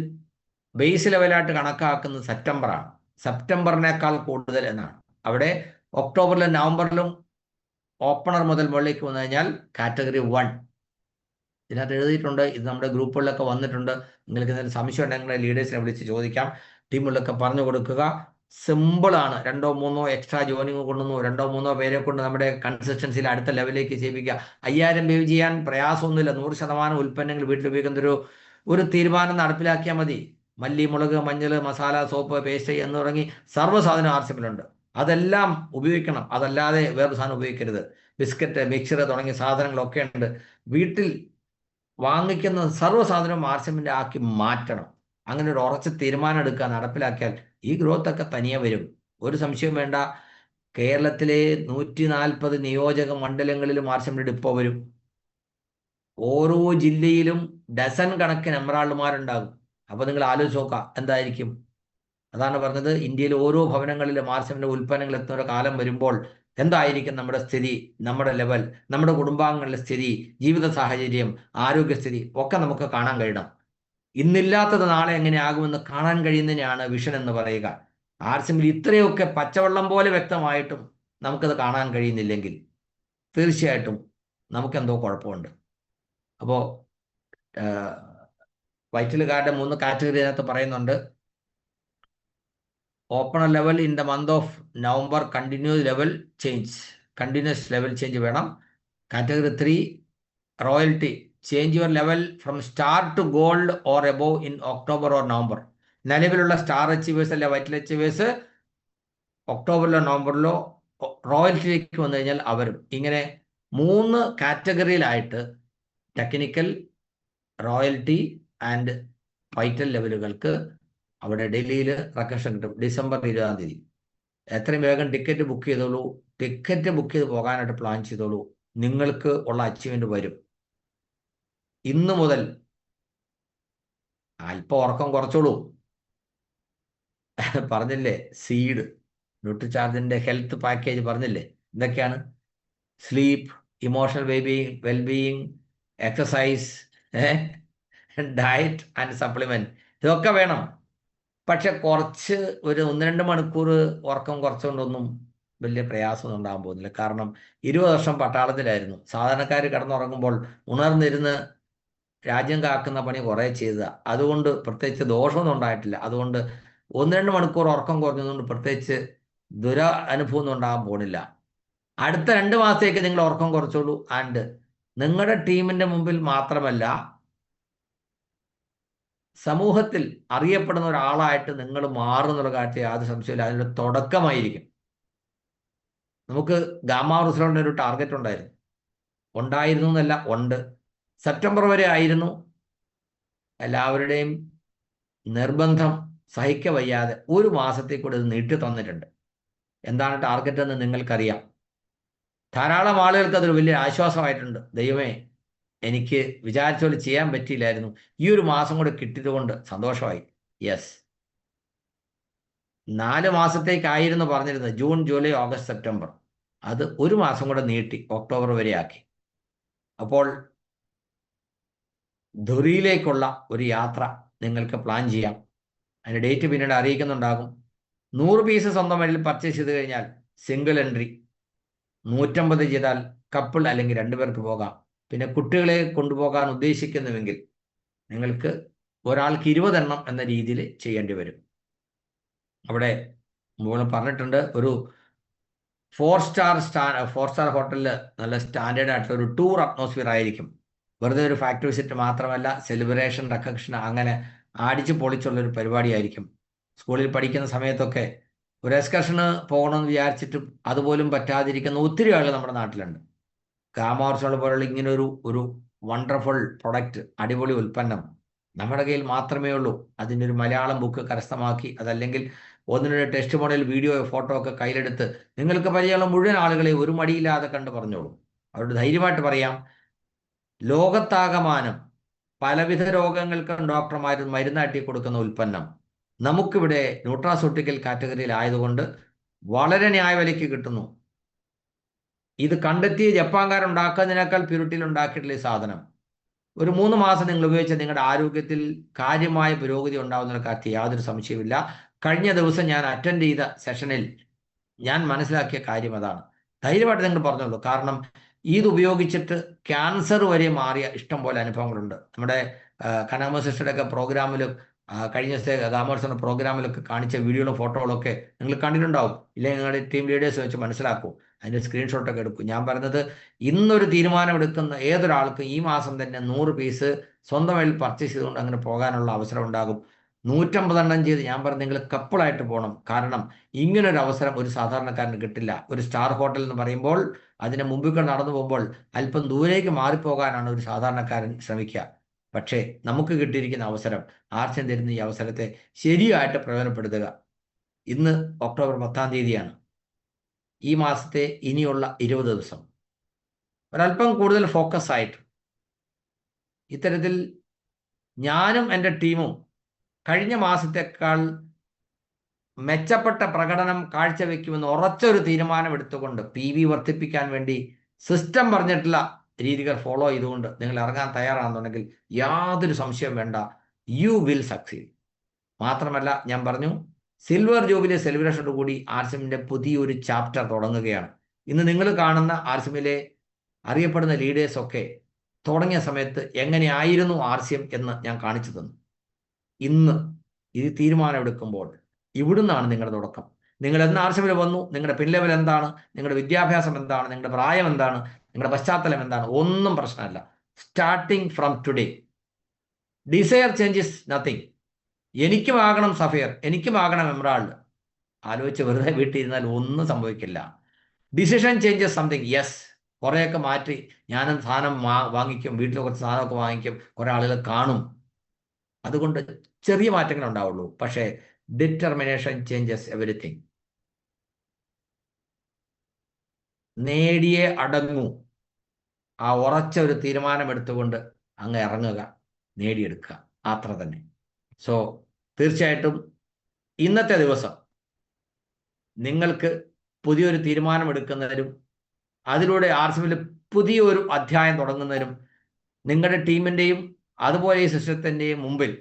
ബേസ് ലെവലായിട്ട് കണക്കാക്കുന്നത് സെപ്റ്റംബറാണ്. സെപ്റ്റംബറിനേക്കാൾ കൂടുതൽ എന്നാണ്. അവിടെ ഒക്ടോബറിലും നവംബറിലും ഓപ്പണർ മുതൽ മുകളിലേക്ക് വന്നു കഴിഞ്ഞാൽ കാറ്റഗറി 1. ഇതിനകത്ത് എഴുതിയിട്ടുണ്ട്. ഇത് നമ്മുടെ ഗ്രൂപ്പുകളിലൊക്കെ വന്നിട്ടുണ്ട്. നിങ്ങൾക്ക് എന്തെങ്കിലും സംശയം ഉണ്ടെങ്കിൽ ലീഡേഴ്സിനെ വിളിച്ച് ചോദിക്കാം. ടീമുകളിലൊക്കെ പറഞ്ഞു കൊടുക്കുക. സിമ്പിളാണ്. 2-3 എക്സ്ട്രാ ജോയിനിങ് കൊണ്ടുവന്നു, 2-3 പേരെ കൊണ്ട് നമ്മുടെ കൺസിസ്റ്റൻസിയിൽ അടുത്ത ലെവലിലേക്ക് ചെയ്യിപ്പിക്കുക. 5000 പേവ് ചെയ്യാൻ പ്രയാസമൊന്നുമില്ല. 100% ഉൽപ്പന്നങ്ങൾ വീട്ടിൽ ഉപയോഗിക്കുന്ന ഒരു തീരുമാനം നടപ്പിലാക്കിയാൽ മതി. മല്ലി, മുളക്, മഞ്ഞൾ, മസാല, സോപ്പ്, പേസ്റ്റ് എന്ന് തുടങ്ങി സർവ്വ സാധനം ആർസിമിലുണ്ട്. അതെല്ലാം ഉപയോഗിക്കണം. അതല്ലാതെ വേറൊരു സാധനം ഉപയോഗിക്കരുത്. ബിസ്ക്കറ്റ്, മിക്സർ തുടങ്ങിയ സാധനങ്ങളൊക്കെ ഉണ്ട്. വീട്ടിൽ വാങ്ങിക്കുന്ന സർവ്വ സാധനവും ആർസിമിൻ്റെ ആക്കി മാറ്റണം. അങ്ങനെ ഒരു ഉറച്ച തീരുമാനം എടുക്കുക, നടപ്പിലാക്കിയാൽ ഈ ഗ്രോത്ത് ഒക്കെ തനിയെ വരും. ഒരു സംശയവും വേണ്ട. കേരളത്തിലെ 140 നിയോജക മണ്ഡലങ്ങളിലും ആർസിമിൻ്റെ ഡിപ്പോ വരും. ഓരോ ജില്ലയിലും ഡസൻ കണക്കിന് എമറാൾഡുമാരുണ്ടാകും. അപ്പോൾ നിങ്ങൾ ആലോചിച്ച് നോക്കുക എന്തായിരിക്കും. അതാണ് പറഞ്ഞത്, ഇന്ത്യയിൽ ഓരോ ഭവനങ്ങളിലും ആർസിമിൻ്റെ ഉൽപ്പന്നങ്ങൾ എത്തുന്ന ഒരു കാലം വരുമ്പോൾ എന്തായിരിക്കും നമ്മുടെ സ്ഥിതി, നമ്മുടെ ലെവൽ, നമ്മുടെ കുടുംബാംഗങ്ങളുടെ സ്ഥിതി, ജീവിത സാഹചര്യം, ആരോഗ്യസ്ഥിതി ഒക്കെ നമുക്ക് കാണാൻ കഴിയണം. ഇന്നില്ലാത്തത് നാളെ എങ്ങനെയാകുമെന്ന് കാണാൻ കഴിയുന്നതിനാണ് വിഷൻ എന്ന് പറയുക. ആർസിമിൽ ഇത്രയൊക്കെ പച്ചവെള്ളം പോലെ വ്യക്തമായിട്ടും നമുക്കത് കാണാൻ കഴിയുന്നില്ലെങ്കിൽ തീർച്ചയായിട്ടും നമുക്കെന്തോ കുഴപ്പമുണ്ട്. അപ്പോൾ വൈറ്റൽ കാർഡ് 3 കാറ്റഗറി അതിനകത്ത് പറയുന്നുണ്ട്. Opener level in the month of November, continuous level change വേണം. Category 3 royalty, change your level from star to gold or above in October or November. നിലവിലുള്ള സ്റ്റാർ അച്ചീവേഴ്സ് അല്ലെ വൈറ്റൽ അച്ചീവേഴ്സ് ഒക്ടോബറിലോ നവംബറിലോ റോയൽറ്റിയിലേക്ക് വന്നു കഴിഞ്ഞാൽ അവരും. ഇങ്ങനെ 3 കാറ്റഗറിയിലായിട്ട് ടെക്നിക്കൽ, റോയൽറ്റി ആൻഡ് വൈറ്റൽ ലെവലുകൾക്ക് അവിടെ ഡൽഹിയിൽ റെക്കഷൻ കിട്ടും. ഡിസംബർ 20-ാം തീയതി എത്രയും വേഗം ടിക്കറ്റ് ബുക്ക് ചെയ്തോളൂ. ടിക്കറ്റ് ബുക്ക് ചെയ്ത് പോകാനായിട്ട് പ്ലാൻ ചെയ്തോളൂ. നിങ്ങൾക്ക് ഉള്ള അച്ചീവ്മെന്റ് വരും. ഇന്ന് മുതൽ അല്പം ഉറക്കം കുറച്ചോളൂ. പറഞ്ഞില്ലേ, സീഡ് ന്യൂട്രിചാർജിന്റെ ഹെൽത്ത് പാക്കേജ് പറഞ്ഞില്ലേ എന്തൊക്കെയാണ്? Sleep, emotional wellbeing, exercise, diet and supplement, ഇതൊക്കെ വേണം. പക്ഷെ കുറച്ച് ഒരു 1-2 മണിക്കൂർ ഉറക്കം കുറച്ചുകൊണ്ടൊന്നും വലിയ പ്രയാസമൊന്നും ഉണ്ടാകാൻ പോകുന്നില്ല. കാരണം 20 വർഷം പട്ടാളത്തിലായിരുന്നു. സാധാരണക്കാർ കിടന്നുറങ്ങുമ്പോൾ ഉണർന്നിരുന്ന് രാജ്യം കാക്കുന്ന പണി കുറേ ചെയ്തതാണ്. അതുകൊണ്ട് പ്രത്യേകിച്ച് ദോഷമൊന്നും ഉണ്ടായിട്ടില്ല. അതുകൊണ്ട് 1-2 മണിക്കൂർ ഉറക്കം കുറഞ്ഞതുകൊണ്ട് പ്രത്യേകിച്ച് അനുഭവം ഒന്നും ഉണ്ടാകാൻ പോകുന്നില്ല. അടുത്ത 2 മാസത്തേക്ക് നിങ്ങൾ ഉറക്കം കുറച്ചോളൂ. ആൻഡ് നിങ്ങളുടെ ടീമിന്റെ മുമ്പിൽ മാത്രമല്ല, സമൂഹത്തിൽ അറിയപ്പെടുന്ന ഒരാളായിട്ട് നിങ്ങൾ മാറുന്നുള്ള കാര്യത്തിൽ യാതൊരു സംശയമില്ല. അതിൻ്റെ തുടക്കമായിരിക്കും. നമുക്ക് ഗാമാ റിസൾട്ടിന് ഒരു ടാർഗറ്റ് ഉണ്ടായിരുന്നു എന്നല്ല, ഉണ്ട്. സെപ്റ്റംബർ വരെ ആയിരുന്നു. എല്ലാവരുടെയും നിർബന്ധം സഹിക്ക വയ്യാതെ 1 മാസത്തേക്ക് കൂടെ ഇത് നീട്ടി തന്നിട്ടുണ്ട്. എന്താണ് ടാർഗറ്റ് എന്ന് നിങ്ങൾക്കറിയാം. ധാരാളം ആളുകൾക്ക് അതൊരു വലിയ ആശ്വാസമായിട്ടുണ്ട്. ദൈവമേ, എനിക്ക് വിചാരിച്ച പോലെ ചെയ്യാൻ പറ്റിയില്ലായിരുന്നു, ഈ 1 മാസം കൂടെ കിട്ടിയത് കൊണ്ട് സന്തോഷമായി. യെസ്, 4 മാസത്തേക്കായിരുന്നു പറഞ്ഞിരുന്നത്, ജൂൺ, ജൂലൈ, ഓഗസ്റ്റ്, സെപ്റ്റംബർ. അത് 1 മാസം കൂടെ നീട്ടി ഒക്ടോബർ വരെ ആക്കി. അപ്പോൾ ധുരിയിലേക്കുള്ള ഒരു യാത്ര നിങ്ങൾക്ക് പ്ലാൻ ചെയ്യാം. അതിൻ്റെ ഡേറ്റ് പിന്നീട് അറിയിക്കുന്നുണ്ടാകും. 100 പീസ് സ്വന്തം വഴിയിൽ പർച്ചേസ് ചെയ്ത് കഴിഞ്ഞാൽ സിംഗിൾ എൻട്രി, 150 ചെയ്താൽ കപ്പിൾ അല്ലെങ്കിൽ 2 പേർക്ക് പോകാം. പിന്നെ കുട്ടികളെ കൊണ്ടുപോകാൻ ഉദ്ദേശിക്കുന്നുവെങ്കിൽ നിങ്ങൾക്ക് ഒരാൾക്ക് 20 എണ്ണം എന്ന രീതിയിൽ ചെയ്യേണ്ടി വരും. അവിടെ മുകളിൽ പറഞ്ഞിട്ടുണ്ട്, ഒരു 4 സ്റ്റാർ ഹോട്ടലിൽ നല്ല സ്റ്റാൻഡേർഡ് ആയിട്ടുള്ള ഒരു ടൂർ അറ്റ്മോസ്ഫിയർ ആയിരിക്കും. വെറുതെ ഒരു ഫാക്ടറി വിസിറ്റ് മാത്രമല്ല, സെലിബ്രേഷൻ, റെക്കഗ്നിഷൻ, അങ്ങനെ അടിച്ച് പൊളിച്ചുള്ളൊരു പരിപാടിയായിരിക്കും. സ്കൂളിൽ പഠിക്കുന്ന സമയത്തൊക്കെ ഒരു എക്സ്കർഷന് പോകണമെന്ന് വിചാരിച്ചിട്ടും അതുപോലും പറ്റാതിരിക്കുന്ന ഒത്തിരി ആളുകൾ നമ്മുടെ നാട്ടിലുണ്ട്. ഗാമാർച്ചോൾ പോലുള്ള ഇങ്ങനെ ഒരു വണ്ടർഫുൾ പ്രൊഡക്റ്റ്, അടിപൊളി ഉൽപ്പന്നം നമ്മുടെ കയ്യിൽ മാത്രമേ ഉള്ളൂ. അതിൻ്റെ ഒരു മലയാളം ബുക്ക് കരസ്ഥമാക്കി, അതല്ലെങ്കിൽ 1-2 ടെസ്റ്റ് മോഡൽ വീഡിയോ, ഫോട്ടോ ഒക്കെ കയ്യിലെടുത്ത് നിങ്ങൾക്ക് പരിചയമുള്ള മുഴുവൻ ആളുകളെ ഒരു മടിയില്ലാതെ കണ്ട് പറഞ്ഞോളൂ. അവരോട് ധൈര്യമായിട്ട് പറയാം, ലോകത്താകമാനം പലവിധ രോഗങ്ങൾക്കും ഡോക്ടർമാർ മരുന്നാട്ടി കൊടുക്കുന്ന ഉൽപ്പന്നം നമുക്കിവിടെ ന്യൂട്രാസ്യൂട്ടിക്കൽ കാറ്റഗറിയിലായതുകൊണ്ട് വളരെ ന്യായവിലയ്ക്ക് കിട്ടുന്നു. ഇത് കണ്ടെത്തിയ ജപ്പാൻകാരുണ്ടാക്കുന്നതിനേക്കാൾ പ്യൂരിറ്റിയിൽ ഉണ്ടാക്കിയിട്ടുള്ള ഈ സാധനം ഒരു 3 മാസം നിങ്ങൾ ഉപയോഗിച്ചാൽ നിങ്ങളുടെ ആരോഗ്യത്തിൽ കാര്യമായ പുരോഗതി ഉണ്ടാകുന്ന കാര്യത്തിൽ യാതൊരു സംശയമില്ല. കഴിഞ്ഞ ദിവസം ഞാൻ അറ്റൻഡ് ചെയ്ത സെഷനിൽ ഞാൻ മനസ്സിലാക്കിയ കാര്യം അതാണ്. ധൈര്യമായിട്ട് നിങ്ങൾ പറഞ്ഞോളൂ. കാരണം ഇത് ഉപയോഗിച്ചിട്ട് ക്യാൻസർ വരെ മാറിയ ഇഷ്ടം പോലെ അനുഭവങ്ങളുണ്ട്. നമ്മുടെ കനകമ്മ സിസ്റ്ററുടെയൊക്കെ പ്രോഗ്രാമിലും കഴിഞ്ഞ ദിവസത്തെ ദാമോദരന്റെ പ്രോഗ്രാമിലൊക്കെ കാണിച്ച വീഡിയോകളും ഫോട്ടോകളൊക്കെ നിങ്ങൾ കണ്ടിട്ടുണ്ടാവും. ഇല്ലെങ്കിൽ നിങ്ങളുടെ ടീം ലീഡേഴ്സ് വെച്ച് മനസ്സിലാക്കൂ, അതിൻ്റെ സ്ക്രീൻഷോട്ടൊക്കെ എടുക്കും. ഞാൻ പറഞ്ഞത് ഇന്നൊരു തീരുമാനമെടുക്കുന്ന ഏതൊരാൾക്കും ഈ മാസം തന്നെ 100 പീസ് സ്വന്തമായി പർച്ചേസ് ചെയ്തുകൊണ്ട് അങ്ങനെ പോകാനുള്ള അവസരം ഉണ്ടാകും. 150 ചെയ്ത് ഞാൻ പറഞ്ഞു നിങ്ങൾ കപ്പിളായിട്ട് പോകണം. കാരണം ഇങ്ങനൊരു അവസരം ഒരു സാധാരണക്കാരന് കിട്ടില്ല. ഒരു സ്റ്റാർ ഹോട്ടൽ എന്ന് പറയുമ്പോൾ അതിന് മുമ്പിൽ കൂടെ നടന്നു പോകുമ്പോൾ അല്പം ദൂരേക്ക് മാറിപ്പോകാനാണ് ഒരു സാധാരണക്കാരൻ ശ്രമിക്കുക. പക്ഷേ നമുക്ക് കിട്ടിയിരിക്കുന്ന അവസരം, ആർച്ചൻ തരുന്ന ഈ അവസരത്തെ ശരിയായിട്ട് പ്രയോജനപ്പെടുത്തുക. ഇന്ന് ഒക്ടോബർ 10 തീയതിയാണ്. ഈ മാസത്തെ ഇനിയുള്ള 20 ദിവസം ഒരല്പം കൂടുതൽ ഫോക്കസ് ആയിട്ട് ഇത്തരത്തിൽ ഞാനും എൻ്റെ ടീമും കഴിഞ്ഞ മാസത്തേക്കാൾ മെച്ചപ്പെട്ട പ്രകടനം കാഴ്ചവെക്കുമെന്ന് ഉറച്ചൊരു തീരുമാനമെടുത്തുകൊണ്ട് PV വർദ്ധിപ്പിക്കാൻ വേണ്ടി സിസ്റ്റം പറഞ്ഞിട്ടുള്ള രീതികൾ ഫോളോ ചെയ്തുകൊണ്ട് നിങ്ങൾ ഇറങ്ങാൻ തയ്യാറാണെന്നുണ്ടെങ്കിൽ യാതൊരു സംശയവും വേണ്ട, യു വിൽ സക്സീഡ്. മാത്രമല്ല ഞാൻ പറഞ്ഞു, സിൽവർ ജൂബിലി സെലിബ്രേഷനോട് കൂടി ആർസിഎമ്മിൻ്റെ പുതിയൊരു ചാപ്റ്റർ തുടങ്ങുകയാണ്. ഇന്ന് നിങ്ങൾ കാണുന്ന ആർസിഎമ്മിലെ അറിയപ്പെടുന്ന ലീഡേഴ്സൊക്കെ തുടങ്ങിയ സമയത്ത് എങ്ങനെയായിരുന്നു ആർസിഎം എന്ന് ഞാൻ കാണിച്ചു തന്നു. ഇന്ന് ഇത് തീരുമാനമെടുക്കുമ്പോൾ ഇവിടുന്നാണ് നിങ്ങളുടെ തുടക്കം. നിങ്ങൾ എന്ന് ആർസിഎമ്മിൽ വന്നു, നിങ്ങളുടെ പിൻ ലെവൽ എന്താണ്, നിങ്ങളുടെ വിദ്യാഭ്യാസം എന്താണ്, നിങ്ങളുടെ പ്രായം എന്താണ്, നിങ്ങളുടെ പശ്ചാത്തലം എന്താണ്, ഒന്നും പ്രശ്നമല്ല. Starting from today. Desire changes nothing. എനിക്കും ആകണം സഫയർ, എനിക്കും ആകണം എമറാൾഡ്. ആലോചിച്ച് വെറുതെ വീട്ടിലിരുന്നാൽ ഒന്നും സംഭവിക്കില്ല. Decision changes something. യെസ്, കുറേയൊക്കെ മാറ്റി ഞാനും സാധനം വാങ്ങിക്കും, വീട്ടിൽ കുറച്ച് സാധനമൊക്കെ വാങ്ങിക്കും, കുറേ ആളുകൾ കാണും. അതുകൊണ്ട് ചെറിയ മാറ്റങ്ങൾ ഉണ്ടാവുള്ളൂ. പക്ഷേ ഡിറ്റർമിനേഷൻ ചേഞ്ചസ് എവരിത്തിങ്. നേടിയേ അടങ്ങൂ. ആ ഉറച്ച ഒരു തീരുമാനമെടുത്തുകൊണ്ട് അങ്ങ് ഇറങ്ങുക, നേടിയെടുക്കുക, അത്ര തന്നെ. സോ തീർച്ചയായിട്ടും ഇന്നത്തെ ദിവസം നിങ്ങൾക്ക് പുതിയൊരു തീരുമാനമെടുക്കുന്നതിനും അതിലൂടെ ആർസിഎമ്മിൽ പുതിയൊരു അധ്യായം തുടങ്ങുന്നതിനും നിങ്ങളുടെ ടീമിൻ്റെയും അതുപോലെ ഈ സിസ്റ്റത്തിൻ്റെയും മുമ്പിൽ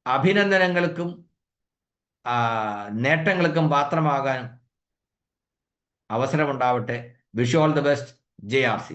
അഭിനന്ദനങ്ങൾക്കും നേട്ടങ്ങൾക്കും പാത്രമാകാൻ അവസരമുണ്ടാവട്ടെ. Wish all the best. JRC.